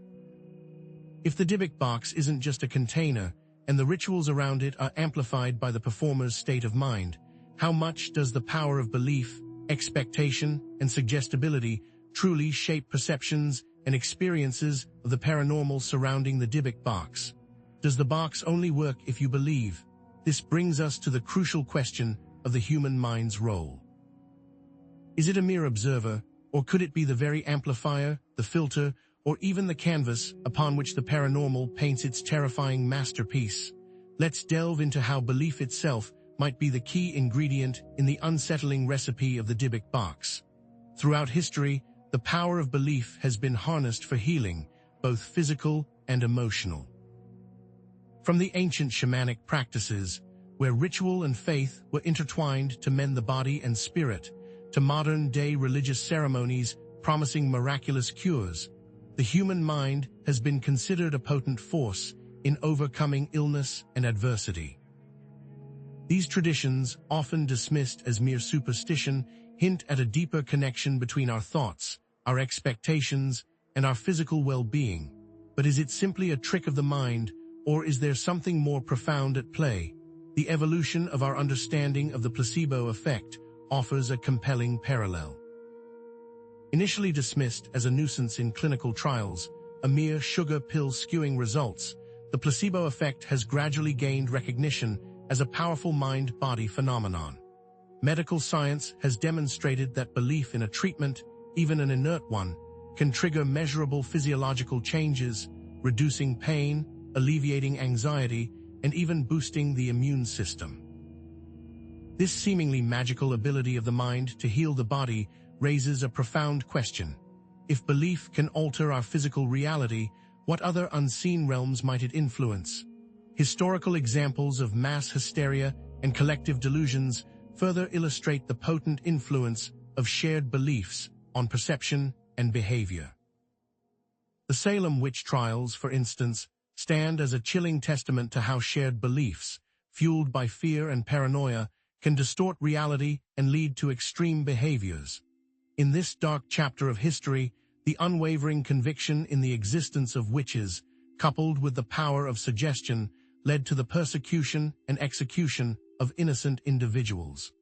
If the DYBBUK isn't just a container, and the rituals around it are amplified by the performer's state of mind, how much does the power of belief, expectation, and suggestibility truly shape perceptions and experiences of the paranormal surrounding the DYBBUK? Does the box only work if you believe? This brings us to the crucial question of the human mind's role. Is it a mere observer, or could it be the very amplifier, the filter, or even the canvas upon which the paranormal paints its terrifying masterpiece? Let's delve into how belief itself might be the key ingredient in the unsettling recipe of the DYBBUK. Throughout history, the power of belief has been harnessed for healing, both physical and emotional. From the ancient shamanic practices, where ritual and faith were intertwined to mend the body and spirit, to modern-day religious ceremonies promising miraculous cures, the human mind has been considered a potent force in overcoming illness and adversity. These traditions, often dismissed as mere superstition, hint at a deeper connection between our thoughts, our expectations, and our physical well-being. But is it simply a trick of the mind, or is there something more profound at play? The evolution of our understanding of the placebo effect offers a compelling parallel. Initially dismissed as a nuisance in clinical trials, a mere sugar pill skewing results, the placebo effect has gradually gained recognition as a powerful mind-body phenomenon. Medical science has demonstrated that belief in a treatment, even an inert one, can trigger measurable physiological changes, reducing pain, alleviating anxiety, and even boosting the immune system. This seemingly magical ability of the mind to heal the body raises a profound question. If belief can alter our physical reality, what other unseen realms might it influence? Historical examples of mass hysteria and collective delusions further illustrate the potent influence of shared beliefs on perception and behavior. The Salem witch trials, for instance, stand as a chilling testament to how shared beliefs, fueled by fear and paranoia, can distort reality and lead to extreme behaviors. In this dark chapter of history, the unwavering conviction in the existence of witches, coupled with the power of suggestion, led to the persecution and execution of innocent individuals.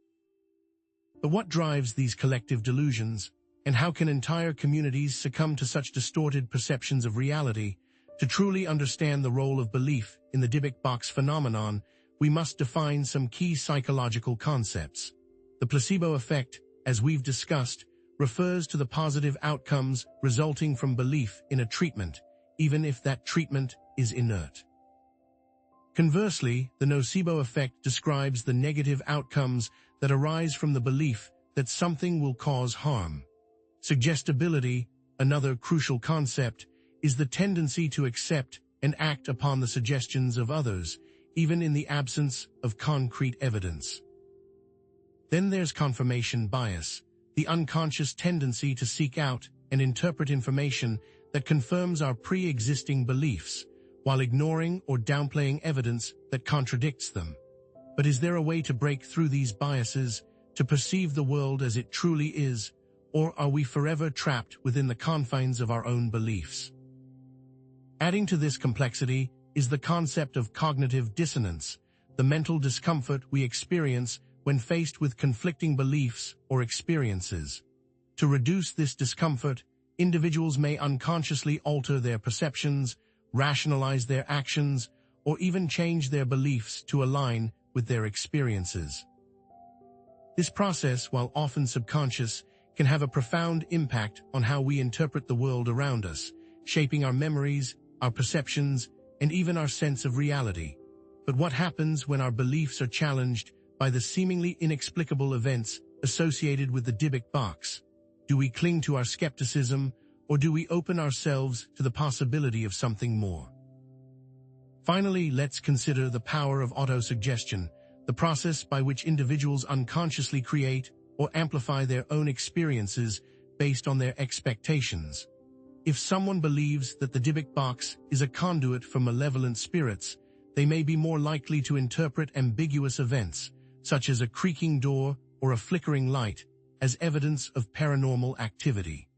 But what drives these collective delusions, and how can entire communities succumb to such distorted perceptions of reality? To truly understand the role of belief in the DYBBUK phenomenon, we must define some key psychological concepts. The placebo effect, as we've discussed, refers to the positive outcomes resulting from belief in a treatment, even if that treatment is inert. Conversely, the nocebo effect describes the negative outcomes that arise from the belief that something will cause harm. Suggestibility, another crucial concept, is the tendency to accept and act upon the suggestions of others, even in the absence of concrete evidence. Then there's confirmation bias, the unconscious tendency to seek out and interpret information that confirms our pre-existing beliefs, while ignoring or downplaying evidence that contradicts them. But is there a way to break through these biases, to perceive the world as it truly is, or are we forever trapped within the confines of our own beliefs? Adding to this complexity is the concept of cognitive dissonance, the mental discomfort we experience when faced with conflicting beliefs or experiences. To reduce this discomfort, individuals may unconsciously alter their perceptions, rationalize their actions, or even change their beliefs to align with their experiences. This process, while often subconscious, can have a profound impact on how we interpret the world around us, shaping our memories, our perceptions, and even our sense of reality. But what happens when our beliefs are challenged by the seemingly inexplicable events associated with the Dybbuk box? Do we cling to our skepticism, or do we open ourselves to the possibility of something more? Finally, let's consider the power of autosuggestion, the process by which individuals unconsciously create or amplify their own experiences based on their expectations. If someone believes that the Dybbuk box is a conduit for malevolent spirits, they may be more likely to interpret ambiguous events, such as a creaking door or a flickering light, as evidence of paranormal activity.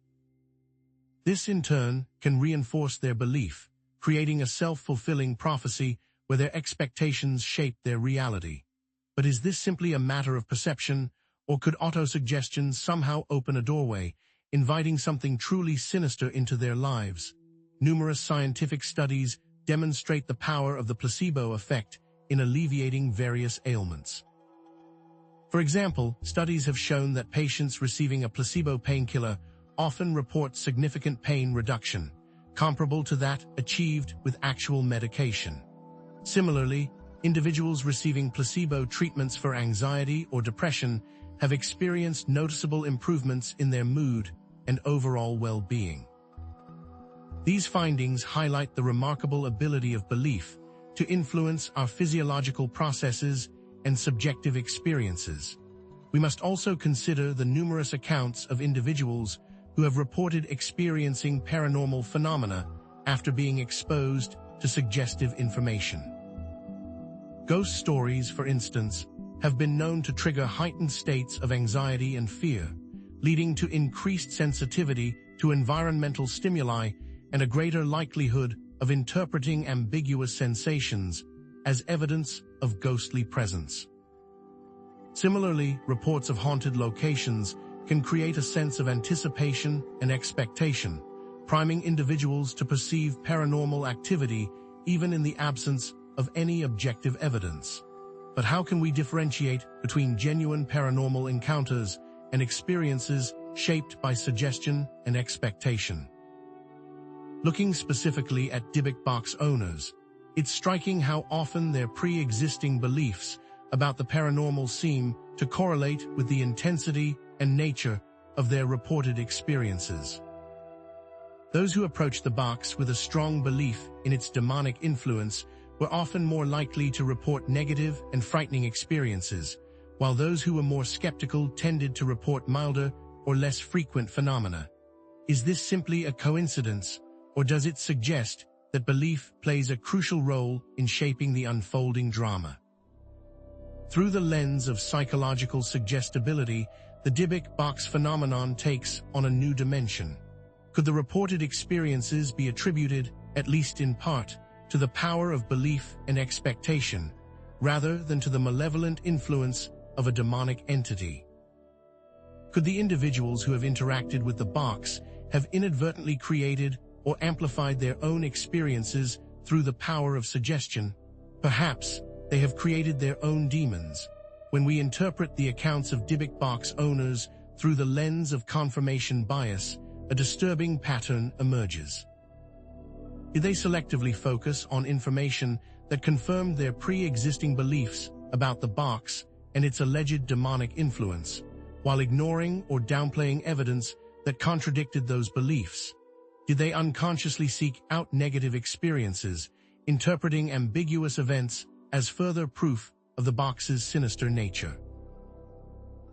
This, in turn, can reinforce their belief, creating a self-fulfilling prophecy where their expectations shape their reality. But is this simply a matter of perception, or could autosuggestion somehow open a doorway, inviting something truly sinister into their lives? Numerous scientific studies demonstrate the power of the placebo effect in alleviating various ailments. For example, studies have shown that patients receiving a placebo painkiller often report significant pain reduction, comparable to that achieved with actual medication. Similarly, individuals receiving placebo treatments for anxiety or depression have experienced noticeable improvements in their mood and overall well-being. These findings highlight the remarkable ability of belief to influence our physiological processes and subjective experiences. We must also consider the numerous accounts of individuals who have reported experiencing paranormal phenomena after being exposed to suggestive information. Ghost stories, for instance, have been known to trigger heightened states of anxiety and fear, leading to increased sensitivity to environmental stimuli and a greater likelihood of interpreting ambiguous sensations as evidence of ghostly presence. Similarly, reports of haunted locations can create a sense of anticipation and expectation, priming individuals to perceive paranormal activity even in the absence of any objective evidence. But how can we differentiate between genuine paranormal encounters and experiences shaped by suggestion and expectation? Looking specifically at Dybbuk box owners, it's striking how often their pre-existing beliefs about the paranormal seem to correlate with the intensity and nature of their reported experiences. Those who approach the box with a strong belief in its demonic influence were often more likely to report negative and frightening experiences, while those who were more skeptical tended to report milder or less frequent phenomena. Is this simply a coincidence, or does it suggest that belief plays a crucial role in shaping the unfolding drama? Through the lens of psychological suggestibility, the Dybbuk box phenomenon takes on a new dimension. Could the reported experiences be attributed, at least in part, to the power of belief and expectation, rather than to the malevolent influence of a demonic entity? Could the individuals who have interacted with the box have inadvertently created or amplified their own experiences through the power of suggestion? Perhaps they have created their own demons. When we interpret the accounts of Dybbuk box owners through the lens of confirmation bias, a disturbing pattern emerges. Did they selectively focus on information that confirmed their pre-existing beliefs about the box and its alleged demonic influence, while ignoring or downplaying evidence that contradicted those beliefs? Did they unconsciously seek out negative experiences, interpreting ambiguous events as further proof of the box's sinister nature?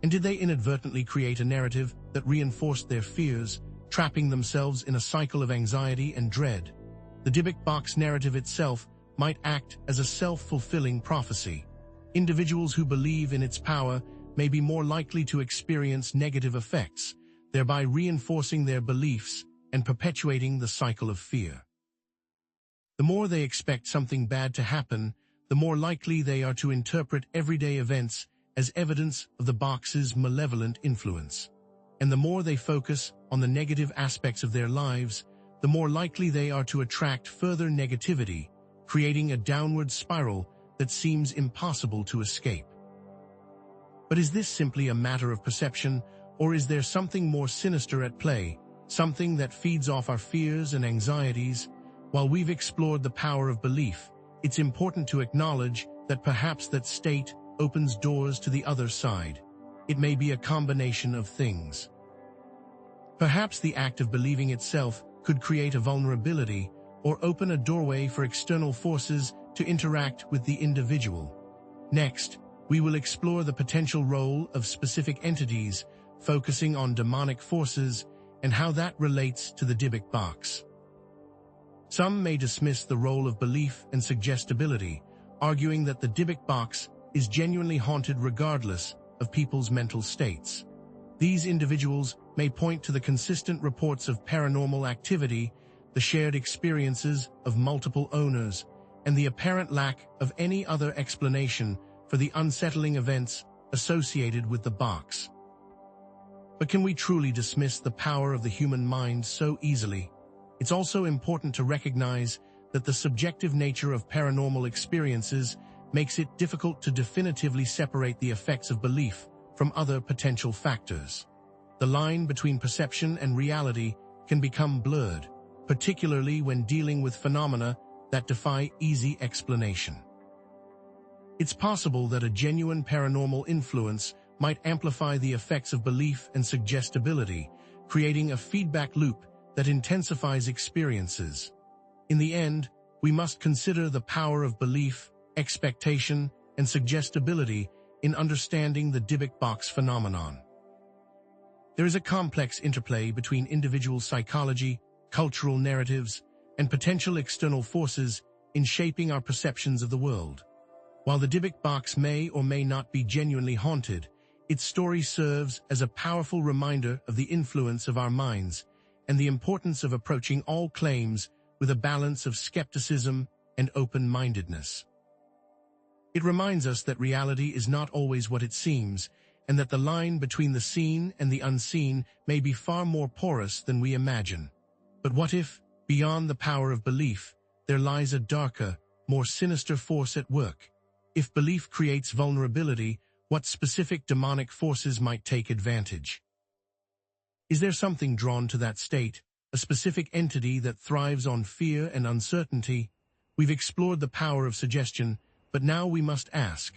And did they inadvertently create a narrative that reinforced their fears, trapping themselves in a cycle of anxiety and dread? The Dybbuk box narrative itself might act as a self-fulfilling prophecy. Individuals who believe in its power may be more likely to experience negative effects, thereby reinforcing their beliefs and perpetuating the cycle of fear. The more they expect something bad to happen, the more likely they are to interpret everyday events as evidence of the box's malevolent influence. And the more they focus on the negative aspects of their lives, the more likely they are to attract further negativity, creating a downward spiral that seems impossible to escape. But is this simply a matter of perception, Or is there something more sinister at play, something that feeds off our fears and anxieties? While we've explored the power of belief, it's important to acknowledge that perhaps that state opens doors to the other side. It may be a combination of things. Perhaps the act of believing itself could create a vulnerability or open a doorway for external forces to interact with the individual. Next, we will explore the potential role of specific entities, focusing on demonic forces and how that relates to the Dybbuk box. Some may dismiss the role of belief and suggestibility, arguing that the Dybbuk box is genuinely haunted regardless of people's mental states. These individuals may point to the consistent reports of paranormal activity, the shared experiences of multiple owners, and the apparent lack of any other explanation for the unsettling events associated with the box. But can we truly dismiss the power of the human mind so easily? It's also important to recognize that the subjective nature of paranormal experiences makes it difficult to definitively separate the effects of belief from other potential factors. The line between perception and reality can become blurred, particularly when dealing with phenomena that defy easy explanation. It's possible that a genuine paranormal influence might amplify the effects of belief and suggestibility, creating a feedback loop that intensifies experiences. In the end, we must consider the power of belief, expectation, and suggestibility in understanding the Dybbuk box phenomenon. There is a complex interplay between individual psychology, cultural narratives, and potential external forces in shaping our perceptions of the world. While the Dybbuk box may or may not be genuinely haunted, its story serves as a powerful reminder of the influence of our minds and the importance of approaching all claims with a balance of skepticism and open-mindedness. It reminds us that reality is not always what it seems, and that the line between the seen and the unseen may be far more porous than we imagine. But what if, beyond the power of belief, there lies a darker, more sinister force at work? If belief creates vulnerability, what specific demonic forces might take advantage? Is there something drawn to that state, a specific entity that thrives on fear and uncertainty? We've explored the power of suggestion, but now we must ask,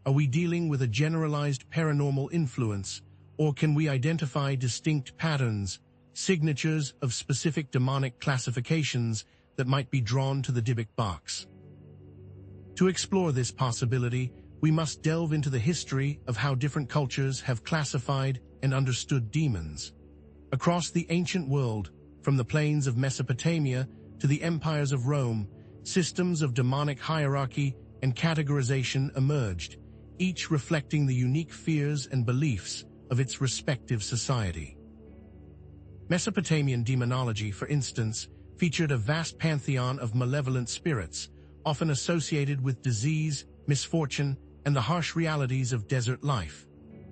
are we dealing with a generalized paranormal influence, or can we identify distinct patterns, signatures of specific demonic classifications that might be drawn to the Dybbuk box? To explore this possibility, we must delve into the history of how different cultures have classified and understood demons. Across the ancient world, from the plains of Mesopotamia to the empires of Rome, systems of demonic hierarchy and categorization emerged, each reflecting the unique fears and beliefs of its respective society. Mesopotamian demonology, for instance, featured a vast pantheon of malevolent spirits, often associated with disease, misfortune, and the harsh realities of desert life.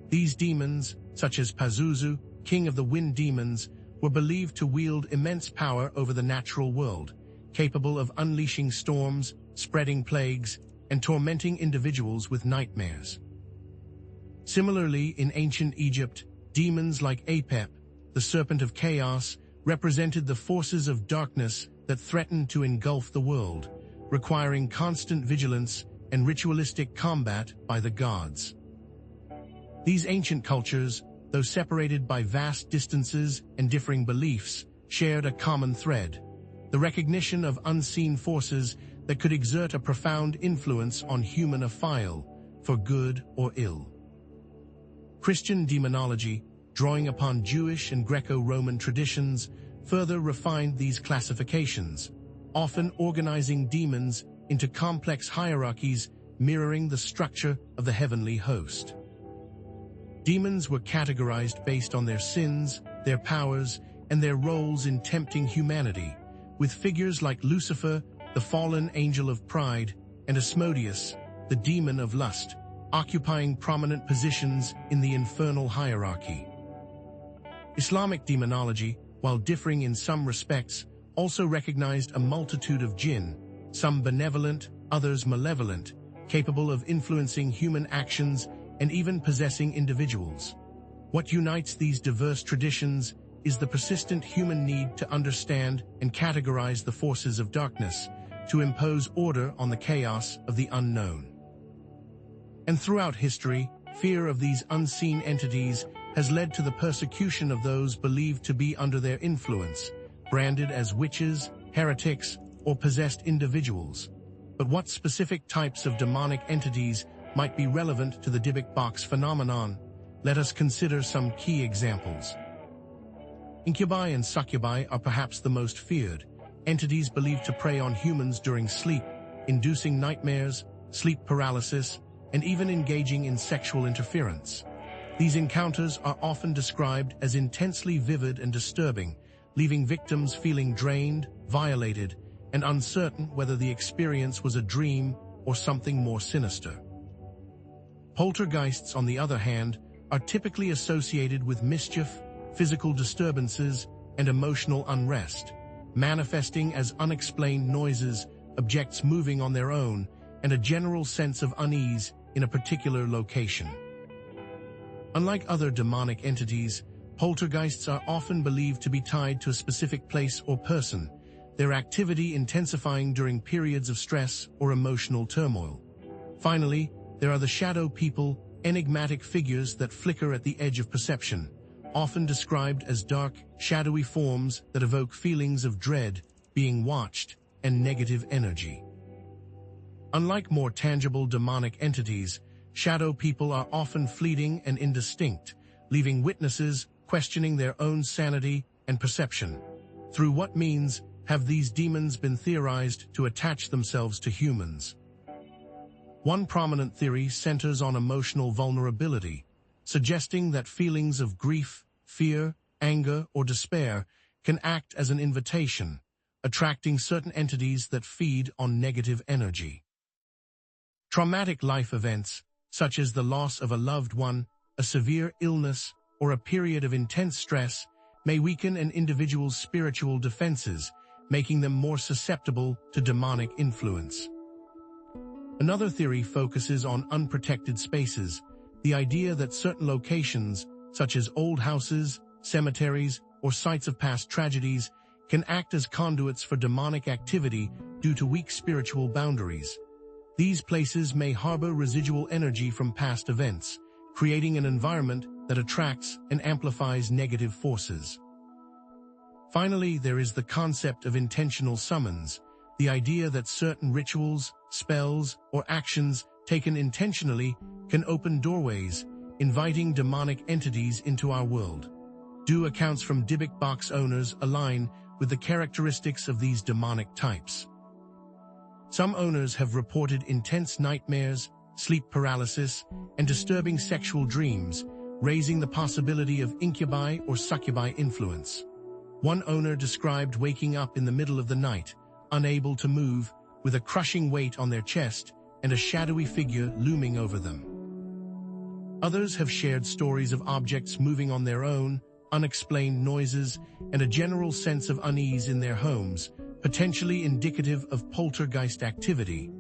These demons, such as Pazuzu, king of the wind demons, were believed to wield immense power over the natural world, capable of unleashing storms, spreading plagues, and tormenting individuals with nightmares. Similarly, in ancient Egypt, demons like Apep, the serpent of chaos, represented the forces of darkness that threatened to engulf the world, requiring constant vigilance and ritualistic combat by the gods. These ancient cultures, though separated by vast distances and differing beliefs, shared a common thread: the recognition of unseen forces that could exert a profound influence on human affairs, for good or ill. Christian demonology, drawing upon Jewish and Greco-Roman traditions, further refined these classifications, often organizing demons into complex hierarchies mirroring the structure of the heavenly host. Demons were categorized based on their sins, their powers, and their roles in tempting humanity, with figures like Lucifer, the fallen angel of pride, and Asmodeus, the demon of lust, occupying prominent positions in the infernal hierarchy. Islamic demonology, while differing in some respects, also recognized a multitude of jinn, some benevolent, others malevolent, capable of influencing human actions and even possessing individuals. What unites these diverse traditions is the persistent human need to understand and categorize the forces of darkness, to impose order on the chaos of the unknown. And throughout history, fear of these unseen entities has led to the persecution of those believed to be under their influence, branded as witches, heretics, or possessed individuals. But what specific types of demonic entities might be relevant to the DYBBUK phenomenon? Let us consider some key examples. Incubi and succubi are perhaps the most feared, entities believed to prey on humans during sleep, inducing nightmares, sleep paralysis, and even engaging in sexual interference. These encounters are often described as intensely vivid and disturbing, leaving victims feeling drained, violated, and uncertain whether the experience was a dream or something more sinister. Poltergeists, on the other hand, are typically associated with mischief, physical disturbances, and emotional unrest, manifesting as unexplained noises, objects moving on their own, and a general sense of unease in a particular location. Unlike other demonic entities, poltergeists are often believed to be tied to a specific place or person, their activity intensifying during periods of stress or emotional turmoil. Finally, there are the shadow people, enigmatic figures that flicker at the edge of perception, often described as dark, shadowy forms that evoke feelings of dread, being watched, and negative energy. Unlike more tangible demonic entities, shadow people are often fleeting and indistinct, leaving witnesses questioning their own sanity and perception. Through what means have these demons been theorized to attach themselves to humans? One prominent theory centers on emotional vulnerability, suggesting that feelings of grief, fear, anger, or despair can act as an invitation, attracting certain entities that feed on negative energy. Traumatic life events, such as the loss of a loved one, a severe illness, or a period of intense stress, may weaken an individual's spiritual defenses, making them more susceptible to demonic influence. Another theory focuses on unprotected spaces, the idea that certain locations, such as old houses, cemeteries, or sites of past tragedies, can act as conduits for demonic activity due to weak spiritual boundaries. These places may harbor residual energy from past events, creating an environment that attracts and amplifies negative forces. Finally, there is the concept of intentional summons, the idea that certain rituals, spells, or actions taken intentionally can open doorways, inviting demonic entities into our world. Accounts from DYBBUK owners align with the characteristics of these demonic types. Some owners have reported intense nightmares, sleep paralysis, and disturbing sexual dreams, raising the possibility of incubi or succubi influence. One owner described waking up in the middle of the night, unable to move, with a crushing weight on their chest and a shadowy figure looming over them. Others have shared stories of objects moving on their own, unexplained noises, and a general sense of unease in their homes, potentially indicative of poltergeist activity.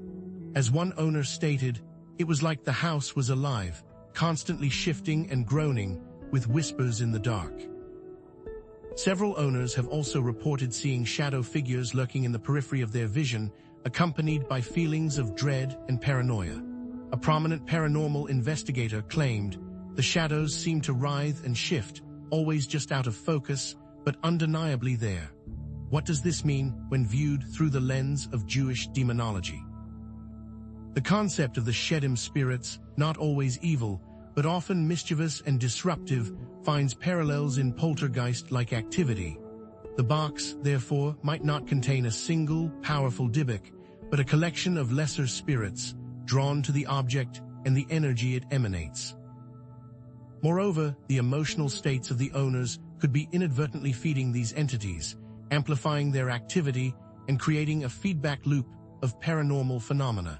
As one owner stated, it was like the house was alive, constantly shifting and groaning, with whispers in the dark. Several owners have also reported seeing shadow figures lurking in the periphery of their vision, accompanied by feelings of dread and paranoia. A prominent paranormal investigator claimed, "The shadows seem to writhe and shift, always just out of focus, but undeniably there." What does this mean when viewed through the lens of Jewish demonology? The concept of the Shedim spirits, not always evil, but often mischievous and disruptive, finds parallels in poltergeist-like activity. The box, therefore, might not contain a single, powerful DYBBUK, but a collection of lesser spirits, drawn to the object and the energy it emanates. Moreover, the emotional states of the owners could be inadvertently feeding these entities, amplifying their activity and creating a feedback loop of paranormal phenomena.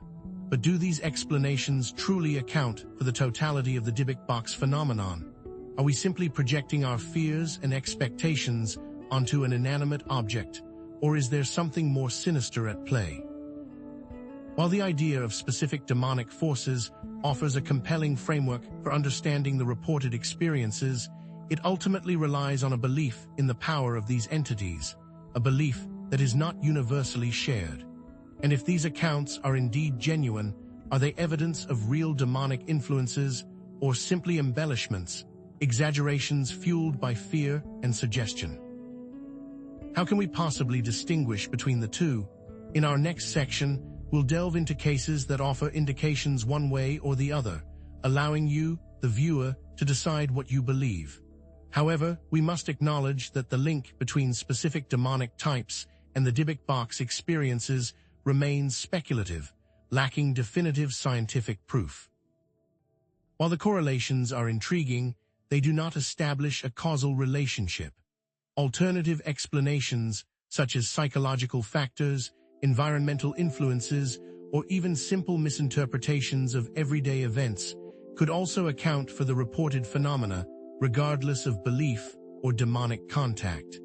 But do these explanations truly account for the totality of the DYBBUK phenomenon? Are we simply projecting our fears and expectations onto an inanimate object, or is there something more sinister at play? While the idea of specific demonic forces offers a compelling framework for understanding the reported experiences, it ultimately relies on a belief in the power of these entities, a belief that is not universally shared. And if these accounts are indeed genuine, are they evidence of real demonic influences or simply embellishments, exaggerations fueled by fear and suggestion? How can we possibly distinguish between the two? In our next section, we'll delve into cases that offer indications one way or the other, allowing you, the viewer, to decide what you believe. However, we must acknowledge that the link between specific demonic types and the DYBBUK experiences remains speculative, lacking definitive scientific proof. While the correlations are intriguing, they do not establish a causal relationship. Alternative explanations, such as psychological factors, environmental influences, or even simple misinterpretations of everyday events, could also account for the reported phenomena, regardless of belief or demonic contact.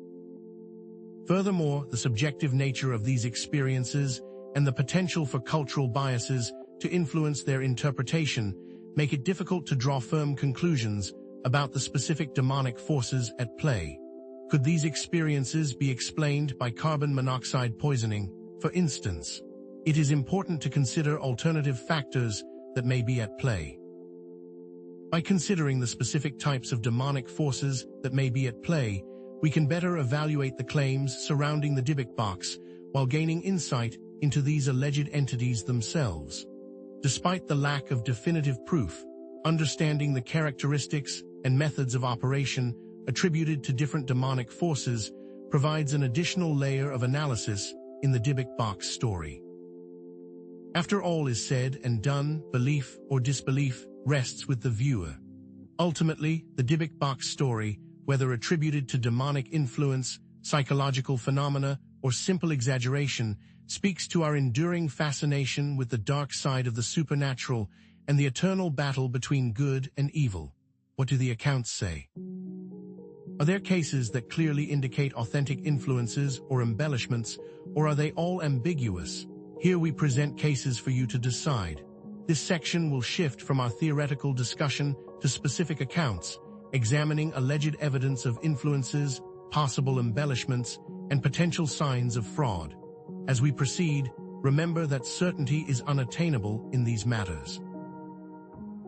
Furthermore, the subjective nature of these experiences and the potential for cultural biases to influence their interpretation make it difficult to draw firm conclusions about the specific demonic forces at play. Could these experiences be explained by carbon monoxide poisoning, for instance? It is important to consider alternative factors that may be at play. By considering the specific types of demonic forces that may be at play, we can better evaluate the claims surrounding the DYBBUK while gaining insight into these alleged entities themselves. Despite the lack of definitive proof, understanding the characteristics and methods of operation attributed to different demonic forces provides an additional layer of analysis in the DYBBUK story. After all is said and done, belief or disbelief rests with the viewer. Ultimately, the DYBBUK story, whether attributed to demonic influence, psychological phenomena, or simple exaggeration, speaks to our enduring fascination with the dark side of the supernatural and the eternal battle between good and evil. What do the accounts say? Are there cases that clearly indicate authentic influences or embellishments, or are they all ambiguous? Here we present cases for you to decide. This section will shift from our theoretical discussion to specific accounts, examining alleged evidence of influences, possible embellishments, and potential signs of fraud. As we proceed, remember that certainty is unattainable in these matters.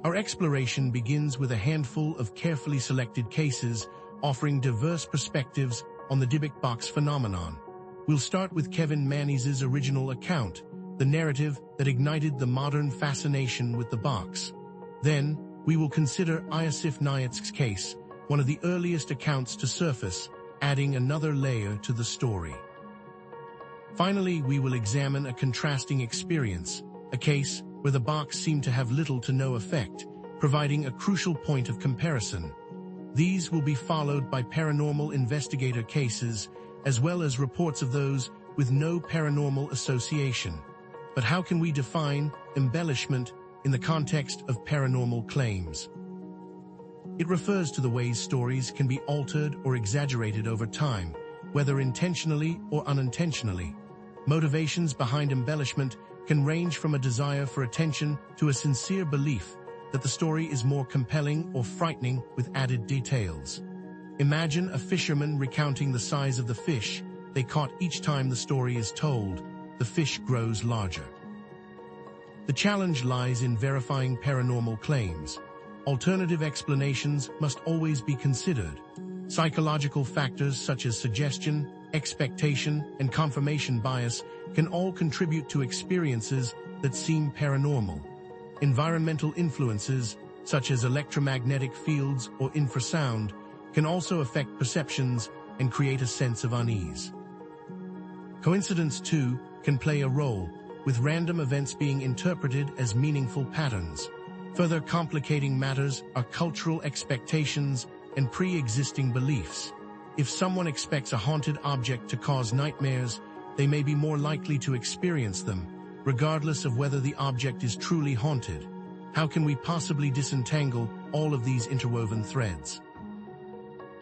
Our exploration begins with a handful of carefully selected cases offering diverse perspectives on the DYBBUK phenomenon. We'll start with Kevin Mannies's original account, the narrative that ignited the modern fascination with the box. Then, we will consider Iosif Nyats's case, one of the earliest accounts to surface, adding another layer to the story. Finally, we will examine a contrasting experience, a case where the box seemed to have little to no effect, providing a crucial point of comparison. These will be followed by paranormal investigator cases, as well as reports of those with no paranormal association. But how can we define embellishment in the context of paranormal claims? It refers to the ways stories can be altered or exaggerated over time, whether intentionally or unintentionally. Motivations behind embellishment can range from a desire for attention to a sincere belief that the story is more compelling or frightening with added details. Imagine a fisherman recounting the size of the fish they caught each time the story is told. The fish grows larger. The challenge lies in verifying paranormal claims. Alternative explanations must always be considered. Psychological factors such as suggestion, expectation, and confirmation bias can all contribute to experiences that seem paranormal. Environmental influences, such as electromagnetic fields or infrasound, can also affect perceptions and create a sense of unease. Coincidence, too, can play a role, with random events being interpreted as meaningful patterns. Further complicating matters are cultural expectations and pre-existing beliefs. If someone expects a haunted object to cause nightmares, they may be more likely to experience them, regardless of whether the object is truly haunted. How can we possibly disentangle all of these interwoven threads?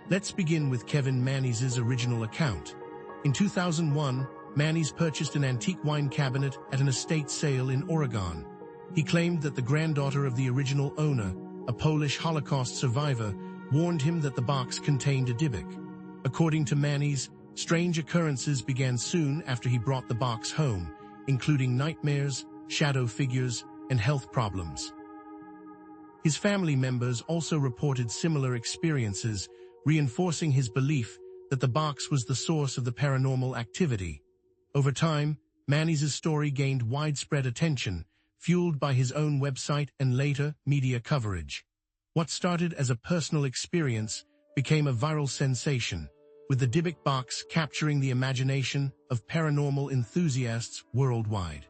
Let's begin with Kevin Mannies's original account. In 2001, Manny's purchased an antique wine cabinet at an estate sale in Oregon. He claimed that the granddaughter of the original owner, a Polish Holocaust survivor, warned him that the box contained a dybbuk. According to Manny's, strange occurrences began soon after he brought the box home, including nightmares, shadow figures, and health problems. His family members also reported similar experiences, reinforcing his belief that the box was the source of the paranormal activity. Over time, Manny's story gained widespread attention, fueled by his own website and later media coverage. What started as a personal experience became a viral sensation, with the Dybbuk box capturing the imagination of paranormal enthusiasts worldwide.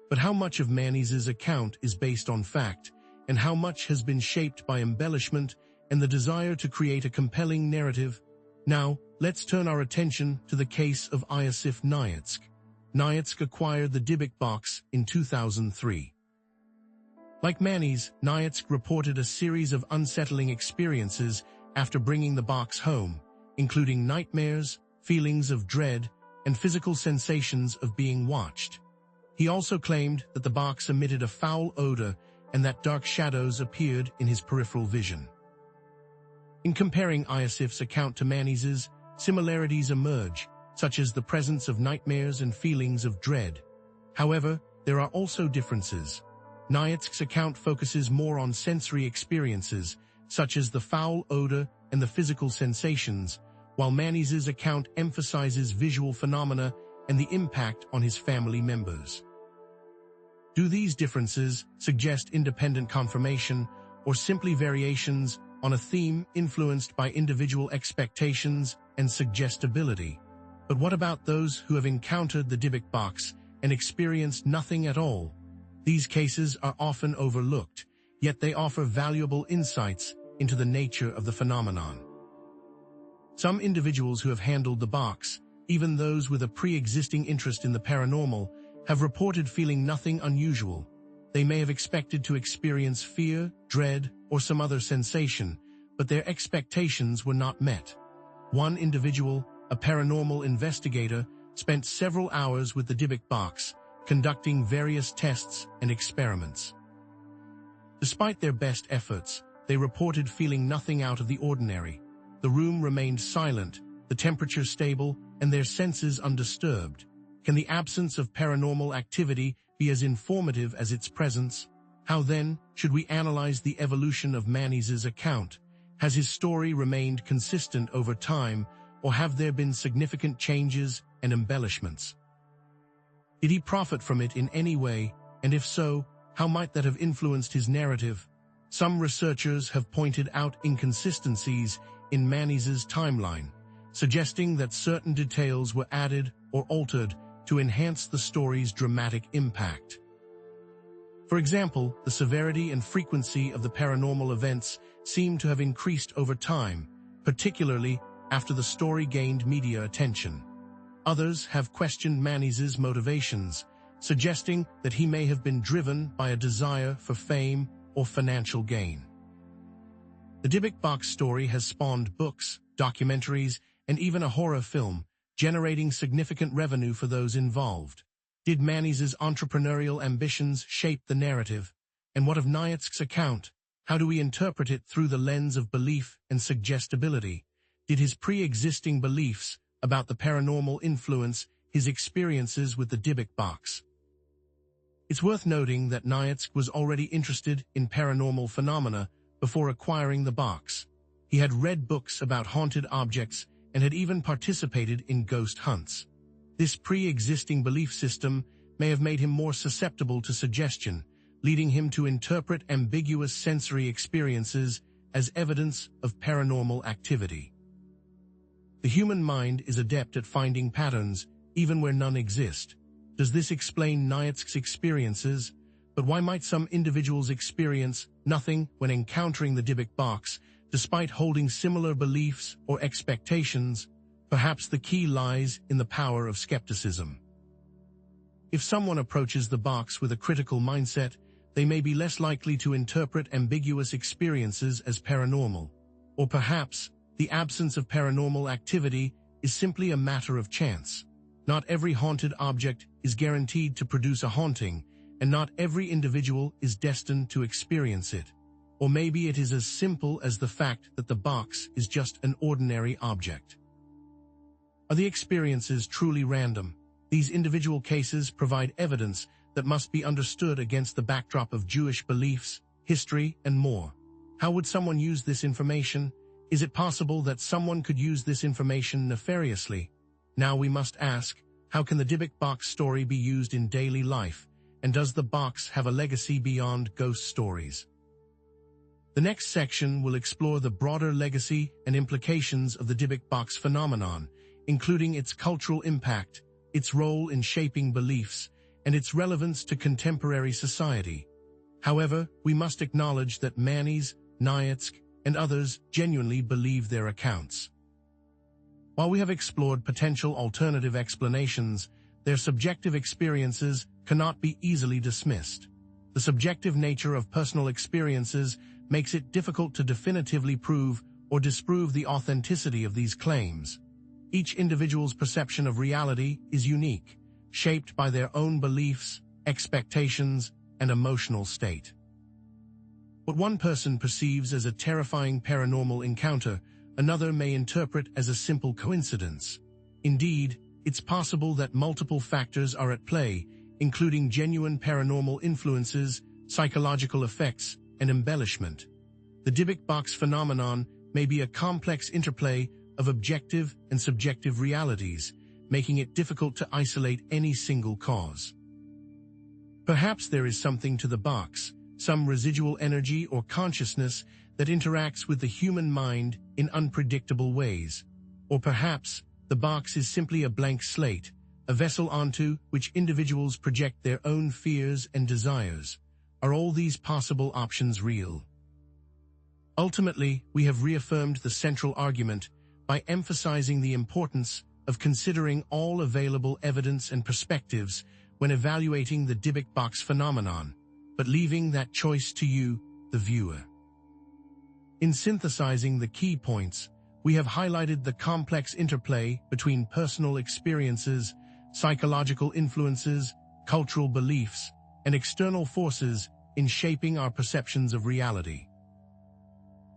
But how much of Manny's account is based on fact, and how much has been shaped by embellishment and the desire to create a compelling narrative? Now, let's turn our attention to the case of Iosif Nhatsk. Nhatsk acquired the Dybbuk box in 2003. Like Manny's, Nhatsk reported a series of unsettling experiences after bringing the box home, including nightmares, feelings of dread, and physical sensations of being watched. He also claimed that the box emitted a foul odor and that dark shadows appeared in his peripheral vision. In comparing Iosif's account to Manny's, similarities emerge, such as the presence of nightmares and feelings of dread. However, there are also differences. Nhatsk's account focuses more on sensory experiences, such as the foul odor and the physical sensations, while Manny's account emphasizes visual phenomena and the impact on his family members. Do these differences suggest independent confirmation or simply variations on a theme influenced by individual expectations and suggestibility? But what about those who have encountered the Dybbuk box and experienced nothing at all? These cases are often overlooked, yet they offer valuable insights into the nature of the phenomenon. Some individuals who have handled the box, even those with a pre-existing interest in the paranormal, have reported feeling nothing unusual. They may have expected to experience fear, dread, or some other sensation, but their expectations were not met. One individual, a paranormal investigator, spent several hours with the Dybbuk box, conducting various tests and experiments. Despite their best efforts, they reported feeling nothing out of the ordinary. The room remained silent, the temperature stable, and their senses undisturbed. Can the absence of paranormal activity be as informative as its presence? How then should we analyze the evolution of Manny's account? Has his story remained consistent over time, or have there been significant changes and embellishments? Did he profit from it in any way, and if so, how might that have influenced his narrative? Some researchers have pointed out inconsistencies in Manny's timeline, suggesting that certain details were added or altered to enhance the story's dramatic impact. For example, the severity and frequency of the paranormal events seem to have increased over time, particularly after the story gained media attention. Others have questioned Manny's motivations, suggesting that he may have been driven by a desire for fame or financial gain. The Dybbuk box story has spawned books, documentaries, and even a horror film, generating significant revenue for those involved. Did Manny's entrepreneurial ambitions shape the narrative? And what of Nhatsk's account? How do we interpret it through the lens of belief and suggestibility? Did his pre-existing beliefs about the paranormal influence his experiences with the Dybbuk box? It's worth noting that Nhatsk was already interested in paranormal phenomena before acquiring the box. He had read books about haunted objects and had even participated in ghost hunts. This pre-existing belief system may have made him more susceptible to suggestion, leading him to interpret ambiguous sensory experiences as evidence of paranormal activity. The human mind is adept at finding patterns, even where none exist. Does this explain Nhatsk's experiences? But why might some individuals experience nothing when encountering the Dybbuk box, despite holding similar beliefs or expectations? Perhaps the key lies in the power of skepticism. If someone approaches the box with a critical mindset, they may be less likely to interpret ambiguous experiences as paranormal. Or perhaps the absence of paranormal activity is simply a matter of chance. Not every haunted object is guaranteed to produce a haunting, and not every individual is destined to experience it. Or maybe it is as simple as the fact that the box is just an ordinary object. Are the experiences truly random? These individual cases provide evidence that must be understood against the backdrop of Jewish beliefs, history, and more. How would someone use this information? Is it possible that someone could use this information nefariously? Now we must ask, how can the DYBBUK story be used in daily life, and does the box have a legacy beyond ghost stories? The next section will explore the broader legacy and implications of the DYBBUK phenomenon, including its cultural impact, its role in shaping beliefs, and its relevance to contemporary society. However, we must acknowledge that Manis, Nhat, and others genuinely believe their accounts. While we have explored potential alternative explanations, their subjective experiences cannot be easily dismissed. The subjective nature of personal experiences makes it difficult to definitively prove or disprove the authenticity of these claims. Each individual's perception of reality is unique, shaped by their own beliefs, expectations, and emotional state. What one person perceives as a terrifying paranormal encounter, another may interpret as a simple coincidence. Indeed, it's possible that multiple factors are at play, including genuine paranormal influences, psychological effects, and embellishment. The DYBBUK phenomenon may be a complex interplay of objective and subjective realities, making it difficult to isolate any single cause. Perhaps there is something to the box, some residual energy or consciousness that interacts with the human mind in unpredictable ways. Or perhaps the box is simply a blank slate, a vessel onto which individuals project their own fears and desires. Are all these possible options real? Ultimately, we have reaffirmed the central argument by emphasizing the importance of considering all available evidence and perspectives when evaluating the DYBBUK phenomenon, but leaving that choice to you, the viewer. In synthesizing the key points, we have highlighted the complex interplay between personal experiences, psychological influences, cultural beliefs, and external forces in shaping our perceptions of reality.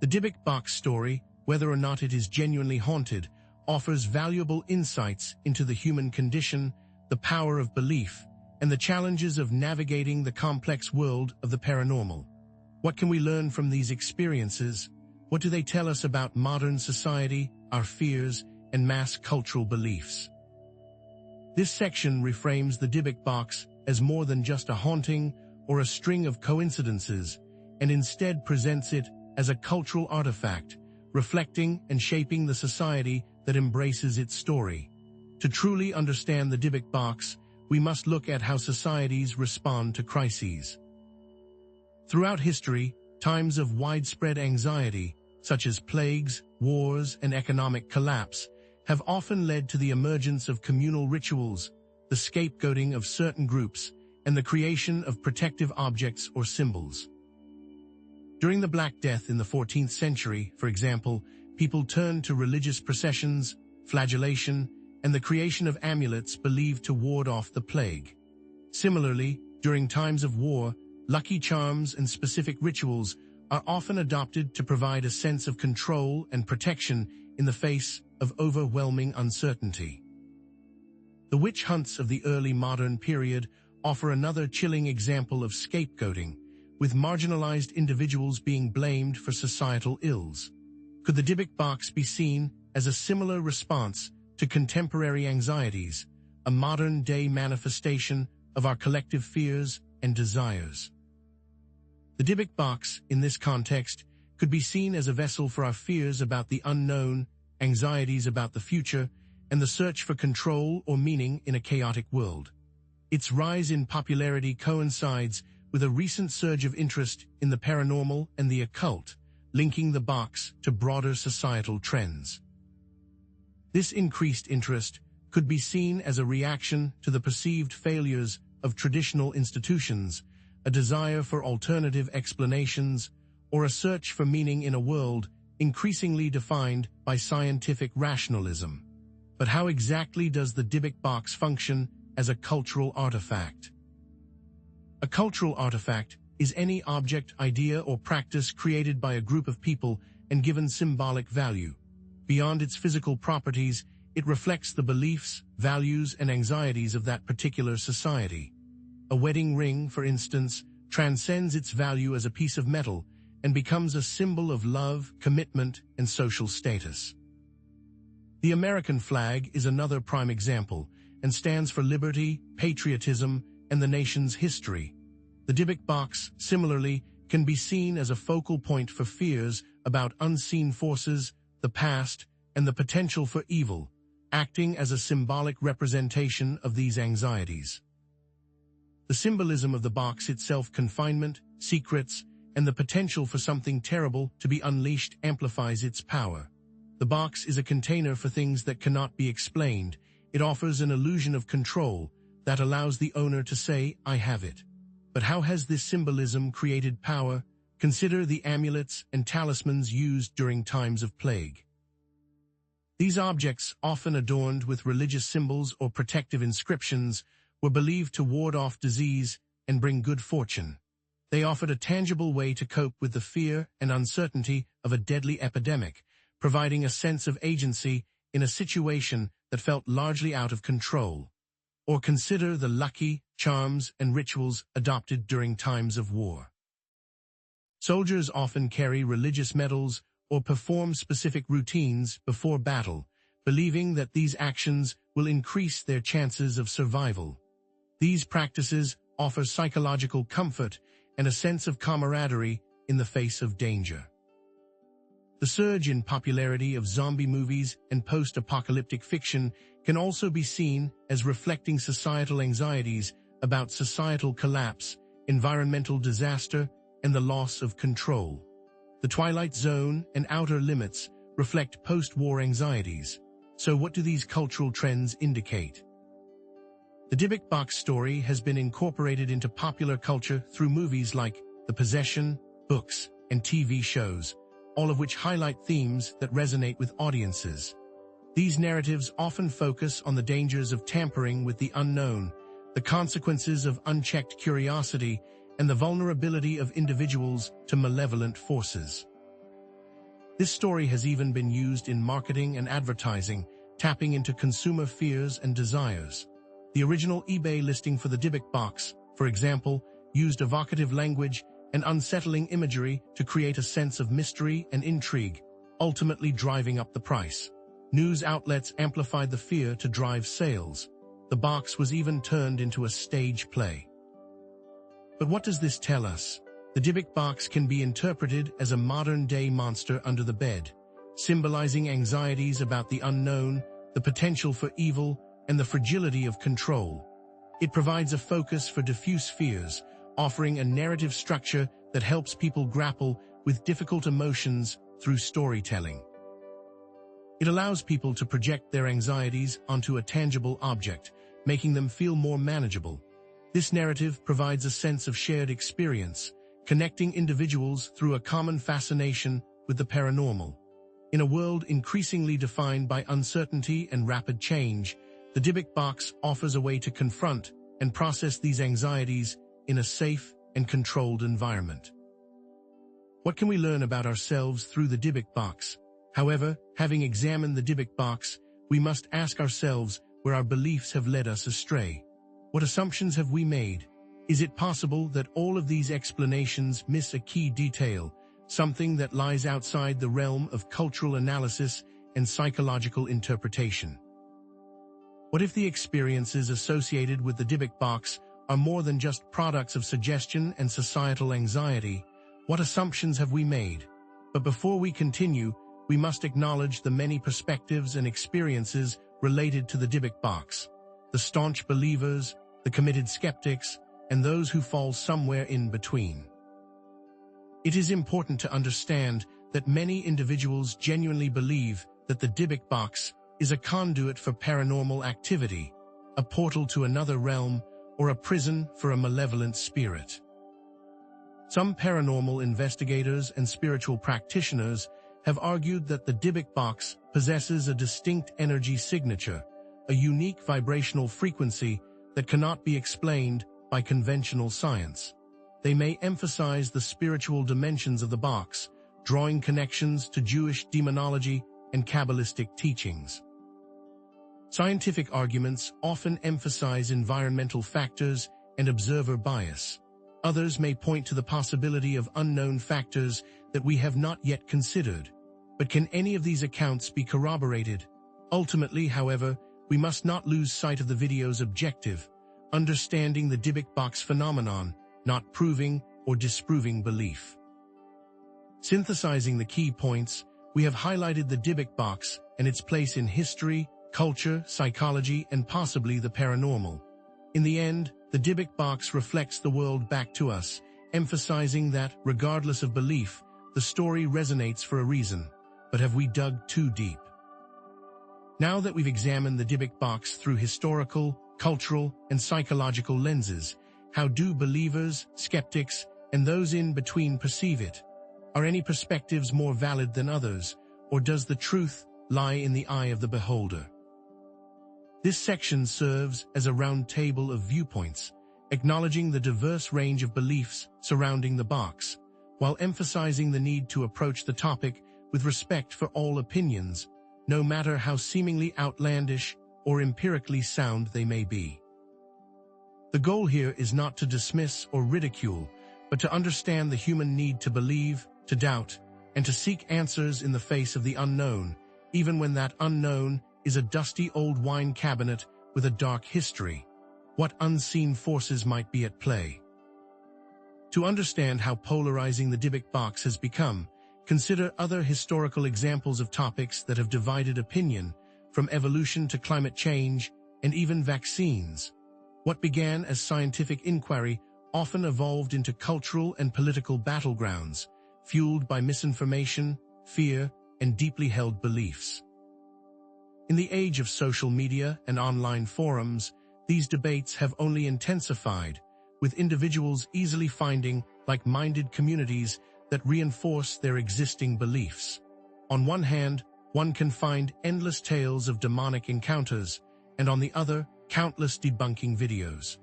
The DYBBUK story, whether or not it is genuinely haunted, offers valuable insights into the human condition, the power of belief, and the challenges of navigating the complex world of the paranormal. What can we learn from these experiences? What do they tell us about modern society, our fears, and mass cultural beliefs? This section reframes the DYBBUK as more than just a haunting or a string of coincidences, and instead presents it as a cultural artifact, reflecting and shaping the society that embraces its story. To truly understand the DYBBUK, we must look at how societies respond to crises. Throughout history, times of widespread anxiety, such as plagues, wars, and economic collapse, have often led to the emergence of communal rituals, the scapegoating of certain groups, and the creation of protective objects or symbols. During the Black Death in the 14th century, for example, people turned to religious processions, flagellation, and the creation of amulets believed to ward off the plague. Similarly, during times of war, lucky charms and specific rituals are often adopted to provide a sense of control and protection in the face of overwhelming uncertainty. The witch hunts of the early modern period offer another chilling example of scapegoating, with marginalized individuals being blamed for societal ills. Could the DYBBUK be seen as a similar response to contemporary anxieties, a modern-day manifestation of our collective fears and desires? The DYBBUK, in this context, could be seen as a vessel for our fears about the unknown, anxieties about the future, and the search for control or meaning in a chaotic world. Its rise in popularity coincides with a recent surge of interest in the paranormal and the occult, linking the box to broader societal trends. This increased interest could be seen as a reaction to the perceived failures of traditional institutions, a desire for alternative explanations, or a search for meaning in a world increasingly defined by scientific rationalism. But how exactly does the Dybbuk box function as a cultural artifact? A cultural artifact is any object, idea, or practice created by a group of people and given symbolic value. Beyond its physical properties, it reflects the beliefs, values, and anxieties of that particular society. A wedding ring, for instance, transcends its value as a piece of metal and becomes a symbol of love, commitment, and social status. The American flag is another prime example and stands for liberty, patriotism, and the nation's history. The Dybbuk box, similarly, can be seen as a focal point for fears about unseen forces, the past, and the potential for evil, acting as a symbolic representation of these anxieties. The symbolism of the box itself, confinement, secrets, and the potential for something terrible to be unleashed, amplifies its power. The box is a container for things that cannot be explained. It offers an illusion of control that allows the owner to say, "I have it." But how has this symbolism created power? Consider the amulets and talismans used during times of plague. These objects, often adorned with religious symbols or protective inscriptions, were believed to ward off disease and bring good fortune. They offered a tangible way to cope with the fear and uncertainty of a deadly epidemic, providing a sense of agency in a situation that felt largely out of control. Or consider the lucky charms and rituals adopted during times of war. Soldiers often carry religious medals or perform specific routines before battle, believing that these actions will increase their chances of survival. These practices offer psychological comfort and a sense of camaraderie in the face of danger. The surge in popularity of zombie movies and post-apocalyptic fiction can also be seen as reflecting societal anxieties about societal collapse, environmental disaster, and the loss of control. The Twilight Zone and Outer Limits reflect post-war anxieties. So what do these cultural trends indicate? The Dybbuk box story has been incorporated into popular culture through movies like The Possession, books, and TV shows, all of which highlight themes that resonate with audiences. These narratives often focus on the dangers of tampering with the unknown, the consequences of unchecked curiosity, and the vulnerability of individuals to malevolent forces. This story has even been used in marketing and advertising, tapping into consumer fears and desires. The original eBay listing for the Dybbuk box, for example, used evocative language and unsettling imagery to create a sense of mystery and intrigue, ultimately driving up the price. News outlets amplified the fear to drive sales. The box was even turned into a stage play. But what does this tell us? The Dybbuk box can be interpreted as a modern-day monster under the bed, symbolizing anxieties about the unknown, the potential for evil, and the fragility of control. It provides a focus for diffuse fears, offering a narrative structure that helps people grapple with difficult emotions through storytelling. It allows people to project their anxieties onto a tangible object, making them feel more manageable. This narrative provides a sense of shared experience, connecting individuals through a common fascination with the paranormal. In a world increasingly defined by uncertainty and rapid change, the Dybbuk box offers a way to confront and process these anxieties in a safe and controlled environment. What can we learn about ourselves through the Dybbuk box? However, having examined the Dybbuk box, we must ask ourselves where our beliefs have led us astray. What assumptions have we made? Is it possible that all of these explanations miss a key detail, something that lies outside the realm of cultural analysis and psychological interpretation? What if the experiences associated with the Dybbuk box are more than just products of suggestion and societal anxiety? What assumptions have we made? But before we continue, we must acknowledge the many perspectives and experiences related to the Dybbuk box. The staunch believers, the committed skeptics, and those who fall somewhere in between. It is important to understand that many individuals genuinely believe that the Dybbuk box is a conduit for paranormal activity, a portal to another realm, or a prison for a malevolent spirit. Some paranormal investigators and spiritual practitioners have argued that the Dybbuk box possesses a distinct energy signature, a unique vibrational frequency that cannot be explained by conventional science. They may emphasize the spiritual dimensions of the box, drawing connections to Jewish demonology and Kabbalistic teachings. Scientific arguments often emphasize environmental factors and observer bias. Others may point to the possibility of unknown factors that we have not yet considered. But can any of these accounts be corroborated? Ultimately, however, we must not lose sight of the video's objective, understanding the Dybbuk box phenomenon, not proving or disproving belief. Synthesizing the key points, we have highlighted the Dybbuk box and its place in history, culture, psychology, and possibly the paranormal. In the end, the Dybbuk box reflects the world back to us, emphasizing that, regardless of belief, the story resonates for a reason. But have we dug too deep? Now that we've examined the Dybbuk box through historical, cultural, and psychological lenses, how do believers, skeptics, and those in between perceive it? Are any perspectives more valid than others, or does the truth lie in the eye of the beholder? This section serves as a round table of viewpoints, acknowledging the diverse range of beliefs surrounding the box, while emphasizing the need to approach the topic with respect for all opinions, no matter how seemingly outlandish or empirically sound they may be. The goal here is not to dismiss or ridicule, but to understand the human need to believe, to doubt, and to seek answers in the face of the unknown, even when that unknown is a dusty old wine cabinet with a dark history. What unseen forces might be at play? To understand how polarizing the Dybbuk box has become, consider other historical examples of topics that have divided opinion, from evolution to climate change, and even vaccines. What began as scientific inquiry often evolved into cultural and political battlegrounds, fueled by misinformation, fear, and deeply held beliefs. In the age of social media and online forums, these debates have only intensified, with individuals easily finding like-minded communities that reinforce their existing beliefs. On one hand, one can find endless tales of demonic encounters, and on the other, countless debunking videos.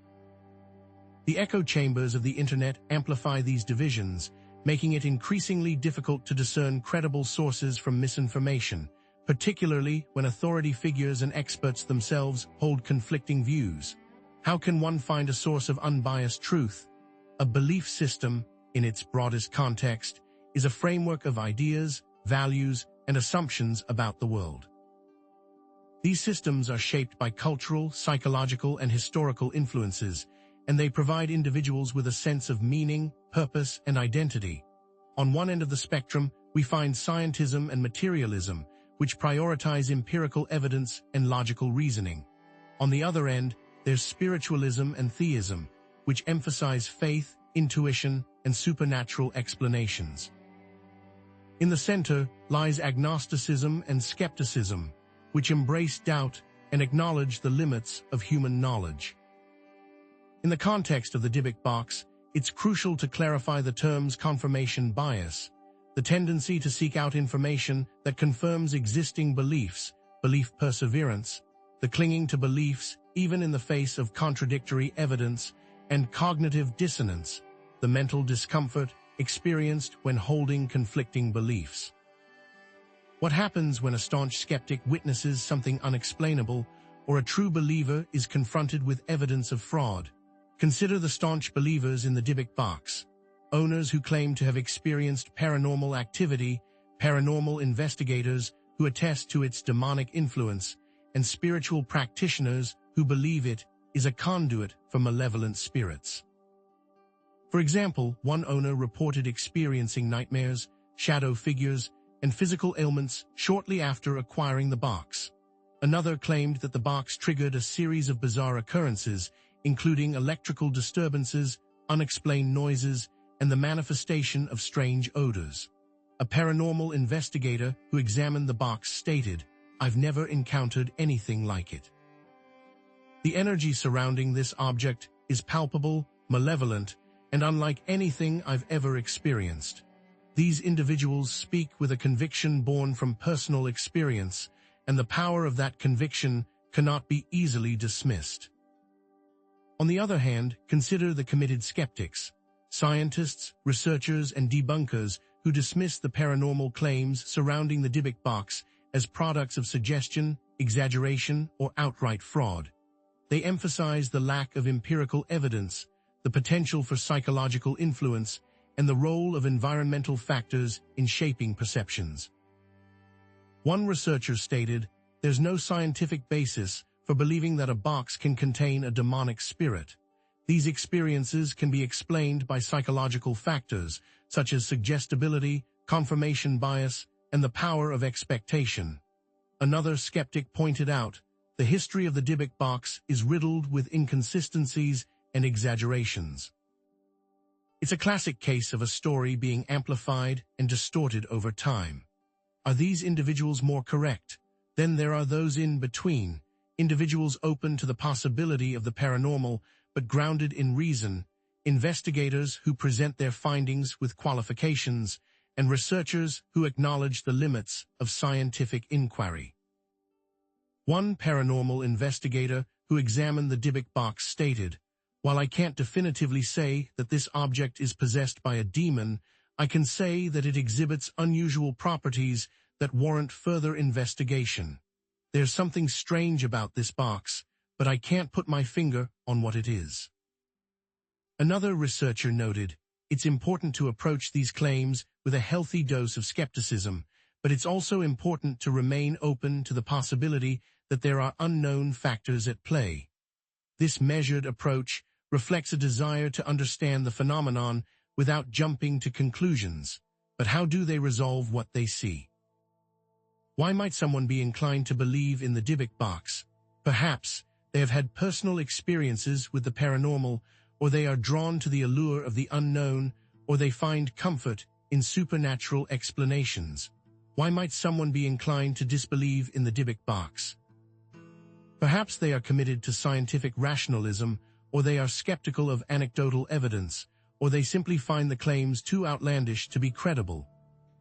The echo chambers of the internet amplify these divisions, making it increasingly difficult to discern credible sources from misinformation, particularly when authority figures and experts themselves hold conflicting views. How can one find a source of unbiased truth? A belief system, in its broadest context, is a framework of ideas, values, and assumptions about the world. These systems are shaped by cultural, psychological, and historical influences, and they provide individuals with a sense of meaning, purpose, and identity. On one end of the spectrum, we find scientism and materialism, which prioritize empirical evidence and logical reasoning. On the other end, there's spiritualism and theism, which emphasize faith, intuition, and supernatural explanations. In the center lies agnosticism and skepticism, which embrace doubt and acknowledge the limits of human knowledge. In the context of the Dybbuk box, it's crucial to clarify the terms confirmation bias, the tendency to seek out information that confirms existing beliefs, belief perseverance, the clinging to beliefs even in the face of contradictory evidence, and cognitive dissonance, the mental discomfort experienced when holding conflicting beliefs. What happens when a staunch skeptic witnesses something unexplainable, or a true believer is confronted with evidence of fraud? Consider the staunch believers in the Dybbuk box, owners who claim to have experienced paranormal activity, paranormal investigators who attest to its demonic influence, and spiritual practitioners who believe it is a conduit for malevolent spirits. For example, one owner reported experiencing nightmares, shadow figures, and physical ailments shortly after acquiring the box. Another claimed that the box triggered a series of bizarre occurrences, including electrical disturbances, unexplained noises, and the manifestation of strange odors. A paranormal investigator who examined the box stated, "I've never encountered anything like it." The energy surrounding this object is palpable, malevolent, and unlike anything I've ever experienced. These individuals speak with a conviction born from personal experience, and the power of that conviction cannot be easily dismissed. On the other hand, consider the committed skeptics, scientists, researchers, and debunkers who dismiss the paranormal claims surrounding the Dybbuk box as products of suggestion, exaggeration, or outright fraud. They emphasize the lack of empirical evidence, the potential for psychological influence, and the role of environmental factors in shaping perceptions. One researcher stated, "There's no scientific basis for believing that a box can contain a demonic spirit. These experiences can be explained by psychological factors, such as suggestibility, confirmation bias, and the power of expectation." Another skeptic pointed out, "The history of the Dybbuk box is riddled with inconsistencies and exaggerations." It's a classic case of a story being amplified and distorted over time. Are these individuals more correct? Then there are those in between, individuals open to the possibility of the paranormal but grounded in reason, investigators who present their findings with qualifications, and researchers who acknowledge the limits of scientific inquiry. One paranormal investigator who examined the Dybbuk box stated, "While I can't definitively say that this object is possessed by a demon, I can say that it exhibits unusual properties that warrant further investigation. There's something strange about this box, but I can't put my finger on what it is." Another researcher noted, "It's important to approach these claims with a healthy dose of skepticism, but it's also important to remain open to the possibility that there are unknown factors at play. This measured approach reflects a desire to understand the phenomenon without jumping to conclusions. But how do they resolve what they see? Why might someone be inclined to believe in the Dybbuk box? Perhaps they have had personal experiences with the paranormal, or they are drawn to the allure of the unknown, or they find comfort in supernatural explanations. Why might someone be inclined to disbelieve in the Dybbuk box? Perhaps they are committed to scientific rationalism, or they are skeptical of anecdotal evidence, or they simply find the claims too outlandish to be credible.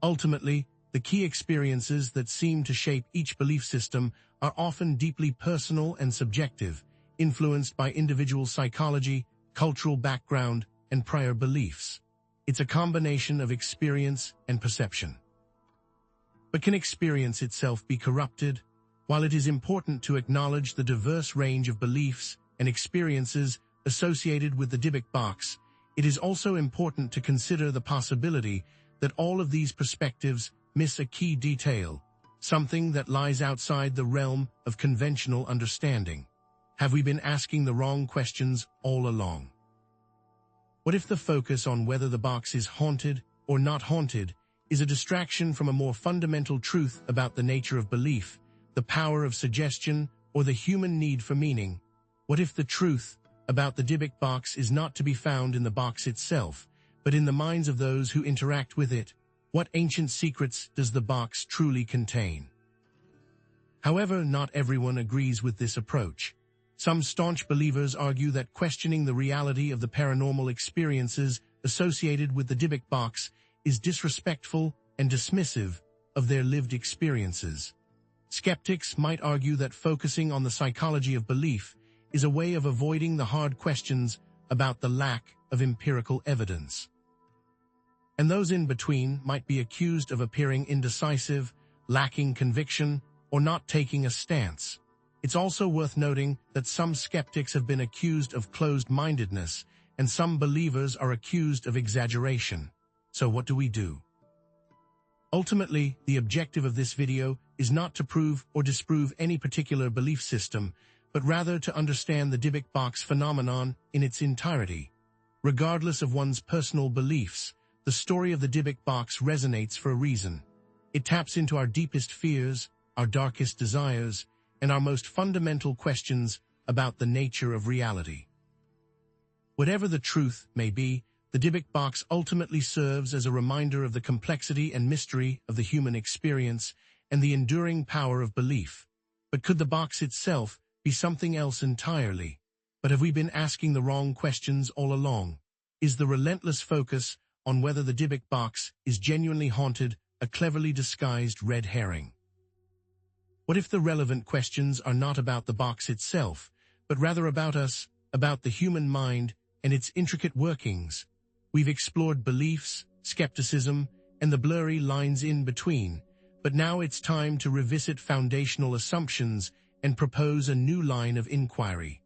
Ultimately, the key experiences that seem to shape each belief system are often deeply personal and subjective, influenced by individual psychology, cultural background, and prior beliefs. It's a combination of experience and perception. But can experience itself be corrupted? While it is important to acknowledge the diverse range of beliefs and experiences associated with the Dybbuk box, it is also important to consider the possibility that all of these perspectives miss a key detail, something that lies outside the realm of conventional understanding. Have we been asking the wrong questions all along? What if the focus on whether the box is haunted or not haunted is a distraction from a more fundamental truth about the nature of belief, the power of suggestion, or the human need for meaning? What if the truth about the Dybbuk box is not to be found in the box itself, but in the minds of those who interact with it? What ancient secrets does the box truly contain? However, not everyone agrees with this approach. Some staunch believers argue that questioning the reality of the paranormal experiences associated with the Dybbuk box is disrespectful and dismissive of their lived experiences. Skeptics might argue that focusing on the psychology of belief is a way of avoiding the hard questions about the lack of empirical evidence. And those in between might be accused of appearing indecisive, lacking conviction, or not taking a stance. It's also worth noting that some skeptics have been accused of closed-mindedness, and some believers are accused of exaggeration. So what do we do? Ultimately, the objective of this video is not to prove or disprove any particular belief system, but rather to understand the Dybbuk box phenomenon in its entirety. Regardless of one's personal beliefs, the story of the Dybbuk box resonates for a reason. It taps into our deepest fears, our darkest desires, and our most fundamental questions about the nature of reality. Whatever the truth may be, the Dybbuk box ultimately serves as a reminder of the complexity and mystery of the human experience and the enduring power of belief. But could the box itself be something else entirely? But have we been asking the wrong questions all along? Is the relentless focus on whether the Dybbuk box is genuinely haunted, a cleverly disguised red herring. What if the relevant questions are not about the box itself, but rather about us, about the human mind and its intricate workings? We've explored beliefs, skepticism, and the blurry lines in between, but now it's time to revisit foundational assumptions and propose a new line of inquiry.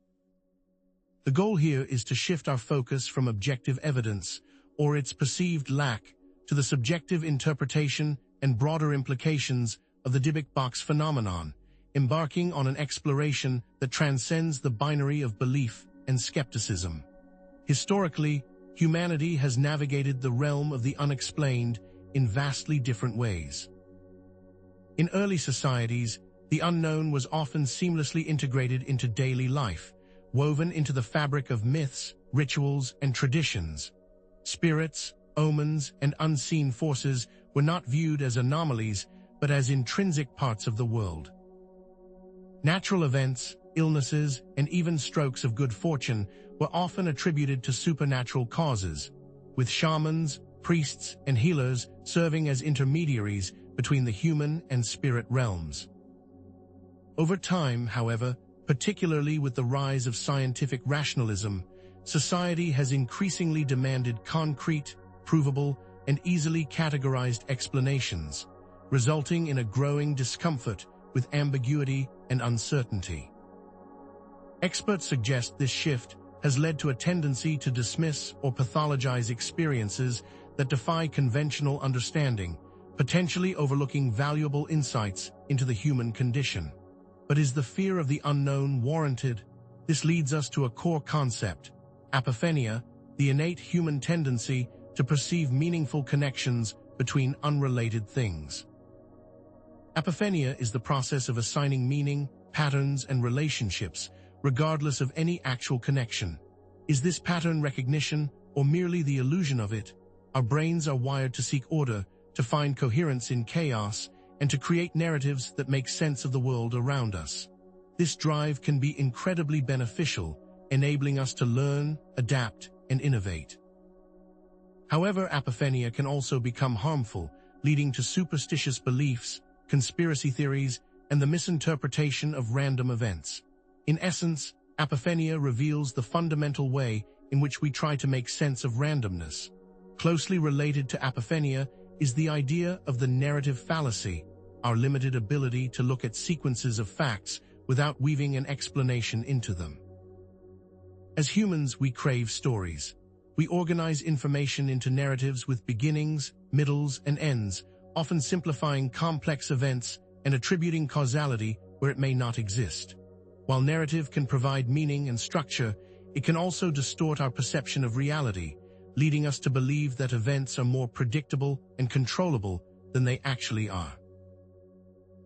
The goal here is to shift our focus from objective evidence, or its perceived lack, to the subjective interpretation and broader implications of the Dybbuk box phenomenon, embarking on an exploration that transcends the binary of belief and skepticism. Historically, humanity has navigated the realm of the unexplained in vastly different ways. In early societies, the unknown was often seamlessly integrated into daily life, woven into the fabric of myths, rituals, and traditions. Spirits, omens, and unseen forces were not viewed as anomalies, but as intrinsic parts of the world. Natural events, illnesses, and even strokes of good fortune were often attributed to supernatural causes, with shamans, priests, and healers serving as intermediaries between the human and spirit realms. Over time, however, particularly with the rise of scientific rationalism, society has increasingly demanded concrete, provable, and easily categorized explanations, resulting in a growing discomfort with ambiguity and uncertainty. Experts suggest this shift has led to a tendency to dismiss or pathologize experiences that defy conventional understanding, potentially overlooking valuable insights into the human condition. But is the fear of the unknown warranted? This leads us to a core concept: apophenia, the innate human tendency to perceive meaningful connections between unrelated things. Apophenia is the process of assigning meaning, patterns, and relationships, regardless of any actual connection. Is this pattern recognition, or merely the illusion of it? Our brains are wired to seek order, to find coherence in chaos, and to create narratives that make sense of the world around us. This drive can be incredibly beneficial, enabling us to learn, adapt, and innovate. However, apophenia can also become harmful, leading to superstitious beliefs, conspiracy theories, and the misinterpretation of random events. In essence, apophenia reveals the fundamental way in which we try to make sense of randomness. Closely related to apophenia is the idea of the narrative fallacy, our limited ability to look at sequences of facts without weaving an explanation into them. As humans, we crave stories. We organize information into narratives with beginnings, middles, and ends, often simplifying complex events and attributing causality where it may not exist. While narrative can provide meaning and structure, it can also distort our perception of reality, leading us to believe that events are more predictable and controllable than they actually are.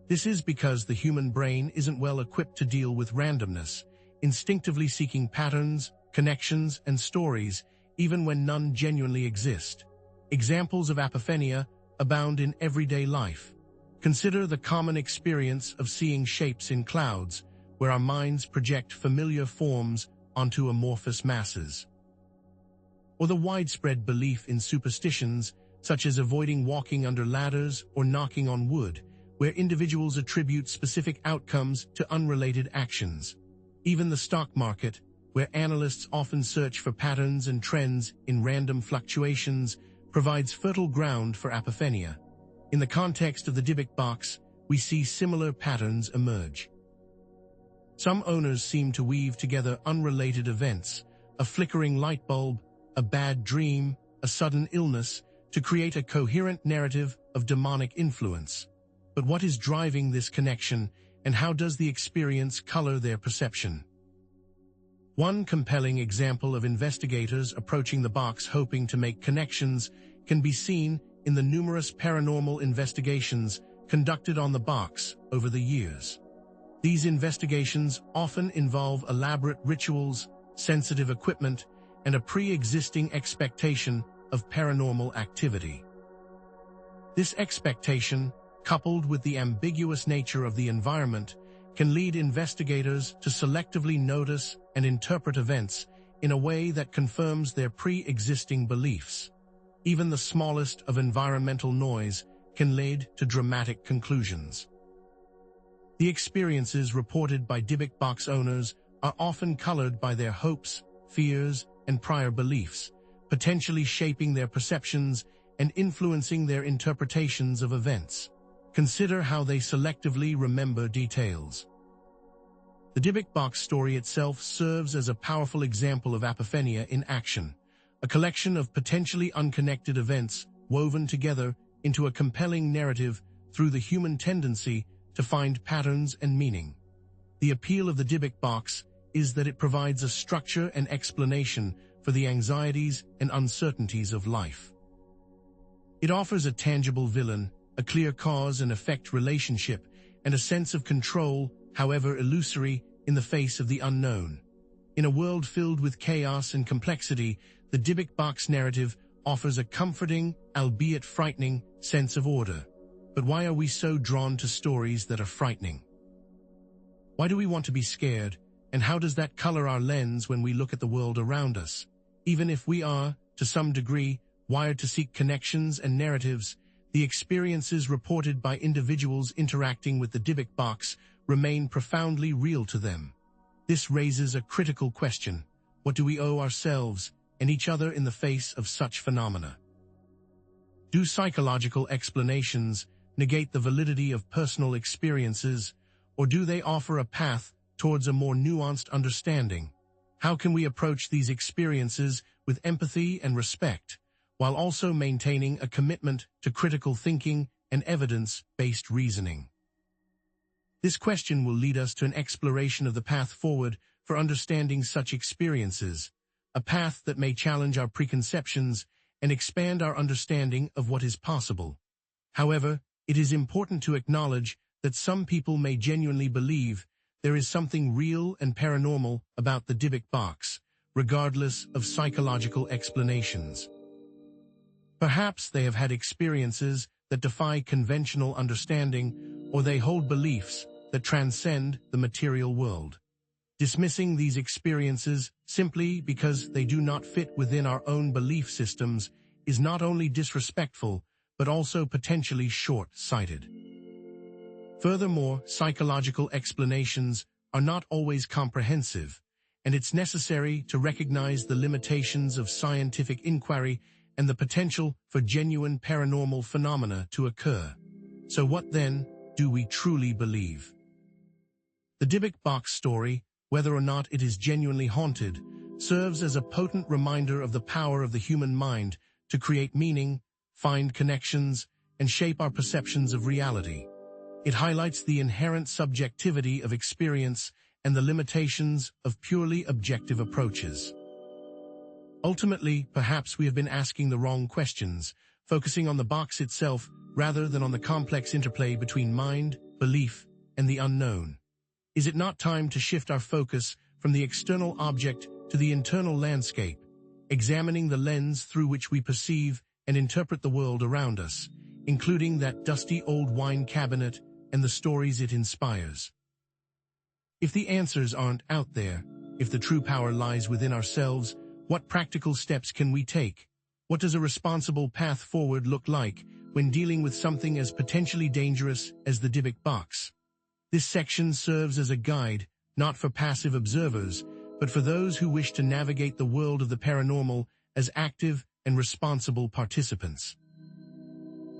This is because the human brain isn't well equipped to deal with randomness, instinctively seeking patterns, connections, and stories, even when none genuinely exist. Examples of apophenia abound in everyday life. Consider the common experience of seeing shapes in clouds, where our minds project familiar forms onto amorphous masses. Or the widespread belief in superstitions, such as avoiding walking under ladders or knocking on wood, where individuals attribute specific outcomes to unrelated actions. Even the stock market, where analysts often search for patterns and trends in random fluctuations, provides fertile ground for apophenia. In the context of the Dybbuk box, we see similar patterns emerge. Some owners seem to weave together unrelated events, a flickering light bulb, a bad dream, a sudden illness, to create a coherent narrative of demonic influence. But what is driving this connection, and how does the experience color their perception? One compelling example of investigators approaching the box hoping to make connections can be seen in the numerous paranormal investigations conducted on the box over the years. These investigations often involve elaborate rituals, sensitive equipment, and a pre-existing expectation of paranormal activity. This expectation, coupled with the ambiguous nature of the environment, can lead investigators to selectively notice and interpret events in a way that confirms their pre-existing beliefs. Even the smallest of environmental noise can lead to dramatic conclusions. The experiences reported by DYBBUK owners are often colored by their hopes, fears, and prior beliefs, potentially shaping their perceptions and influencing their interpretations of events. Consider how they selectively remember details. The DYBBUK story itself serves as a powerful example of apophenia in action, a collection of potentially unconnected events woven together into a compelling narrative through the human tendency to find patterns and meaning. The appeal of the DYBBUK is that it provides a structure and explanation for the anxieties and uncertainties of life. It offers a tangible villain, a clear cause and effect relationship, and a sense of control, however illusory, in the face of the unknown. In a world filled with chaos and complexity, the DYBBUK narrative offers a comforting, albeit frightening, sense of order. But why are we so drawn to stories that are frightening? Why do we want to be scared, and how does that color our lens when we look at the world around us? Even if we are, to some degree, wired to seek connections and narratives, the experiences reported by individuals interacting with the DYBBUK remain profoundly real to them. This raises a critical question. What do we owe ourselves and each other in the face of such phenomena? Do psychological explanations negate the validity of personal experiences, or do they offer a path towards a more nuanced understanding? How can we approach these experiences with empathy and respect, while also maintaining a commitment to critical thinking and evidence-based reasoning? This question will lead us to an exploration of the path forward for understanding such experiences, a path that may challenge our preconceptions and expand our understanding of what is possible. However, it is important to acknowledge that some people may genuinely believe there is something real and paranormal about the DYBBUK, regardless of psychological explanations. Perhaps they have had experiences that defy conventional understanding, or they hold beliefs that transcend the material world. Dismissing these experiences simply because they do not fit within our own belief systems is not only disrespectful, but also potentially short-sighted. Furthermore, psychological explanations are not always comprehensive, and it's necessary to recognize the limitations of scientific inquiry and the potential for genuine paranormal phenomena to occur. So what then do we truly believe? The DYBBUK story, whether or not it is genuinely haunted, serves as a potent reminder of the power of the human mind to create meaning, find connections, and shape our perceptions of reality. It highlights the inherent subjectivity of experience and the limitations of purely objective approaches. Ultimately, perhaps we have been asking the wrong questions, focusing on the box itself rather than on the complex interplay between mind, belief, and the unknown. Is it not time to shift our focus from the external object to the internal landscape, examining the lens through which we perceive and interpret the world around us, including that dusty old wine cabinet and the stories it inspires? If the answers aren't out there, if the true power lies within ourselves, what practical steps can we take? What does a responsible path forward look like when dealing with something as potentially dangerous as the DYBBUK? This section serves as a guide, not for passive observers, but for those who wish to navigate the world of the paranormal as active and responsible participants.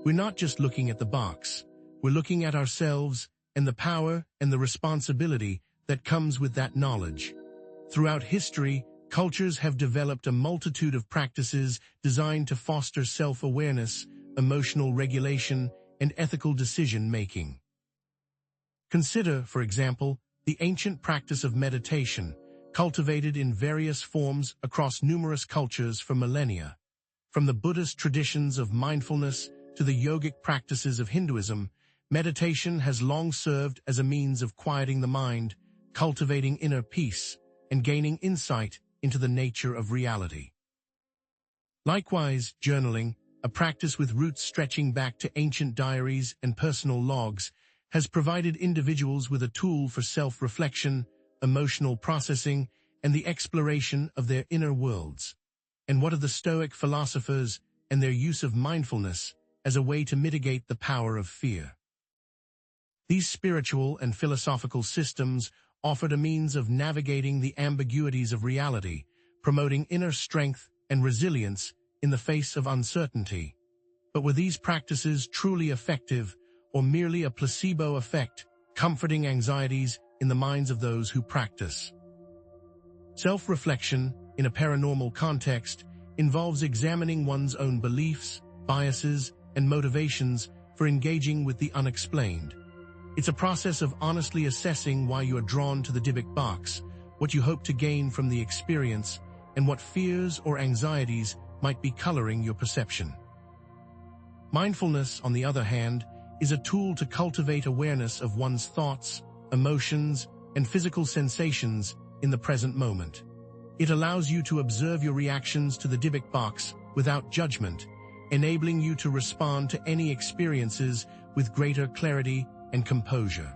We're not just looking at the box, we're looking at ourselves and the power and the responsibility that comes with that knowledge. Throughout history, cultures have developed a multitude of practices designed to foster self-awareness, emotional regulation, and ethical decision-making. Consider, for example, the ancient practice of meditation, cultivated in various forms across numerous cultures for millennia. From the Buddhist traditions of mindfulness to the yogic practices of Hinduism, meditation has long served as a means of quieting the mind, cultivating inner peace, and gaining insight into the nature of reality. Likewise, journaling, a practice with roots stretching back to ancient diaries and personal logs, has provided individuals with a tool for self-reflection, emotional processing, and the exploration of their inner worlds. And what of the Stoic philosophers and their use of mindfulness as a way to mitigate the power of fear. These spiritual and philosophical systems offered a means of navigating the ambiguities of reality, promoting inner strength and resilience in the face of uncertainty. But were these practices truly effective, or merely a placebo effect, comforting anxieties in the minds of those who practice? Self-reflection, in a paranormal context, involves examining one's own beliefs, biases, and motivations for engaging with the unexplained. It's a process of honestly assessing why you are drawn to the Dybbuk box, what you hope to gain from the experience, and what fears or anxieties might be coloring your perception. Mindfulness, on the other hand, is a tool to cultivate awareness of one's thoughts, emotions, and physical sensations in the present moment. It allows you to observe your reactions to the Dybbuk box without judgment, enabling you to respond to any experiences with greater clarity and composure.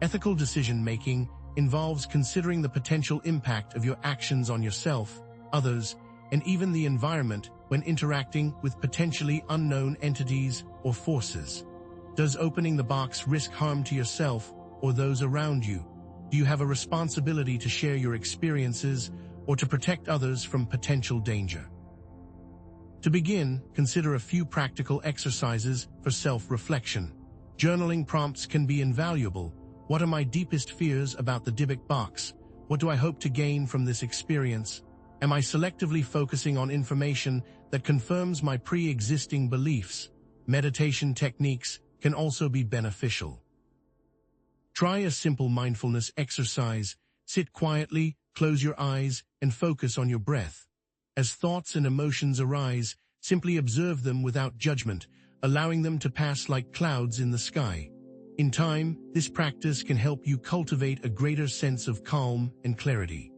Ethical decision-making involves considering the potential impact of your actions on yourself, others, and even the environment when interacting with potentially unknown entities or forces. Does opening the box risk harm to yourself or those around you? Do you have a responsibility to share your experiences or to protect others from potential danger? To begin, consider a few practical exercises for self-reflection. Journaling prompts can be invaluable. What are my deepest fears about the Dybbuk box? What do I hope to gain from this experience? Am I selectively focusing on information that confirms my pre-existing beliefs? Meditation techniques can also be beneficial. Try a simple mindfulness exercise. Sit quietly, close your eyes, and focus on your breath. As thoughts and emotions arise, simply observe them without judgment, allowing them to pass like clouds in the sky. In time, this practice can help you cultivate a greater sense of calm and clarity.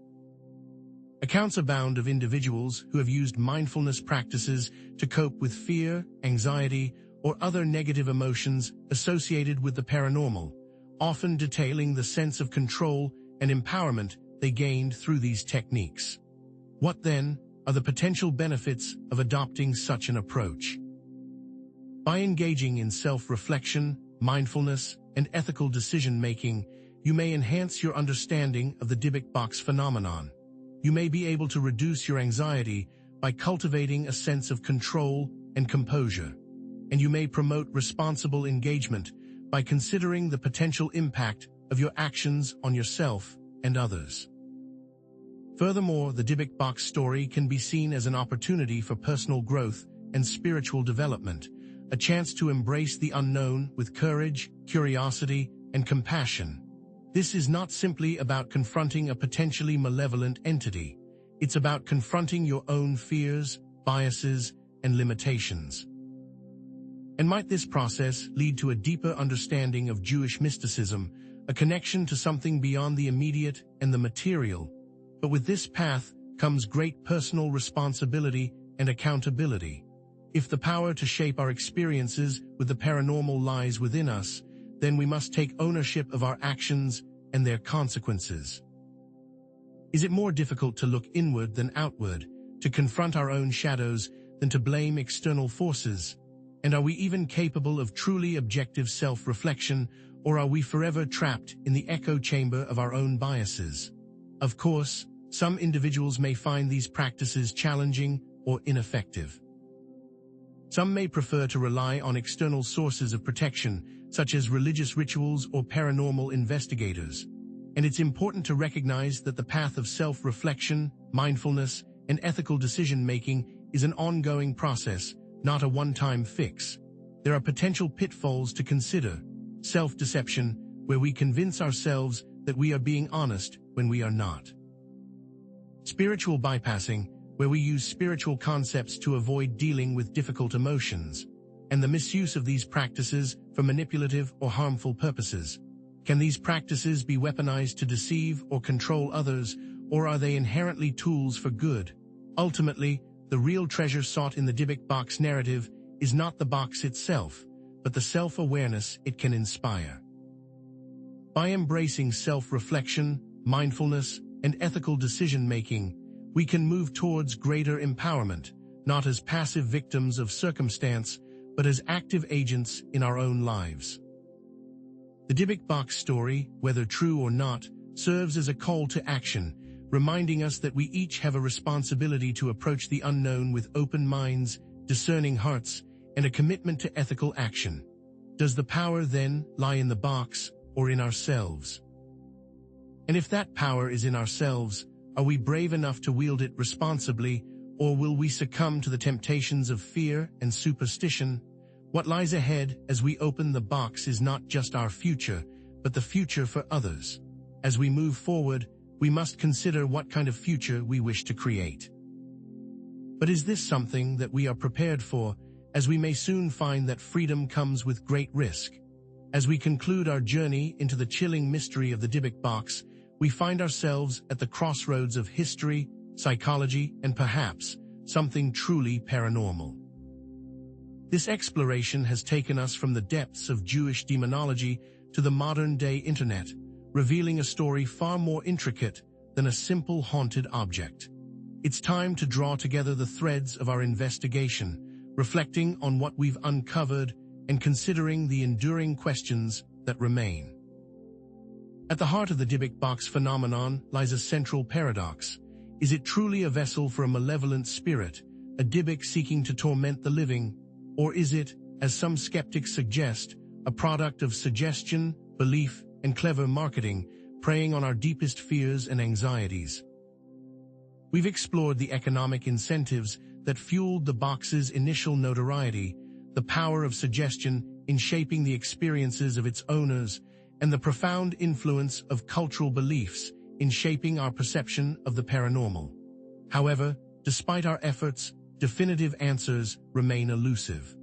Accounts abound of individuals who have used mindfulness practices to cope with fear, anxiety, or other negative emotions associated with the paranormal, often detailing the sense of control and empowerment they gained through these techniques. What, then, are the potential benefits of adopting such an approach? By engaging in self-reflection, mindfulness, and ethical decision-making, you may enhance your understanding of the Dybbuk box phenomenon. You may be able to reduce your anxiety by cultivating a sense of control and composure, and you may promote responsible engagement by considering the potential impact of your actions on yourself and others. Furthermore, the Dybbuk box story can be seen as an opportunity for personal growth and spiritual development, a chance to embrace the unknown with courage, curiosity, and compassion. This is not simply about confronting a potentially malevolent entity. It's about confronting your own fears, biases, and limitations. And might this process lead to a deeper understanding of Jewish mysticism, a connection to something beyond the immediate and the material? But with this path comes great personal responsibility and accountability. If the power to shape our experiences with the paranormal lies within us, then we must take ownership of our actions and their consequences. Is it more difficult to look inward than outward, to confront our own shadows than to blame external forces? And are we even capable of truly objective self-reflection, or are we forever trapped in the echo chamber of our own biases? Of course, some individuals may find these practices challenging or ineffective. Some may prefer to rely on external sources of protection, such as religious rituals or paranormal investigators. And it's important to recognize that the path of self-reflection, mindfulness, and ethical decision-making is an ongoing process, not a one-time fix. There are potential pitfalls to consider. Self-deception, where we convince ourselves that we are being honest when we are not. Spiritual bypassing, where we use spiritual concepts to avoid dealing with difficult emotions, and the misuse of these practices for manipulative or harmful purposes. Can these practices be weaponized to deceive or control others, or are they inherently tools for good? Ultimately, the real treasure sought in the Dybbuk box narrative is not the box itself, but the self-awareness it can inspire. By embracing self-reflection, mindfulness, and ethical decision-making, we can move towards greater empowerment, not as passive victims of circumstance, but as active agents in our own lives. The DYBBUK story, whether true or not, serves as a call to action, reminding us that we each have a responsibility to approach the unknown with open minds, discerning hearts, and a commitment to ethical action. Does the power then lie in the box or in ourselves? And if that power is in ourselves, are we brave enough to wield it responsibly, or will we succumb to the temptations of fear and superstition? What lies ahead as we open the box is not just our future, but the future for others. As we move forward, we must consider what kind of future we wish to create. But is this something that we are prepared for, as we may soon find that freedom comes with great risk? As we conclude our journey into the chilling mystery of the DYBBUK, we find ourselves at the crossroads of history, psychology, and perhaps something truly paranormal. This exploration has taken us from the depths of Jewish demonology to the modern-day internet, revealing a story far more intricate than a simple haunted object. It's time to draw together the threads of our investigation, reflecting on what we've uncovered and considering the enduring questions that remain. At the heart of the DYBBUK phenomenon lies a central paradox. Is it truly a vessel for a malevolent spirit, a DYBBUK seeking to torment the living, or is it, as some skeptics suggest, a product of suggestion, belief, and clever marketing, preying on our deepest fears and anxieties? We've explored the economic incentives that fueled the box's initial notoriety, the power of suggestion in shaping the experiences of its owners, and the profound influence of cultural beliefs in shaping our perception of the paranormal. However, despite our efforts, definitive answers remain elusive.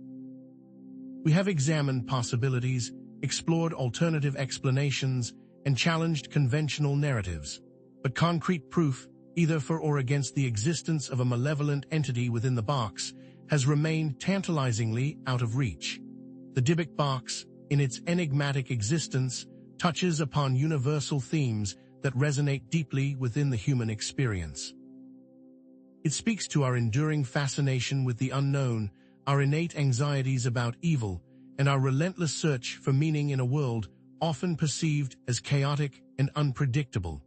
We have examined possibilities, explored alternative explanations, and challenged conventional narratives, but concrete proof, either for or against the existence of a malevolent entity within the box, has remained tantalizingly out of reach. The DYBBUK, in its enigmatic existence, touches upon universal themes that resonate deeply within the human experience. It speaks to our enduring fascination with the unknown, our innate anxieties about evil, and our relentless search for meaning in a world often perceived as chaotic and unpredictable.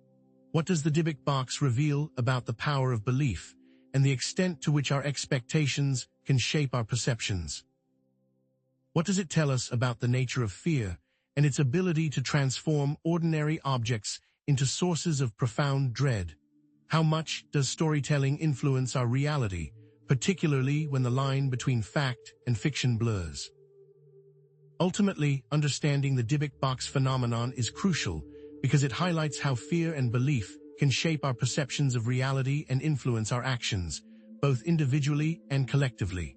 What does the DYBBUK reveal about the power of belief and the extent to which our expectations can shape our perceptions? What does it tell us about the nature of fear and its ability to transform ordinary objects into sources of profound dread? How much does storytelling influence our reality, particularly when the line between fact and fiction blurs? Ultimately, understanding the DYBBUK phenomenon is crucial because it highlights how fear and belief can shape our perceptions of reality and influence our actions, both individually and collectively.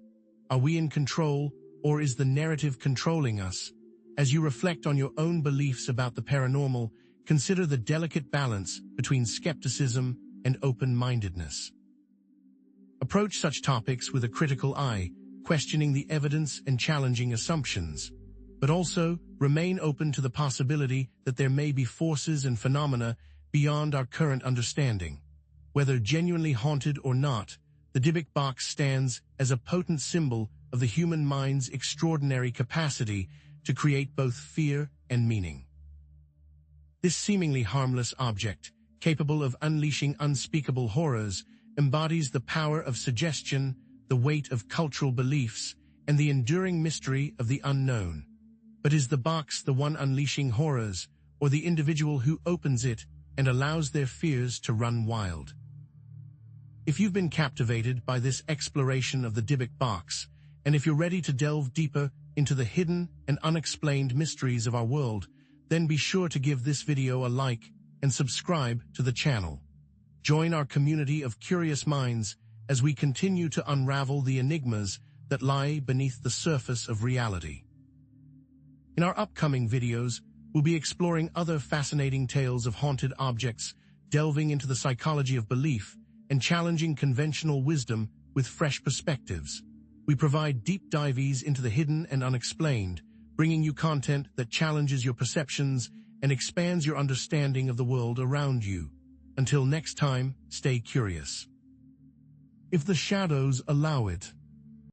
Are we in control, or is the narrative controlling us? As you reflect on your own beliefs about the paranormal, consider the delicate balance between skepticism and open-mindedness. Approach such topics with a critical eye, questioning the evidence and challenging assumptions, but also remain open to the possibility that there may be forces and phenomena beyond our current understanding. Whether genuinely haunted or not, the DYBBUK stands as a potent symbol of the human mind's extraordinary capacity to create both fear and meaning. This seemingly harmless object, capable of unleashing unspeakable horrors, embodies the power of suggestion, the weight of cultural beliefs, and the enduring mystery of the unknown. But is the box the one unleashing horrors, or the individual who opens it and allows their fears to run wild? If you've been captivated by this exploration of the DYBBUK, and if you're ready to delve deeper into the hidden and unexplained mysteries of our world, then be sure to give this video a like and subscribe to the channel. Join our community of curious minds as we continue to unravel the enigmas that lie beneath the surface of reality. In our upcoming videos, we'll be exploring other fascinating tales of haunted objects, delving into the psychology of belief, and challenging conventional wisdom with fresh perspectives. We provide deep dives into the hidden and unexplained, bringing you content that challenges your perceptions and expands your understanding of the world around you. Until next time, stay curious. if the shadows allow it.